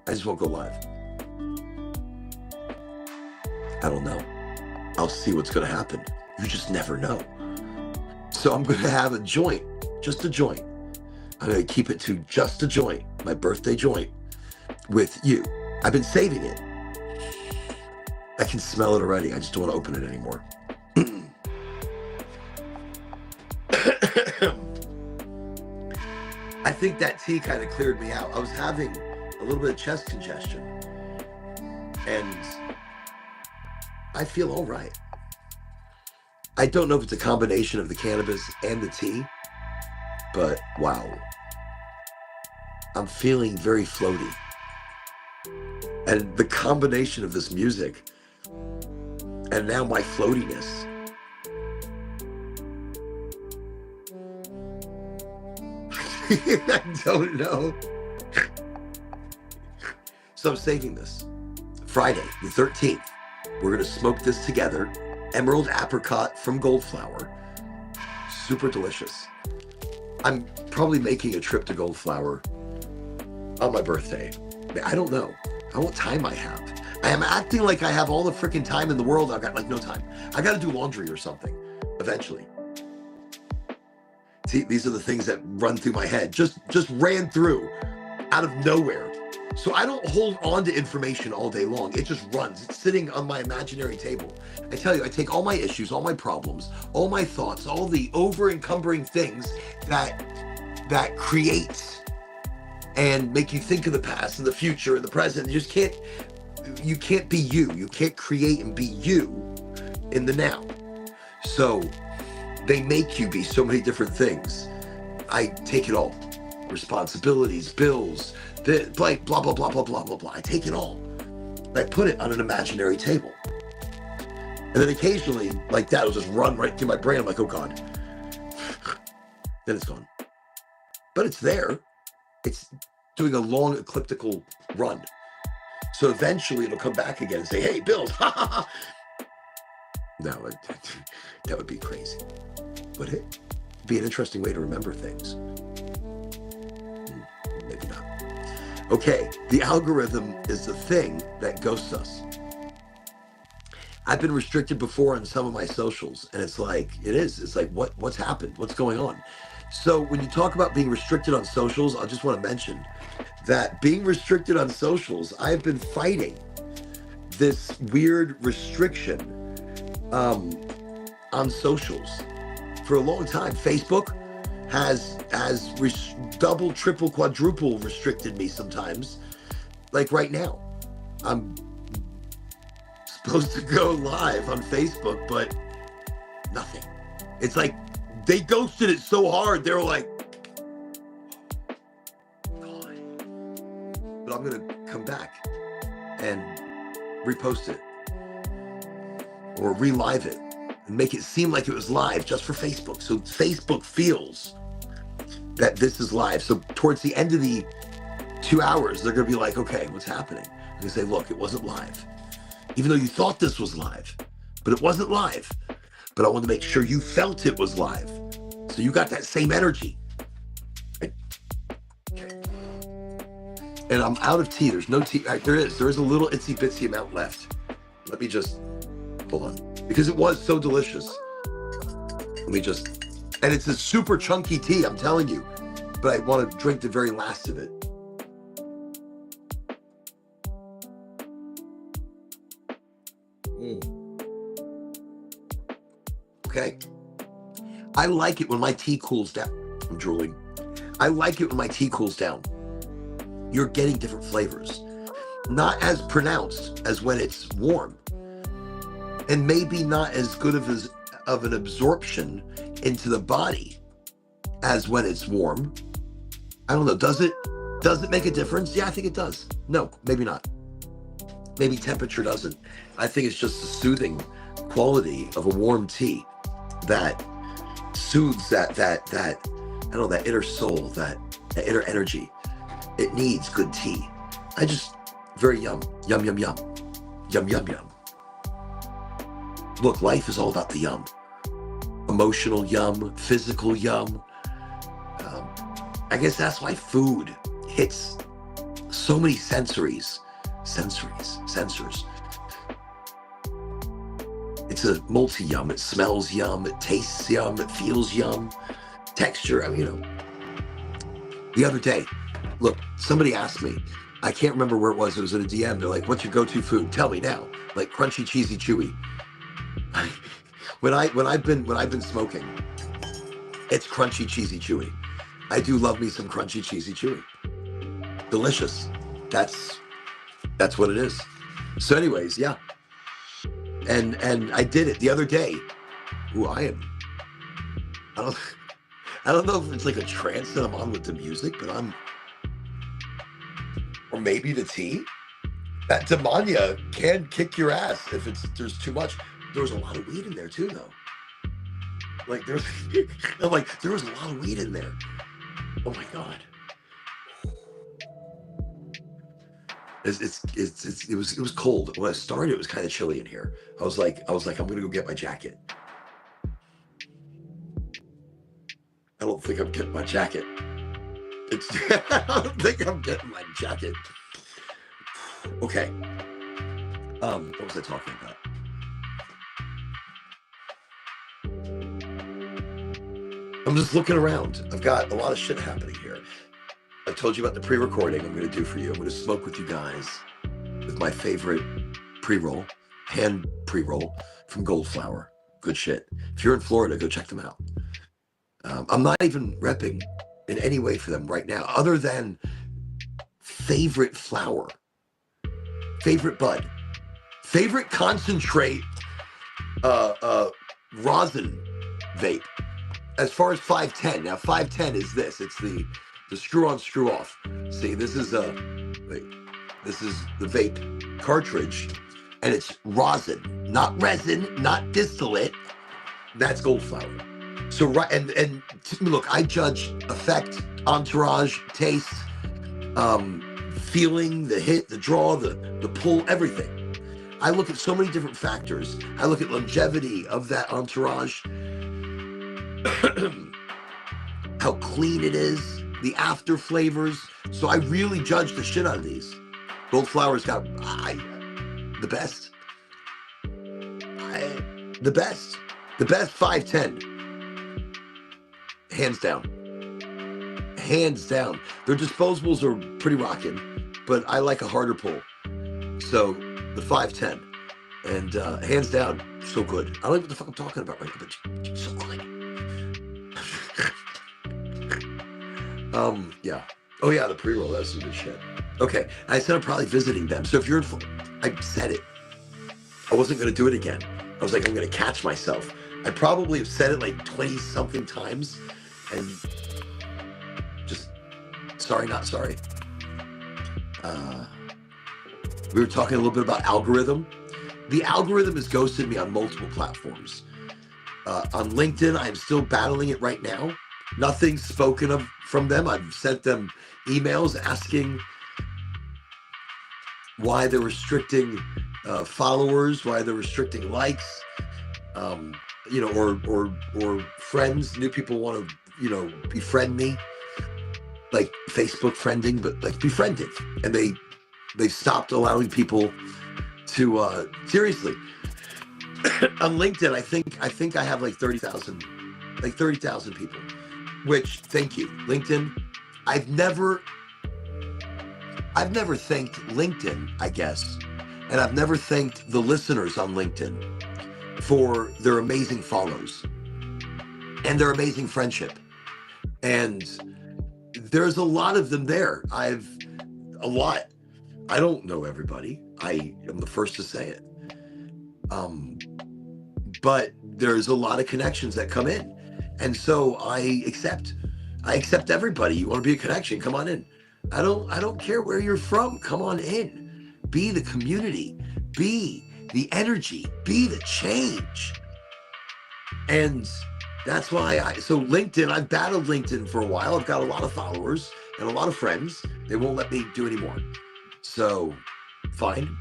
Speaker 1: I just won't go live. I don't know. I'll see what's going to happen. You just never know. So I'm going to have a joint, just a joint. I'm going to keep it to just a joint, my birthday joint, with you. I've been saving it. I can smell it already. I just don't want to open it anymore. I think that tea kind of cleared me out. I was having a little bit of chest congestion, and I feel all right. I don't know if it's a combination of the cannabis and the tea, but wow. I'm feeling very floaty. And the combination of this music and now my floatiness. I don't know. So I'm saving this. Friday, the 13th, we're going to smoke this together. Emerald apricot from Goldflower. Super delicious. I'm probably making a trip to Goldflower on my birthday. I don't know. How much time I have. I am acting like I have all the freaking time in the world. I've got like no time. I got to do laundry or something eventually. See, these are the things that run through my head. Just ran through out of nowhere. So I don't hold on to information all day long. It just runs. It's sitting on my imaginary table. I tell you, I take all my issues, all my problems, all my thoughts, all the over-encumbering things that create and make you think of the past and the future and the present. You can't be you. You can't create and be you in the now. So they make you be so many different things. I take it all. Responsibilities, bills, like blah, blah, blah, blah, blah, blah, blah. I take it all. And I put it on an imaginary table. And then occasionally, like that, it'll just run right through my brain. I'm like, oh God. Then it's gone. But it's there. It's doing a long elliptical run. So eventually it'll come back again and say, hey, Bill. No, that would be crazy. Would it? It'd be an interesting way to remember things. Maybe not. Okay, the algorithm is the thing that ghosts us. I've been restricted before on some of my socials, and it's like, it's like, what's happened? What's going on? So when you talk about being restricted on socials, I just want to mention that being restricted on socials, I've been fighting this weird restriction on socials for a long time. Facebook has double, triple, quadruple restricted me sometimes. Like right now, I'm supposed to go live on Facebook, but nothing. It's like they ghosted it so hard. They were like, God. But I'm gonna come back and repost it or relive it and make it seem like it was live just for Facebook. So Facebook feels that this is live. So towards the end of the 2 hours, they're going to be like, okay, what's happening? I'm going to say, look, it wasn't live. Even though you thought this was live, but it wasn't live. But I want to make sure you felt it was live. So you got that same energy. Right? Okay. And I'm out of tea. There's no tea. There is a little itsy bitsy amount left. Let me just, hold on. Because it was so delicious. Let me just, and it's a super chunky tea, I'm telling you. But I want to drink the very last of it. Okay. I like it when my tea cools down. I'm drooling. I like it when my tea cools down. You're getting different flavors. Not as pronounced as when it's warm. And maybe not as good of an absorption into the body as when it's warm. I don't know. Does it make a difference? Yeah, I think it does. No, maybe not. Maybe temperature doesn't. I think it's just the soothing quality of a warm tea. that soothes that I don't know, that inner soul, that inner energy. It needs good tea. I just very yum yum yum yum yum yum yum. Look, life is all about the yum. Emotional yum, physical yum. I guess that's why food hits so many sensors. It's a multi-yum. It smells yum. It tastes yum. It feels yum. Texture. I mean, the other day, look, somebody asked me, I can't remember where it was. It was in a DM. They're like, "What's your go-to food? Tell me now." Like crunchy, cheesy, chewy. When I've been smoking, it's crunchy, cheesy, chewy. I do love me some crunchy, cheesy, chewy. Delicious. That's what it is. So anyways, yeah. And I did it the other day. Ooh, I don't know if it's like a trance that I'm on with the music, but or maybe the tea. That demania can kick your ass if there's too much. There was a lot of weed in there too, though. Like there was a lot of weed in there. Oh my God. It was cold. When I started, it was kind of chilly in here. I was like, I'm gonna go get my jacket. I don't think I'm getting my jacket. I don't think I'm getting my jacket. Okay. What was I talking about? I'm just looking around. I've got a lot of shit happening here. I told you about the pre-recording I'm going to do for you. I'm going to smoke with you guys with my favorite pre-roll, hand pre-roll from Goldflower. Good shit. If you're in Florida, go check them out. I'm not even repping in any way for them right now, other than favorite flower, favorite bud, favorite concentrate, rosin vape. As far as 510, now 510 is this. It's the screw on, screw off. See, this is the vape cartridge, and it's rosin, not resin, not distillate. That's Goldflower. So right, and look, I judge effect, entourage, taste, feeling, the hit, the draw, the pull, everything. I look at so many different factors. I look at longevity of that entourage, how clean it is, the after flavors. So I really judge the shit out of these. Goldflower's got the best. The best 510. Hands down. Their disposables are pretty rocking, but I like a harder pull. So the 510. And hands down, so good. I don't know what the fuck I'm talking about right now, but it's so good. Yeah. Oh yeah, the pre-roll, that's some good shit. Okay, I said I'm probably visiting them. So if you're in I said it. I wasn't going to do it again. I was like, I'm going to catch myself. I probably have said it like 20 something times and just sorry, not sorry. We were talking a little bit about algorithm. The algorithm has ghosted me on multiple platforms. On LinkedIn, I'm still battling it right now. Nothing's spoken of from them. I've sent them emails asking why they're restricting followers, why they're restricting likes, or friends. New people want to, befriend me, like Facebook friending, but like befriending, and they stopped allowing people to seriously. On LinkedIn, I think I have like 30,000 people. Which, thank you, LinkedIn. I've never thanked LinkedIn, I guess, and I've never thanked the listeners on LinkedIn for their amazing follows and their amazing friendship. And there's a lot of them there. A lot. I don't know everybody. I am the first to say it. But there's a lot of connections that come in. And so I accept everybody. You want to be a connection? Come on in. I don't care where you're from. Come on in. Be the community. Be the energy. Be the change. And that's why so LinkedIn, I've battled LinkedIn for a while. I've got a lot of followers and a lot of friends. They won't let me do anymore. So fine.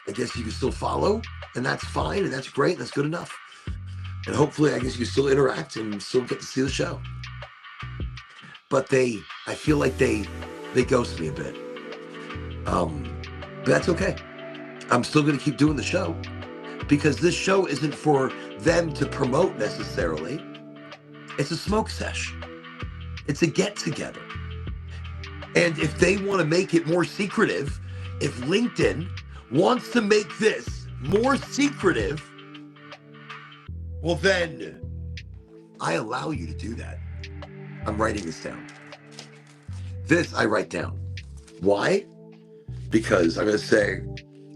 Speaker 1: I guess you can still follow, and that's fine, and that's great, and that's good enough. And hopefully, I guess you can still interact and still get to see the show. But I feel like they ghost me a bit. But that's okay. I'm still going to keep doing the show because this show isn't for them to promote necessarily. It's a smoke sesh. It's a get together. And if they want to make it more secretive, if LinkedIn wants to make this more secretive, well then I allow you to do that. I'm writing this down. This I write down. Why? Because I'm going to say,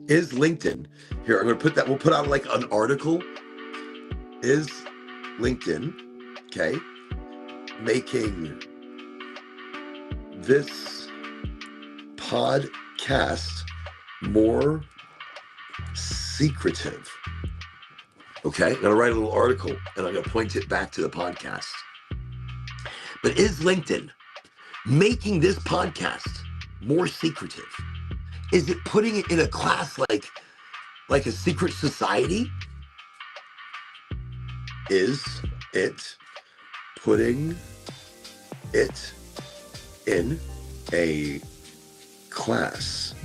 Speaker 1: is LinkedIn, here, I'm going to put that, we'll put out like an article. Is LinkedIn, okay, making this podcast more secretive? Okay, I'm going to write a little article and I'm going to point it back to the podcast. But is LinkedIn making this podcast more secretive? Is it putting it in a class like a secret society? Is it putting it in a class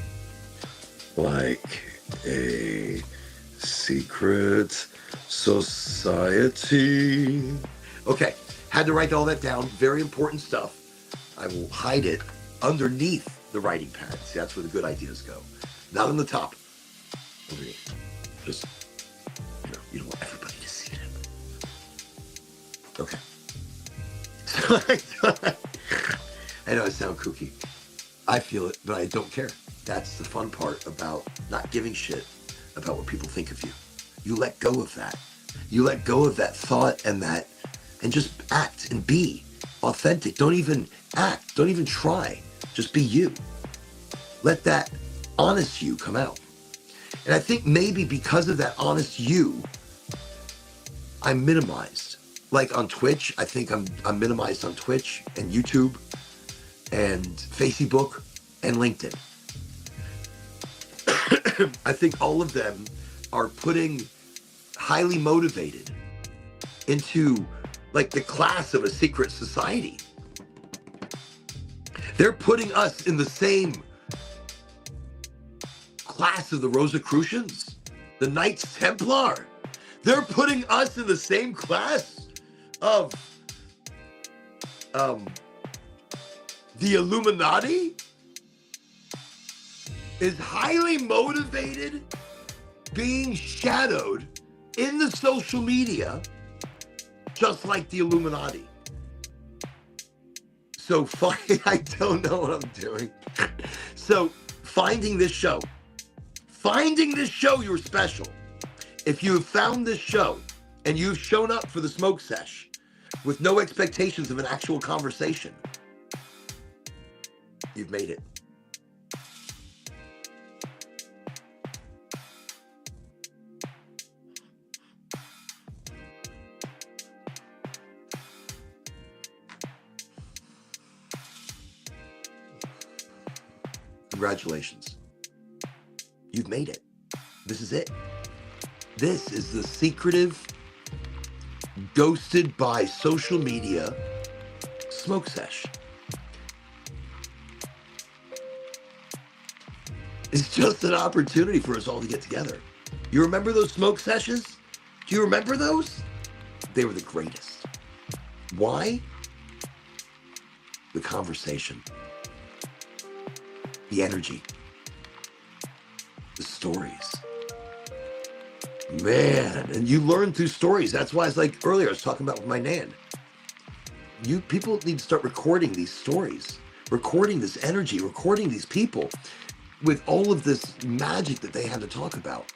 Speaker 1: like a secret society? Okay, had to write all that down. Very important stuff. I will hide it underneath the writing pad. See, that's where the good ideas go. Not on the top. Underneath. Just, you don't want everybody to see it. Okay. I know I sound kooky. I feel it, but I don't care. That's the fun part about not giving shit about what people think of you. You let go of that. You let go of that thought and just act and be authentic. Don't even act. Don't even try. Just be you. Let that honest you come out. And I think maybe because of that honest you, I'm minimized. Like on Twitch, I think I'm minimized on Twitch and YouTube and Facebook and LinkedIn. I think all of them are putting highly motivated into like the class of a secret society. They're putting us in the same class of the Rosicrucians, the Knights Templar. They're putting us in the same class of the Illuminati. Is highly motivated, being shadowed in the social media, just like the Illuminati. So I don't know what I'm doing. So finding this show, you're special. If you have found this show and you've shown up for the smoke sesh with no expectations of an actual conversation, you've made it. Congratulations. You've made it. This is it. This is the secretive, ghosted by social media smoke sesh. It's just an opportunity for us all to get together. You remember those smoke sessions? Do you remember those? They were the greatest. Why? The conversation. The energy, the stories, man, and you learn through stories. That's why it's like earlier I was talking about with my nan. People need to start recording these stories, recording this energy, recording these people with all of this magic that they had to talk about.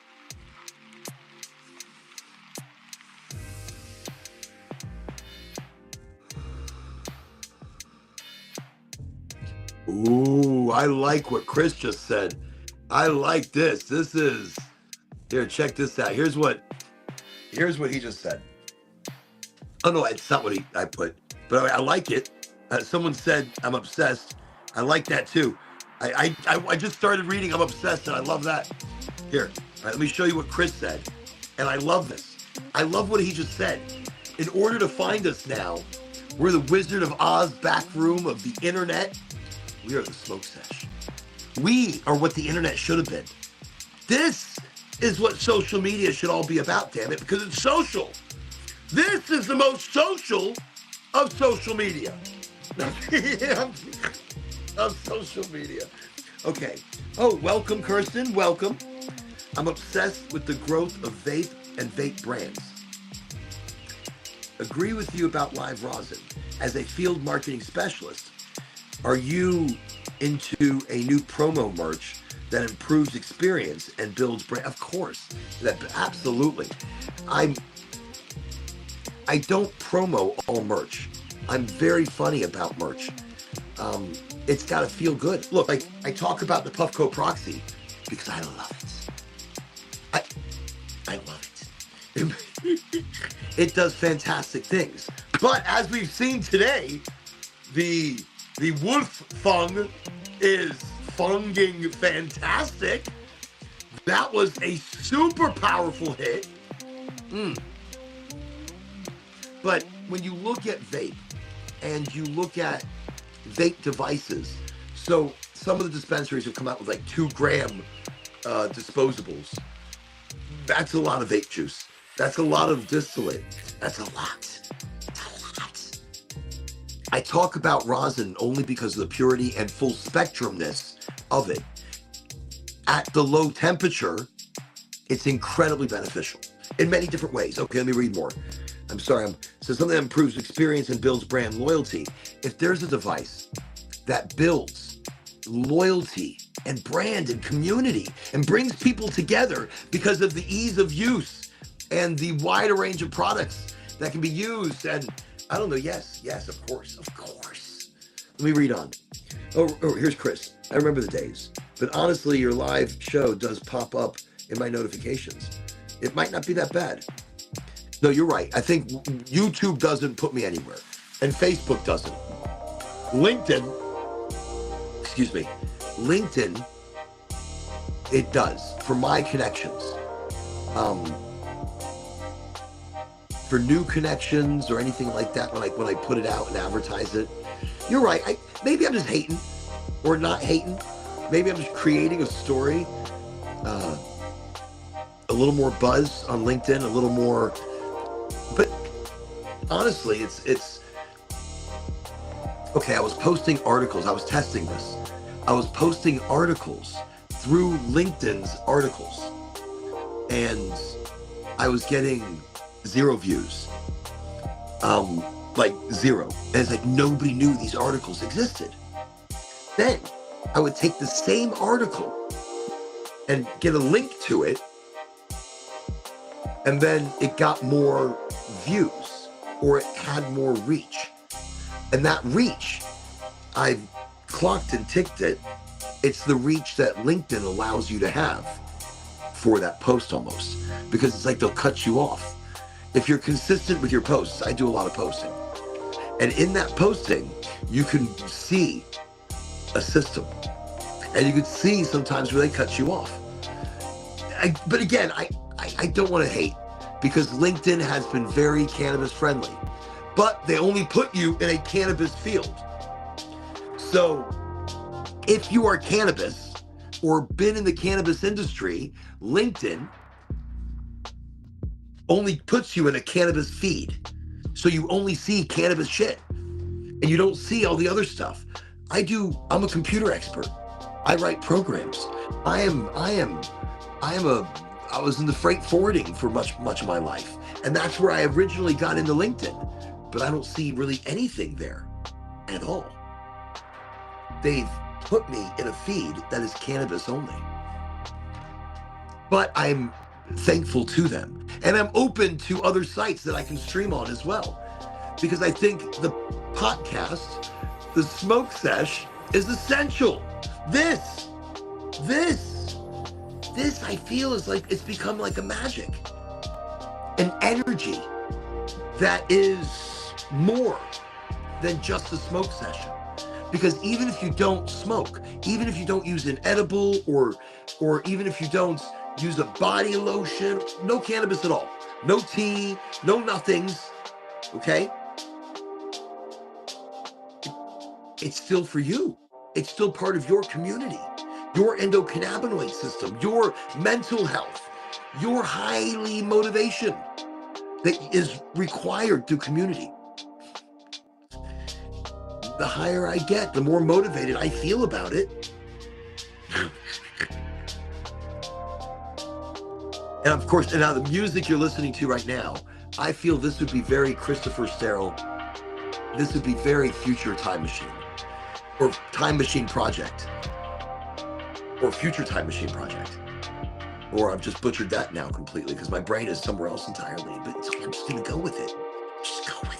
Speaker 1: Ooh, I like what Chris just said. I like this. This is, here, check this out. Here's what Here's what he just said. Oh no, it's not what I put, but I like it. Someone said I'm obsessed. I like that too. I just started reading I'm obsessed, and I love that. Here, all right, let me show you what Chris said, and I love this. I love what he just said. In order to find us now, we're the Wizard of Oz back room of the internet. We are the Smoke Sesh. We are what the internet should have been. This is what social media should all be about, damn it, because it's social. This is the most social of social media. Of social media. Okay. Oh, welcome, Kirsten. Welcome. I'm obsessed with the growth of vape and vape brands. Agree with you about live rosin. As a field marketing specialist, are you into a new promo merch that improves experience and builds brand? Of course. Absolutely. I don't promo all merch. I'm very funny about merch. It's got to feel good. Look, I talk about the Puffco Proxy because I love it. I love it. It does fantastic things. But as we've seen today, the wolf fung is funging fantastic. That was a super powerful hit. But when you look at vape and you look at vape devices, so some of the dispensaries have come out with like 2 gram disposables. That's a lot of vape juice. That's a lot of distillate. That's a lot. That's a lot. I talk about rosin only because of the purity and full spectrumness of it. At the low temperature, it's incredibly beneficial in many different ways. Okay, let me read more. I'm sorry. So something that improves experience and builds brand loyalty. If there's a device that builds loyalty and brand and community and brings people together because of the ease of use and the wider range of products that can be used, and I don't know, yes, of course. Let me read on. Oh, here's Chris. I remember the days, but honestly, your live show does pop up in my notifications. It might not be that bad. No, you're right. I think YouTube doesn't put me anywhere, and Facebook doesn't. LinkedIn, it does for my connections. For new connections or anything like that, when I put it out and advertise it, you're right. Maybe I'm just hating or not hating. Maybe I'm just creating a story. A little more buzz on LinkedIn, a little more. But honestly, it's okay. I was posting articles. I was testing this. I was posting articles through LinkedIn's articles, and I was getting 0 views, like 0. And it's like nobody knew these articles existed. Then I would take the same article and get a link to it, and then it got more views or it had more reach. And that reach, I've clocked and ticked it. It's the reach that LinkedIn allows you to have for that post almost, because it's like they'll cut you off. If you're consistent with your posts, I do a lot of posting. And in that posting, you can see a system. And you can see sometimes where they cut you off. But again, I don't want to hate, because LinkedIn has been very cannabis friendly, but they only put you in a cannabis field. So if you are cannabis or been in the cannabis industry, LinkedIn only puts you in a cannabis feed. So you only see cannabis shit and you don't see all the other stuff. I'm a computer expert. I write programs. I was in the freight forwarding for much of my life. And that's where I originally got into LinkedIn, but I don't see really anything there at all. They've put me in a feed that is cannabis only. But I'm thankful to them. And I'm open to other sites that I can stream on as well. Because I think the podcast, the Smoke Sesh, is essential. This I feel is like, it's become like a magic. an energy that is more than just a smoke session. Because even if you don't smoke, even if you don't use an edible, or even if you don't use a body lotion, no cannabis at all, no tea, no nothings, okay? It's still for you. It's still part of your community, your endocannabinoid system, your mental health, your highly motivation that is required through community. The higher I get, the more motivated I feel about it. And of course, and now the music you're listening to right now, I feel this would be very Christopher Sterl. This would be very Future Time Machine, or Time Machine Project, or Future Time Machine Project. Or I've just butchered that now completely because my brain is somewhere else entirely. But I'm just going to go with it. Just go with it.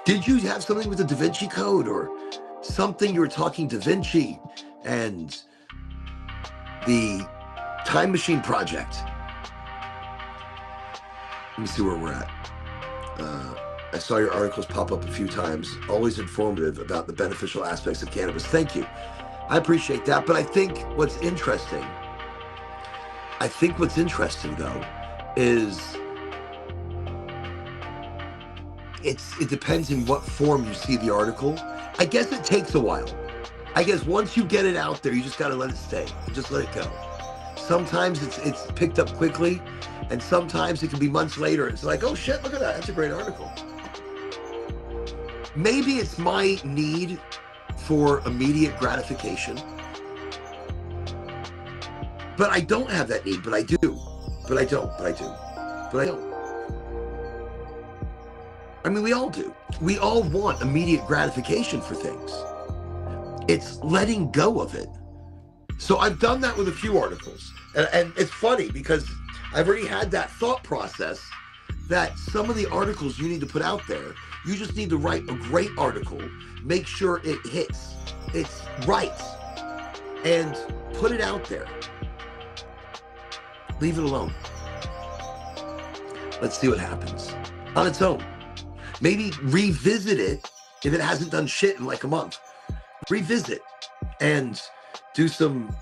Speaker 1: Did you have something with the Da Vinci Code or something? You were talking Da Vinci and the Time Machine Project. Let me see where we're at. I saw your articles pop up a few times. Always informative about the beneficial aspects of cannabis. Thank you. I appreciate that. But I think what's interesting though is it depends in what form you see the article. I guess it takes a while. I guess once you get it out there, you just got to let it stay. Just let it go. Sometimes it's picked up quickly, and sometimes it can be months later. It's like, oh shit, look at that. That's a great article. Maybe it's my need for immediate gratification. But I don't have that need, but I do. But I don't. I mean, we all do. We all want immediate gratification for things. It's letting go of it. So I've done that with a few articles. And it's funny because I've already had that thought process that some of the articles you need to put out there, you just need to write a great article, make sure it hits, it's right, and put it out there. Leave it alone. Let's see what happens on its own. Maybe revisit it if it hasn't done shit in like a month. Revisit and do some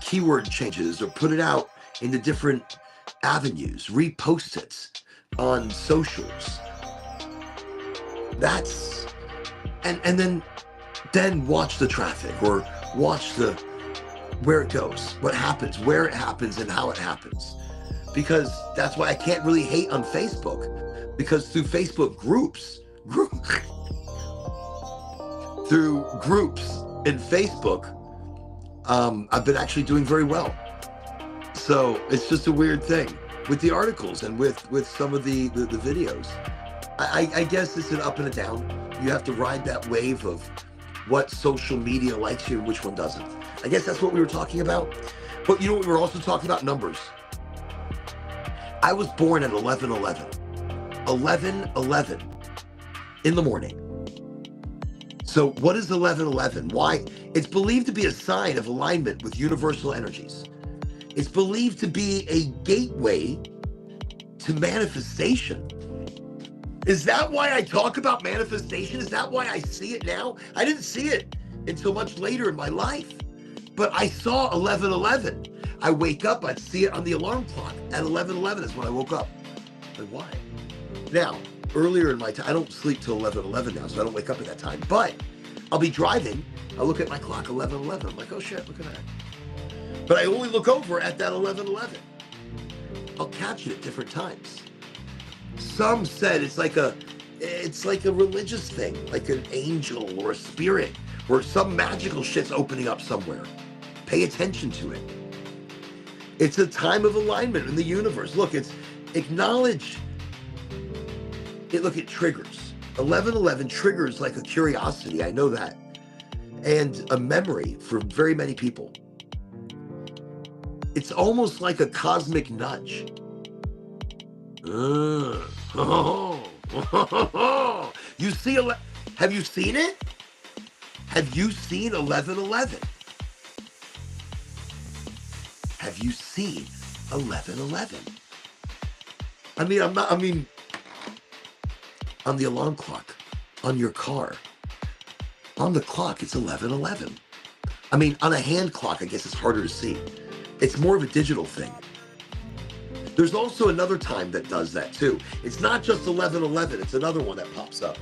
Speaker 1: keyword changes or put it out into different avenues. Repost it on socials. That's and then watch the traffic or watch where it goes, what happens, where it happens, and how it happens. Because that's why I can't really hate on Facebook, because through Facebook through groups in Facebook, I've been actually doing very well. So it's just a weird thing with the articles and with some of the videos. I guess it's an up and a down. You have to ride that wave of what social media likes you and which one doesn't. I guess that's what we were talking about. But you know what we were also talking about? Numbers. I was born at 11:11. 11:11 in the morning. So what is 11:11? Why? It's believed to be a sign of alignment with universal energies. It's believed to be a gateway to manifestation. Is that why I talk about manifestation? Is that why I see it now? I didn't see it until much later in my life. But I saw 11:11. I wake up, I'd see it on the alarm clock. At 11:11 is when I woke up. Like, why? Now, earlier in my time, I don't sleep till 11:11 now, so I don't wake up at that time. But I'll be driving, I'll look at my clock, 11:11. I'm like, oh shit, look at that. But I only look over at that 11:11. I'll catch it at different times. Some said it's like a religious thing, like an angel or a spirit or some magical shit's opening up somewhere. Pay attention to it. It's a time of alignment in the universe. Look, it's acknowledge it. Look, it triggers. 11:11 triggers like a curiosity. I know that. And a memory for very many people. It's almost like a cosmic nudge. You see, have you seen it? Have you seen 11:11? Have you seen 11:11? I mean, on the alarm clock, on your car, on the clock, it's 11:11. I mean, on a hand clock, I guess it's harder to see. It's more of a digital thing. There's also another time that does that too. It's not just 11:11. It's another one that pops up.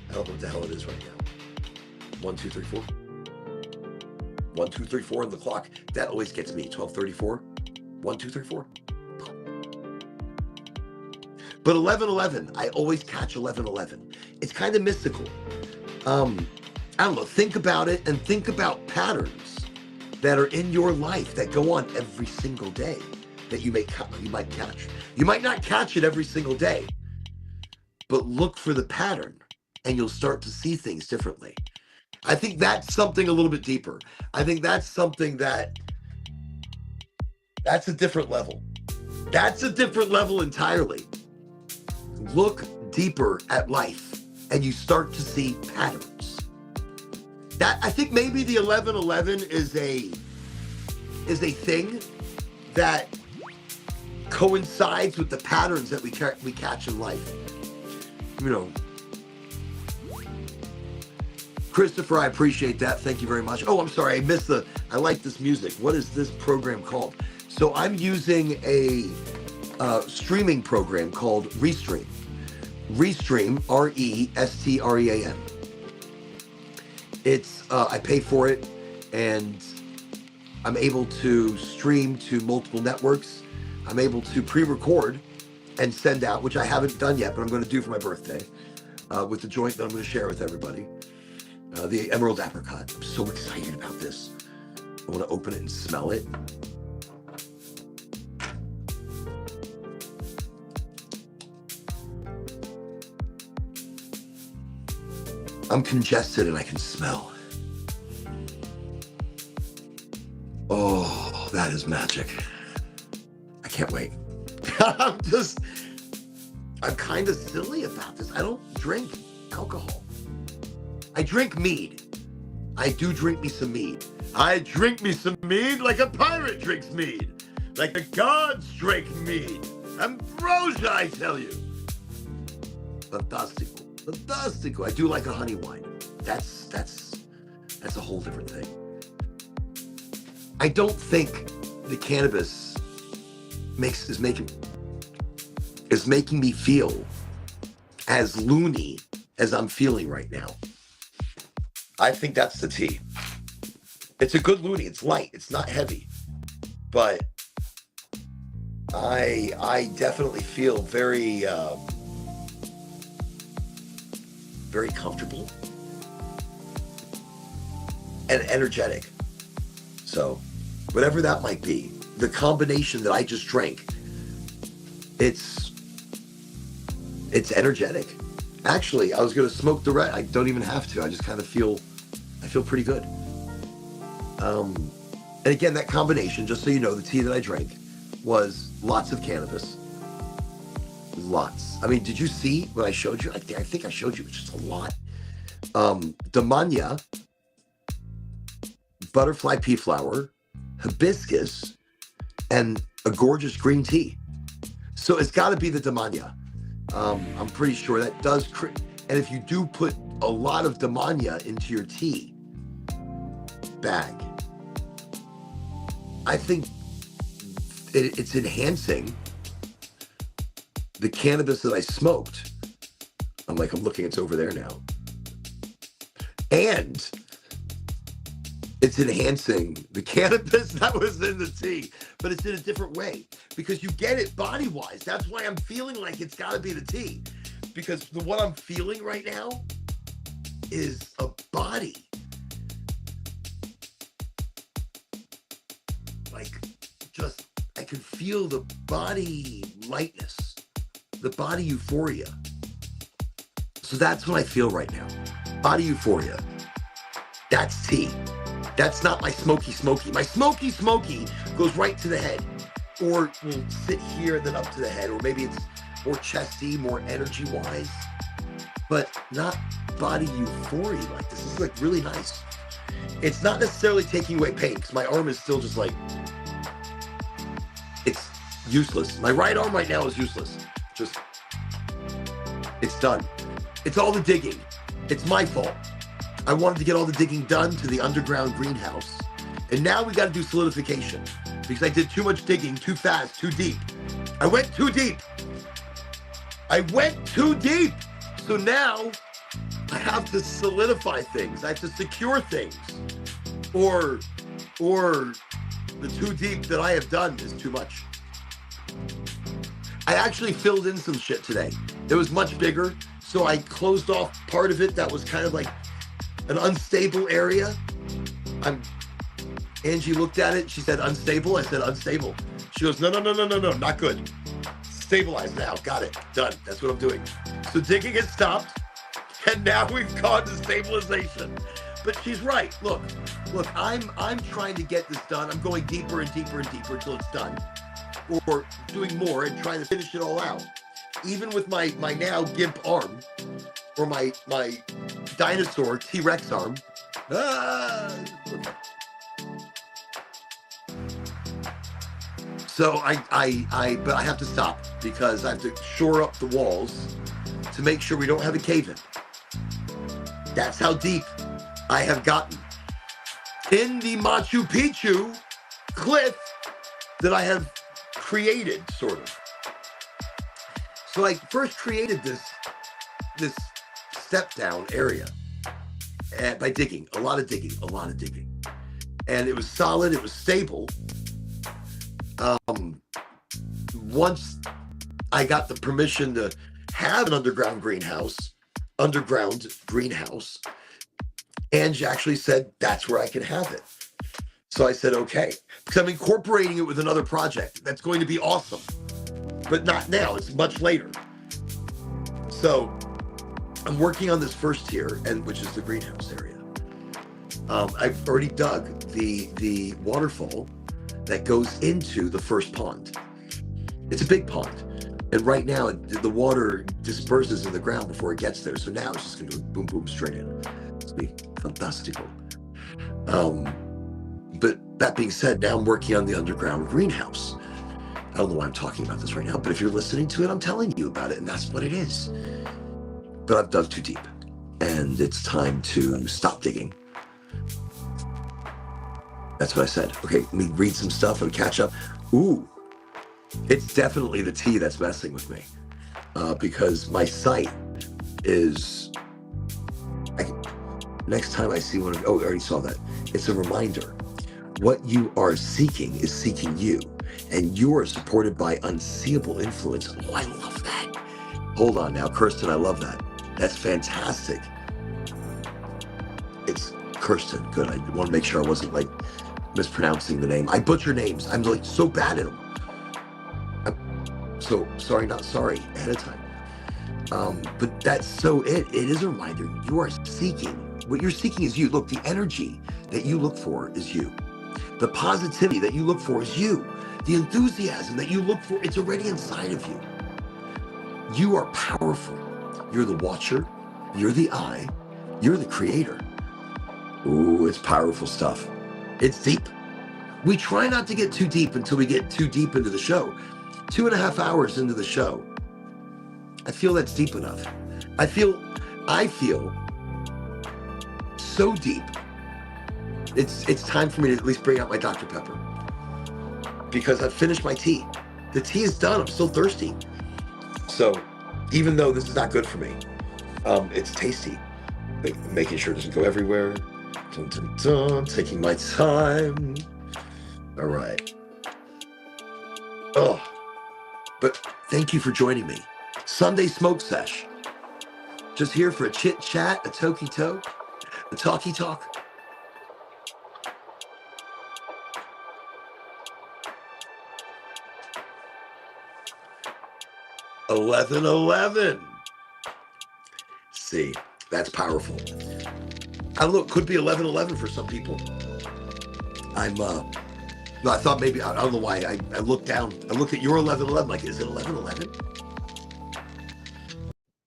Speaker 1: I don't know what the hell it is right now. 1, 2, 3, 4. 1, 2, 3, 4 on the clock. That always gets me. 12:34. 1, 2, 3, 4. But 11:11, I always catch 11:11. It's kind of mystical. I don't know. Think about it and think about patterns that are in your life that go on every single day that you might catch. You might not catch it every single day, but look for the pattern and you'll start to see things differently. I think that's something a little bit deeper. I think that's something that's a different level. That's a different level entirely. Look deeper at life and you start to see patterns. That, I think maybe the 11:11 is a thing that coincides with the patterns that we catch in life. You know, Christopher, I appreciate that. Thank you very much. Oh, I'm sorry, I like this music. What is this program called? So I'm using a streaming program called Restream. Restream, Restream. It's I pay for it, and I'm able to stream to multiple networks. I'm able to pre-record and send out, which I haven't done yet, but I'm going to do for my birthday with the joint that I'm going to share with everybody. The Emerald Apricot. I'm so excited about this. I want to open it and smell it. I'm congested and I can smell. Oh, that is magic. I can't wait. I'm kind of silly about this. I don't drink alcohol. I drink mead. I do drink me some mead. I drink me some mead like a pirate drinks mead. Like the gods drink mead. Ambrosia, I tell you. Fantastico. Fantastico. I do like a honey wine. That's a whole different thing. I don't think the cannabis is making me feel as loony as I'm feeling right now. I think that's the tea. It's a good loony. It's light. It's not heavy. But I definitely feel very very comfortable and energetic. So whatever that might be, the combination that I just drank, it's energetic. Actually, I was going to smoke the red. I don't even have to. I just kind of feel pretty good. And again, that combination, just so you know, the tea that I drank was lots of cannabis. Lots. I mean, did you see what I showed you? I think I showed you just a lot. Damania, butterfly pea flower, hibiscus, and a gorgeous green tea. So it's got to be the Damania. I'm pretty sure that does. And if you do put a lot of Damania into your tea bag, I think it's enhancing the cannabis that I smoked. I'm looking, it's over there now. And it's enhancing the cannabis that was in the tea, but it's in a different way because you get it body-wise. That's why I'm feeling like it's got to be the tea, because what I'm feeling right now is a body. I can feel the body lightness, the body euphoria. So that's what I feel right now. Body euphoria. That's tea. That's not my smoky. My smoky goes right to the head, or will sit here and then up to the head, or maybe it's more chesty, more energy wise, but not body euphoria. This is really nice. It's not necessarily taking away pain, because my arm is still just it's useless. My right arm right now is useless. It's done. It's all the digging. It's my fault. I wanted to get all the digging done to the underground greenhouse. And now we got to do solidification because I did too much digging, too fast, too deep. I went too deep. So now I have to solidify things. I have to secure things. Or the too deep that I have done is too much. I actually filled in some shit today. It was much bigger. So I closed off part of it that was kind of like an unstable area. Angie looked at it. She said, unstable. I said, unstable. She goes, no, not good. Stabilized now. Got it. Done. That's what I'm doing. So digging has stopped. And now we've gone to stabilization. But she's right. Look, I'm trying to get this done. I'm going deeper and deeper and deeper until it's done. Or doing more and trying to finish it all out. Even with my now gimp arm, or my dinosaur T-Rex arm. So but I have to stop because I have to shore up the walls to make sure we don't have a cave-in. That's how deep I have gotten in the Machu Picchu cliff that I have created, sort of. So I first created this step down area by digging, a lot of digging. And it was solid, it was stable. Once I got the permission to have an underground greenhouse, Angie actually said, that's where I can have it. So I said, okay, because I'm incorporating it with another project. That's going to be awesome, but not now, it's much later. So I'm working on this first tier, which is the greenhouse area. I've already dug the waterfall that goes into the first pond. It's a big pond. And right now the water disperses in the ground before it gets there. So now it's just gonna go boom, boom, straight in. It's gonna be fantastical. But that being said, now I'm working on the underground greenhouse. I don't know why I'm talking about this right now, but if you're listening to it, I'm telling you about it, and that's what it is. But I've dug too deep, and it's time to stop digging. That's what I said. Okay, let me read some stuff and catch up. Ooh, it's definitely the tea that's messing with me, because my site is, next time I see one of, I already saw that. It's a reminder. What you are seeking is seeking you, and you are supported by unseeable influence. Oh, I love that. Hold on now, Kirsten, I love that. That's fantastic. It's Kirsten, good. I want to make sure I wasn't like mispronouncing the name. I butcher names. I'm like so bad at them. I'm so sorry, not sorry, ahead of time. But that's so it is a reminder. You are seeking, what you're seeking is you. Look, the energy that you look for is you. The positivity that you look for is you. The enthusiasm that you look for, it's already inside of you. You are powerful. You're the watcher. You're the eye. You're the creator. Ooh, it's powerful stuff. It's deep. We try not to get too deep until we get too deep into the show. 2.5 hours into the show, I feel that's deep enough. I feel so deep. It's time for me to at least bring out my Dr. Pepper, because I've finished my tea. The tea is done. I'm still thirsty. So even though this is not good for me, it's tasty. Making sure it doesn't go everywhere. Dun, dun, dun, taking my time. All right. Oh, but thank you for joining me. Sunday Smoke Sesh. Just here for a chit chat, a tokey toke, a talkie talk. 11:11. See, that's powerful. I look, could be 11:11 for some people. No, I thought maybe, I don't know why, I looked down, I looked at your 11:11, like, is it 11:11?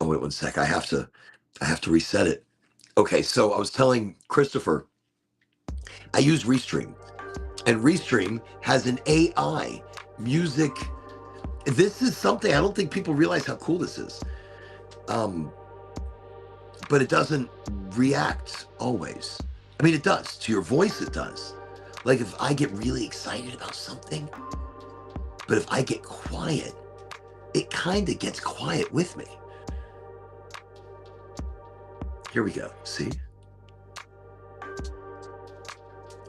Speaker 1: Oh, wait 1 sec, I have to reset it. Okay, so I was telling Christopher, I use Restream, and Restream has an AI music. This is something, I don't think people realize how cool this is. Um, but it doesn't react always. I mean, it does. To your voice, it does. Like if I get really excited about something, but if I get quiet, it kind of gets quiet with me. Here we go. See?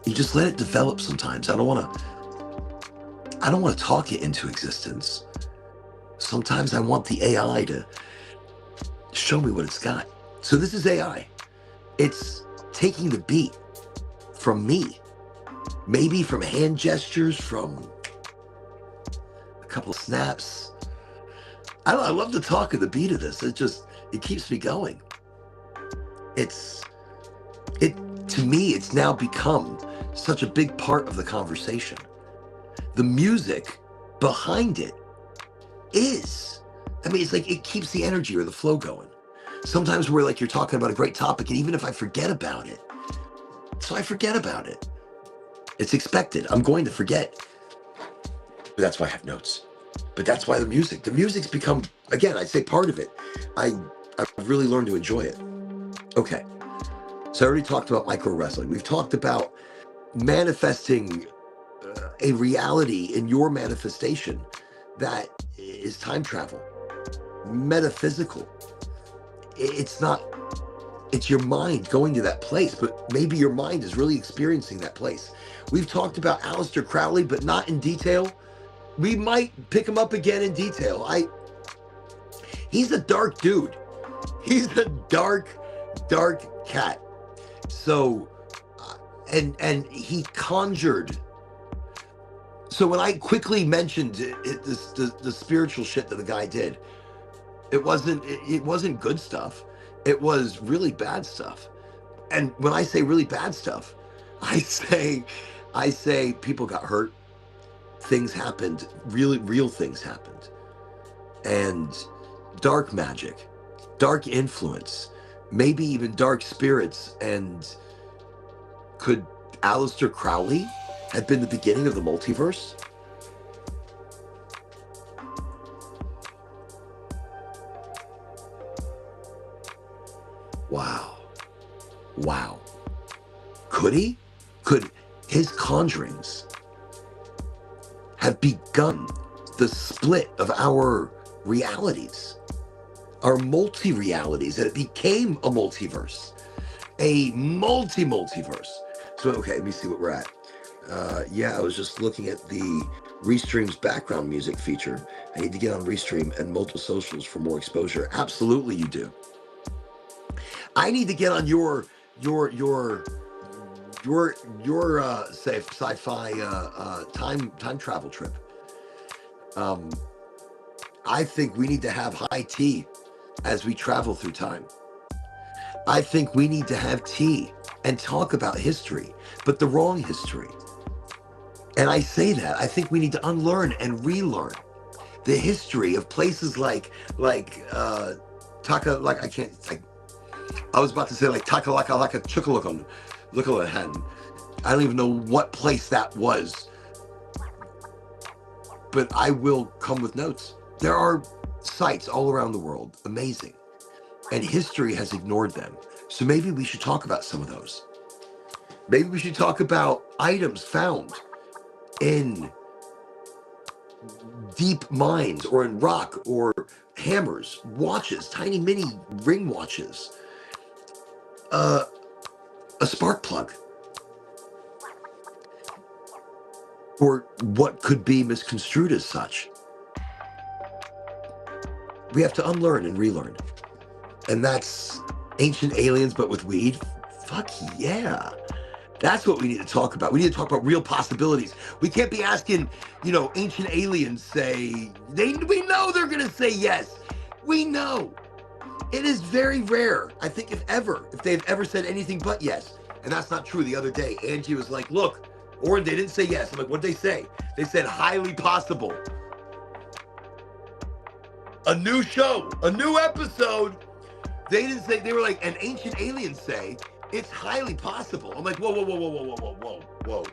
Speaker 1: You just let it develop sometimes. I don't want to talk it into existence. Sometimes I want the AI to show me what it's got. So this is AI. It's taking the beat from me, maybe from hand gestures, from a couple of snaps. I love the talk of the beat of this. It keeps me going. To me, it's now become such a big part of the conversation. The music behind it is, it's like it keeps the energy or the flow going. Sometimes where like you're talking about a great topic, and even if I forget about it, so I forget about it. It's expected. I'm going to forget. But that's why I have notes. But that's why the music's become, again, I'd say part of it. I've really learned to enjoy it. Okay. So I already talked about micro wrestling. We've talked about manifesting a reality in your manifestation that is time travel, metaphysical. It's your mind going to that place, but maybe your mind is really experiencing that place. We've talked about Aleister Crowley, but not in detail. We might pick him up again in detail. He's a dark dude. He's a dark cat. So, and he conjured. So when I quickly mentioned the spiritual shit that the guy did, it wasn't good stuff. It was really bad stuff. And when I say really bad stuff, I say people got hurt. Things happened, real things happened. And dark magic, dark influence, maybe even dark spirits. And could Aleister Crowley have been the beginning of the multiverse? Wow. Could he? Could his conjurings have begun the split of our realities, our multi-realities, that it became a multiverse, a multiverse? So, okay, let me see what we're at. I was just looking at the Restream's background music feature. I need to get on Restream and multiple socials for more exposure. Absolutely, you do. I need to get on your say sci-fi time travel trip. I think we need to have high tea as we travel through time. I think we need to have tea and talk about history, but the wrong history. And I say that I think we need to unlearn and relearn the history of places like Taka, like I was about to say like Takalaka Chukalukon. I don't even know what place that was, but I will come with notes. There are sites all around the world, amazing, and history has ignored them. So maybe we should talk about some of those. Maybe we should talk about items found in deep mines or in rock, or hammers, watches, tiny mini ring watches, a spark plug, or what could be misconstrued as such. We have to unlearn and relearn. And that's ancient aliens, but with weed. Fuck yeah. That's what we need to talk about. We need to talk about real possibilities. We can't be asking, ancient aliens say, we know they're going to say yes. We know. It is very rare, I think, if they've ever said anything but yes. And that's not true. The other day, Angie was like, look, or they didn't say yes. I'm like, what'd they say? They said highly possible. A new show, a new episode. They didn't say, they were like, an ancient aliens say it's highly possible. I'm like, whoa.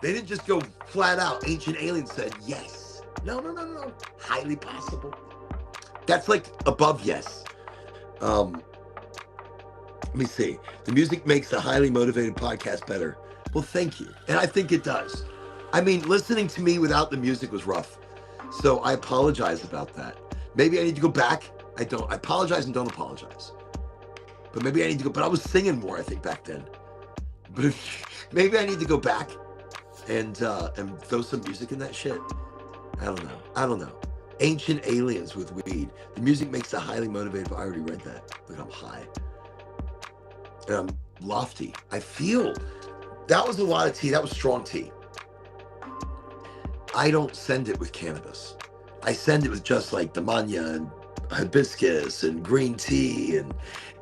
Speaker 1: They didn't just go flat out, ancient aliens said yes. No. Highly possible. That's like above yes. Let me see. The music makes a highly motivated podcast better. Well, thank you. And I think it does. I mean, listening to me without the music was rough. So I apologize about that. Maybe I need to go back. I apologize and don't apologize. But maybe I need to go, but I was singing more, I think, back then. But maybe I need to go back and throw some music in that shit. I don't know. Ancient aliens with weed. The music makes a highly motivated. I already read that. Look, I'm high. And I'm lofty. I feel that was a lot of tea. That was strong tea. I don't send it with cannabis. I send it with just like the mania and hibiscus and green tea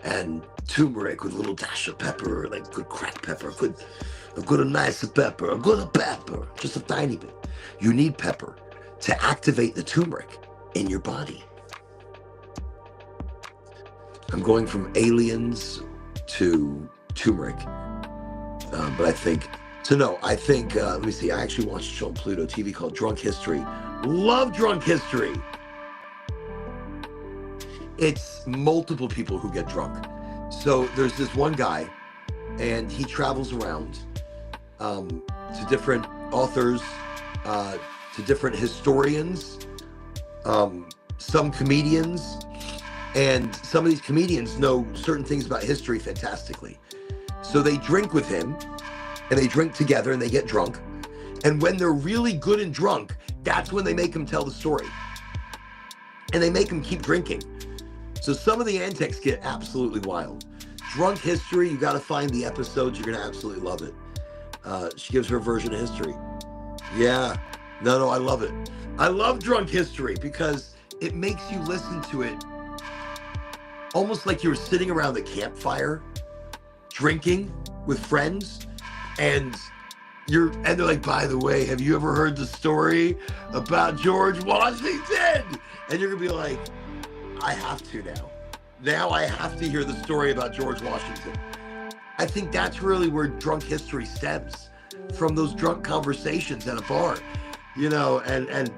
Speaker 1: and turmeric with a little dash of pepper, like good cracked pepper, a good nice pepper, a good pepper, just a tiny bit. You need pepper to activate the turmeric in your body. I'm going from aliens to turmeric, but I think, let me see, I actually watched a show on Pluto TV called Drunk History. Love Drunk History. It's multiple people who get drunk. So there's this one guy, and he travels around to different authors, to different historians, some comedians, and some of these comedians know certain things about history fantastically. So they drink with him, and they drink together, and they get drunk. And when they're really good and drunk, that's when they make him tell the story. And they make him keep drinking. So some of the antics get absolutely wild. Drunk History, you got to find the episodes. You're going to absolutely love it. She gives her version of history. Yeah. No, I love it. I love Drunk History because it makes you listen to it almost like you were sitting around the campfire drinking with friends, and they're like, by the way, have you ever heard the story about George Washington? And you're gonna be like, I have to now. Now I have to hear the story about George Washington. I think that's really where Drunk History stems, from those drunk conversations at a bar, and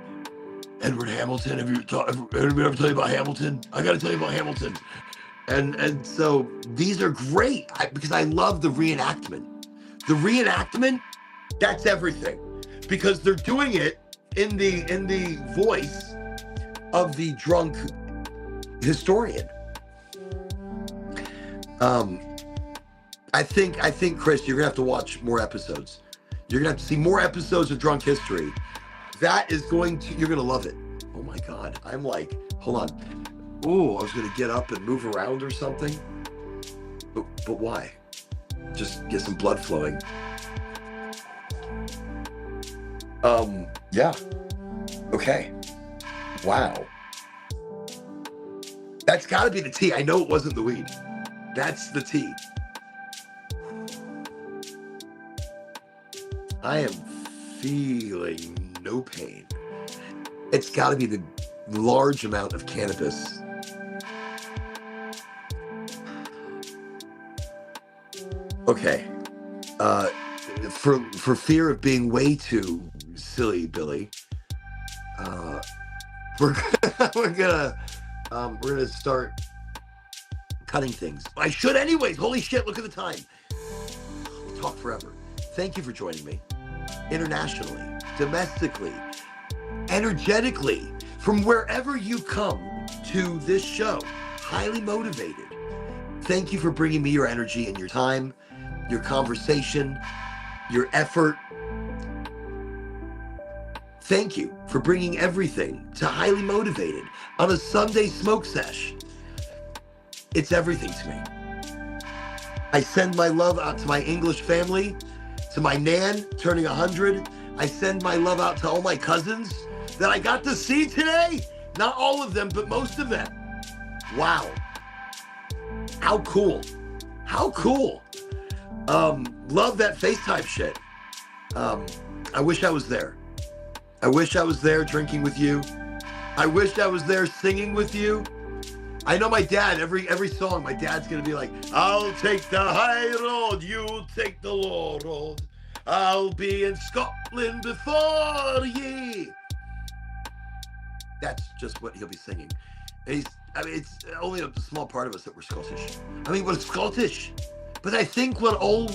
Speaker 1: Edward Hamilton. Anybody ever tell you about Hamilton? I got to tell you about Hamilton. And so these are great because I love the reenactment. The reenactment, that's everything, because they're doing it in the voice of the drunk historian. I think, Chris, you're gonna have to watch more episodes. You're gonna have to see more episodes of Drunk History. You're gonna love it. Oh my God, I'm like, hold on. Oh, I was gonna get up and move around or something. But why? Just get some blood flowing. Yeah. Okay. Wow. That's gotta be the tea. I know it wasn't the weed. That's the tea. I am feeling no pain. It's gotta be the large amount of cannabis. Okay. For fear of being way too silly, Billy, we're gonna start cutting things. I should anyways. Holy shit, look at the time. We talk forever. Thank you for joining me. Internationally, domestically, energetically, from wherever you come to this show, highly motivated. Thank you for bringing me your energy and your time, your conversation, your effort. Thank you for bringing everything to Highly Motivated on a Sunday smoke sesh. It's everything to me. I send my love out to my English family, to my Nan turning 100. I send my love out to all my cousins that I got to see today. Not all of them, but most of them. Wow. How cool. How cool. Love that FaceTime shit. I wish I was there. I wish I was there drinking with you. I wish I was there singing with you. I know my dad, every song, my dad's gonna be like, I'll take the high road, you take the low road. I'll be in Scotland before ye. That's just what he'll be singing. He's, I mean, it's only a small part of us that we're Scottish. I mean, we're Scottish, but I think we're all,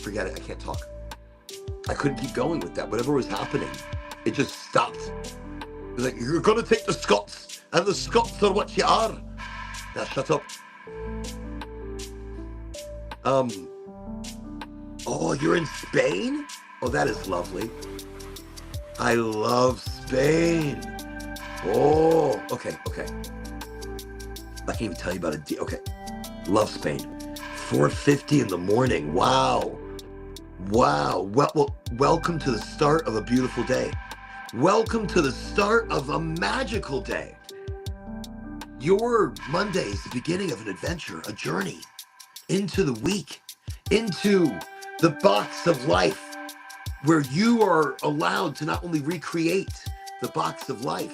Speaker 1: forget it, I can't talk. I couldn't keep going with that. Whatever was happening, it just stopped. It was like, you're gonna take the Scots, and the Scots are what you are. Now shut up. Oh, you're in Spain? Oh, that is lovely. I love Spain. Oh, okay. I can't even tell you about it. Okay, love Spain. 4:50 in the morning. Wow. Well, welcome to the start of a beautiful day. Welcome to the start of a magical day. Your Monday is the beginning of an adventure, a journey into the week, into the box of life, where you are allowed to not only recreate the box of life,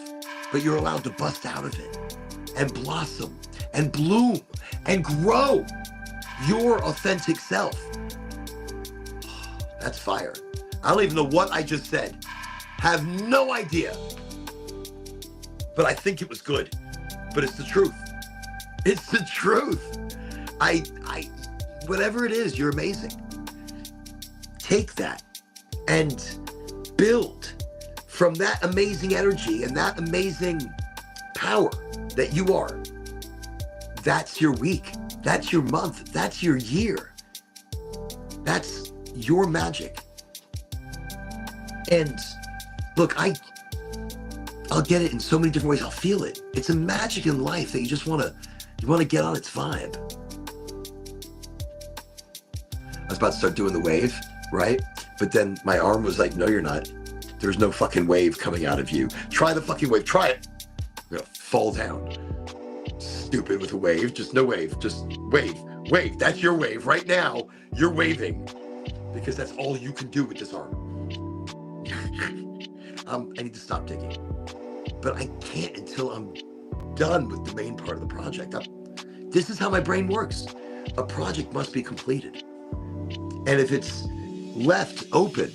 Speaker 1: but you're allowed to bust out of it and blossom and bloom and grow your authentic self. That's fire. I don't even know what I just said. Have no idea. But I think it was good. But it's the truth. It's the truth. Whatever it is, you're amazing. Take that and build from that amazing energy and that amazing power that you are. That's your week. That's your month. That's your year. That's your magic. And look, I'll get it in so many different ways. I'll feel it. It's a magic in life that you want to get on its vibe. I was about to start doing the wave, right? But then my arm was like, no, you're not. There's no fucking wave coming out of you. Try the fucking wave. Try it. You're gonna fall down. Stupid with a wave. Just no wave. Just wave. Wave. That's your wave. Right now, you're waving. Because that's all you can do with this arm. I need to stop digging. But I can't until I'm done with the main part of the project. This is how my brain works. A project must be completed. And if it's left open,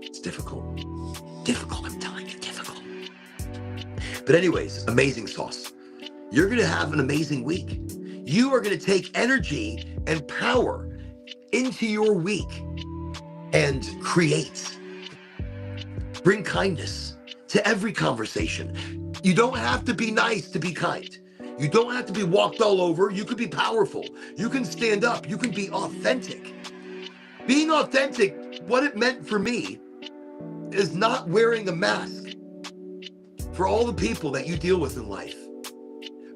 Speaker 1: it's difficult. Difficult, I'm telling you, difficult. But anyways, amazing sauce. You're gonna have an amazing week. You are gonna take energy and power into your week and create. Bring kindness to every conversation. You don't have to be nice to be kind. You don't have to be walked all over. You could be powerful. You can stand up. You can be authentic. Being authentic, what it meant for me is not wearing a mask for all the people that you deal with in life,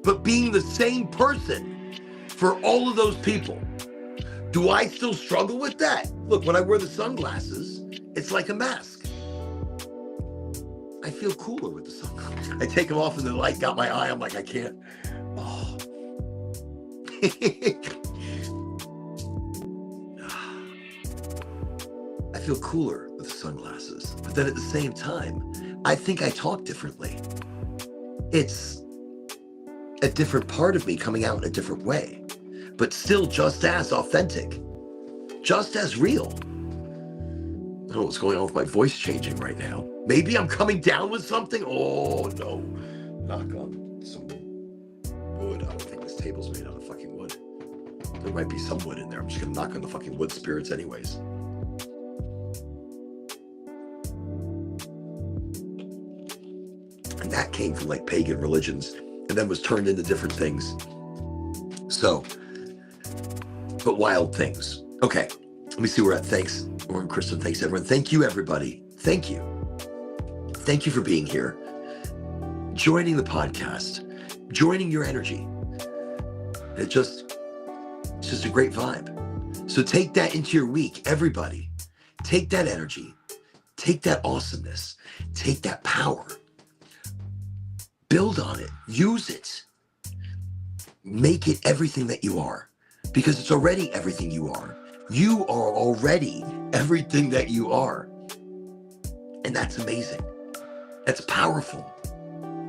Speaker 1: but being the same person for all of those people. Do I still struggle with that? Look, when I wear the sunglasses, it's like a mask. I feel cooler with the sunglasses. I take them off and the light got my eye. I'm like, I can't. Oh. I feel cooler with the sunglasses. But then at the same time, I think I talk differently. It's a different part of me coming out in a different way, but still just as authentic, just as real. I don't know what's going on with my voice changing right now. Maybe I'm coming down with something. Oh no, knock on some wood. I don't think this table's made out of fucking wood. There might be some wood in there. I'm just gonna knock on the fucking wood spirits anyways. And that came from like pagan religions and then was turned into different things. So, but wild things. Okay, let me see where we're at. Thanks, Lauren, Kristen. Thanks, everyone. Thank you, everybody. Thank you. Thank you for being here, joining the podcast, joining your energy. It's just a great vibe. So take that into your week, everybody. Take that energy, take that awesomeness, take that power, build on it, use it, make it everything that you are, because it's already everything you are. You are already everything that you are. And that's amazing. That's powerful.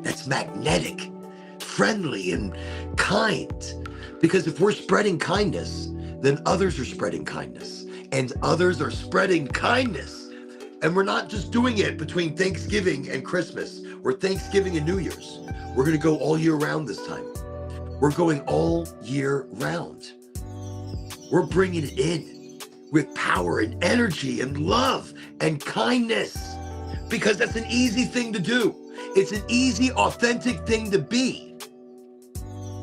Speaker 1: That's magnetic, friendly, and kind. Because if we're spreading kindness, then others are spreading kindness. And others are spreading kindness. And we're not just doing it between Thanksgiving and Christmas or Thanksgiving and New Year's. We're going to go all year round this time. We're going all year round. We're bringing it in with power and energy and love and kindness, because that's an easy thing to do. It's an easy, authentic thing to be,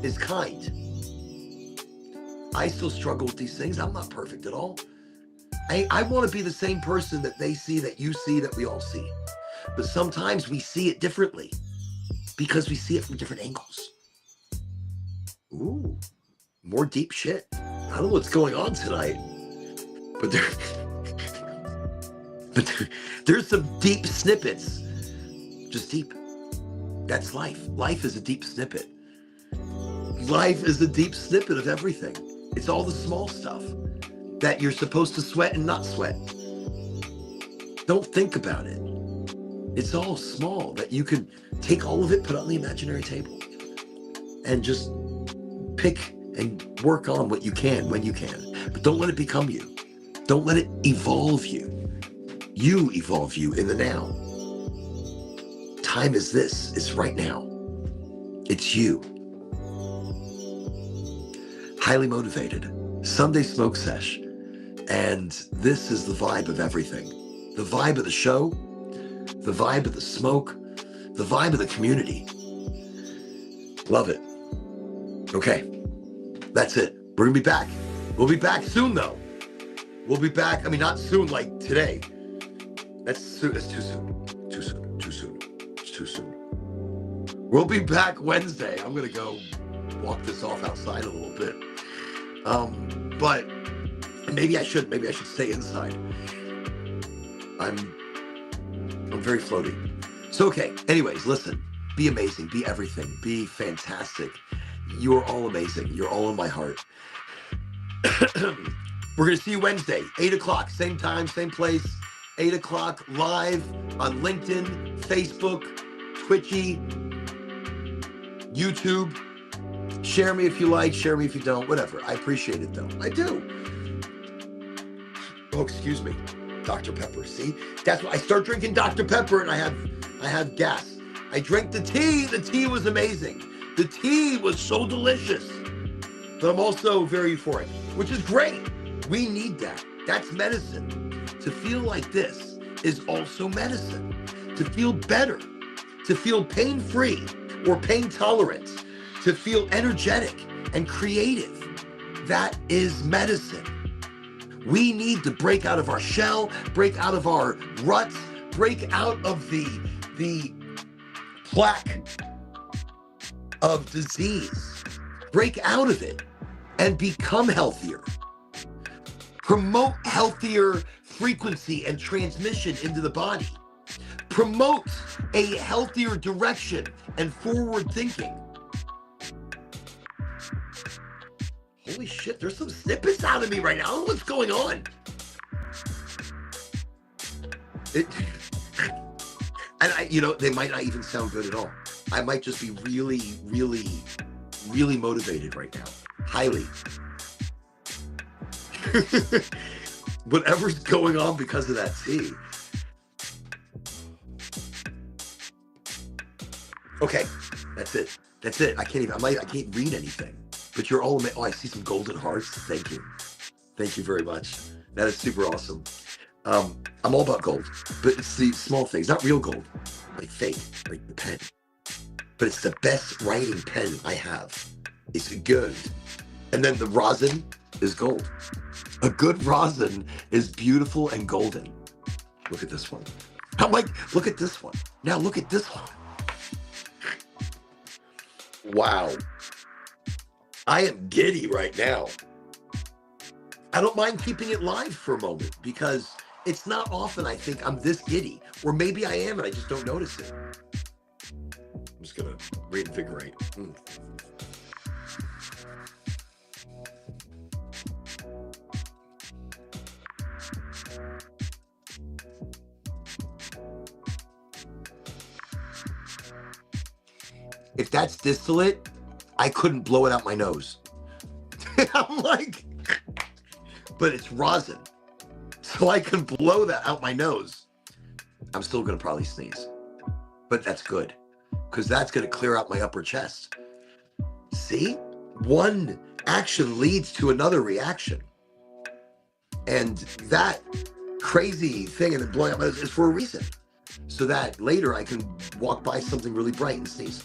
Speaker 1: is kind. I still struggle with these things. I'm not perfect at all. I want to be the same person that they see, that you see, that we all see. But sometimes we see it differently because we see it from different angles. Ooh, more deep shit. I don't know what's going on tonight, but there's some deep snippets. Just deep. That's life. Life is a deep snippet. Life is a deep snippet of everything. It's all the small stuff that you're supposed to sweat and not sweat. Don't think about it. It's all small that you could take all of it, put it on the imaginary table, and just pick and work on what you can when you can. But don't let it become you. Don't let it evolve you. You evolve you in the now. Time is this. It's right now. It's you. Highly motivated. Sunday smoke sesh. And this is the vibe of everything. The vibe of the show, the vibe of the smoke, the vibe of the community. Love it. Okay, that's it. We're gonna be back. We'll be back soon though. We'll be back, I mean, not soon like today. That's soon, it's too soon. Too soon, too soon, it's too soon. We'll be back Wednesday. I'm gonna go walk this off outside a little bit. But maybe I should stay inside. I'm very floaty. So, okay, anyways, listen, be amazing, be everything, be fantastic. You're all amazing. You're all in my heart. We're going to see you Wednesday, 8 o'clock, same time, same place, 8 o'clock, live on LinkedIn, Facebook, Twitchy, YouTube. Share me if you like, share me if you don't, whatever. I appreciate it though. I do. Oh, excuse me. Dr. Pepper. See? That's why I start drinking Dr. Pepper and I have gas. I drank the tea. The tea was amazing. The tea was so delicious. But I'm also very euphoric, which is great. We need that. That's medicine. To feel like this is also medicine. To feel better, to feel pain-free or pain-tolerant, to feel energetic and creative. That is medicine. We need to break out of our shell, break out of our ruts, break out of the plaque of disease, break out of it and become healthier. Promote healthier frequency and transmission into the body. Promote a healthier direction and forward thinking. Holy shit, there's some snippets out of me right now. I don't know what's going on. And they might not even sound good at all. I might just be really, really, really motivated right now. Highly. Whatever's going on because of that tea. Okay, that's it. That's it. I can't read anything. But you're all amazing. Oh, I see some golden hearts. Thank you. Thank you very much. That is super awesome. I'm all about gold, but it's the small things, not real gold, like fake, like the pen. But it's the best writing pen I have. It's good. And then the rosin is gold. A good rosin is beautiful and golden. Look at this one. I'm like, look at this one. Now look at this one. Wow. I am giddy right now. I don't mind keeping it live for a moment because it's not often I think I'm this giddy, or maybe I am and I just don't notice it. I'm just gonna reinvigorate. If that's distillate, I couldn't blow it out my nose. I'm like, but it's rosin. So I can blow that out my nose. I'm still going to probably sneeze, but that's good because that's going to clear out my upper chest. See, one action leads to another reaction. And that crazy thing and it blowing up is for a reason. So that later I can walk by something really bright and sneeze.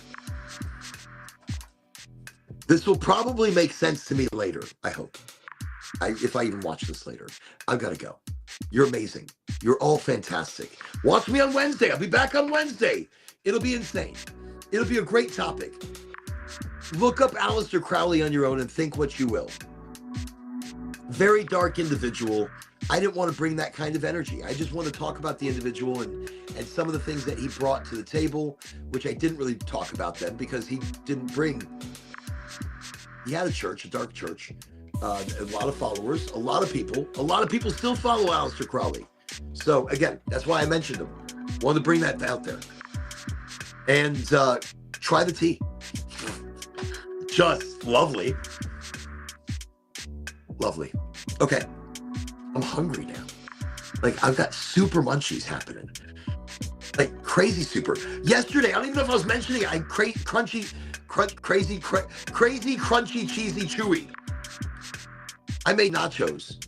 Speaker 1: This will probably make sense to me later, I hope. If I even watch this later. I've got to go. You're amazing. You're all fantastic. Watch me on Wednesday. I'll be back on Wednesday. It'll be insane. It'll be a great topic. Look up Aleister Crowley on your own and think what you will. Very dark individual. I didn't want to bring that kind of energy. I just want to talk about the individual and some of the things that he brought to the table, which I didn't really talk about then because he didn't bring. He had a church, a dark church, a lot of followers, a lot of people still follow Aleister Crowley. So again, that's why I mentioned him. Wanted to bring that out there. And try the tea. Just lovely. Lovely. Okay. I'm hungry now. Like, I've got super munchies happening. Like, crazy super. Yesterday, I don't even know if I was mentioning it. I crazy, crunchy, cheesy, chewy. I made nachos.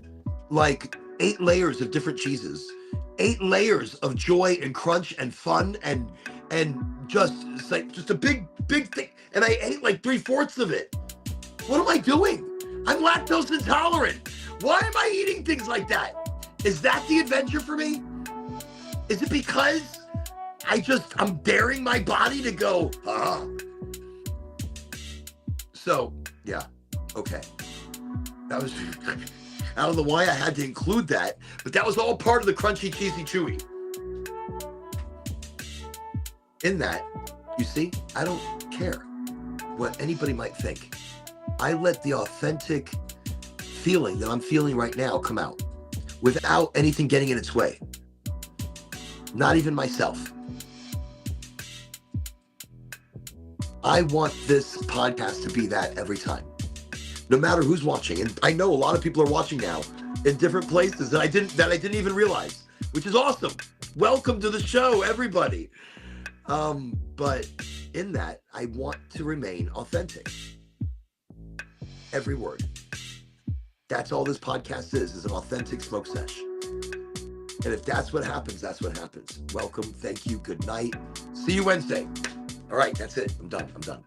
Speaker 1: Like, 8 layers of different cheeses. 8 layers of joy and crunch and fun and just, it's like, just a big thing. And I ate like 3/4 of it. What am I doing? I'm lactose intolerant. Why am I eating things like that? Is that the adventure for me? Is it because I'm daring my body to go, So, yeah, okay. That was, I don't know why I had to include that, but that was all part of the crunchy, cheesy, chewy. In that, you see, I don't care what anybody might think. I let the authentic feeling that I'm feeling right now come out without anything getting in its way. Not even myself. I want this podcast to be that every time, no matter who's watching. And I know a lot of people are watching now in different places that I didn't even realize, which is awesome. Welcome to the show, everybody. But in that, I want to remain authentic. Every word. That's all this podcast is an authentic smoke sesh. And if that's what happens, that's what happens. Welcome, thank you, good night. See you Wednesday. All right, that's it. I'm done.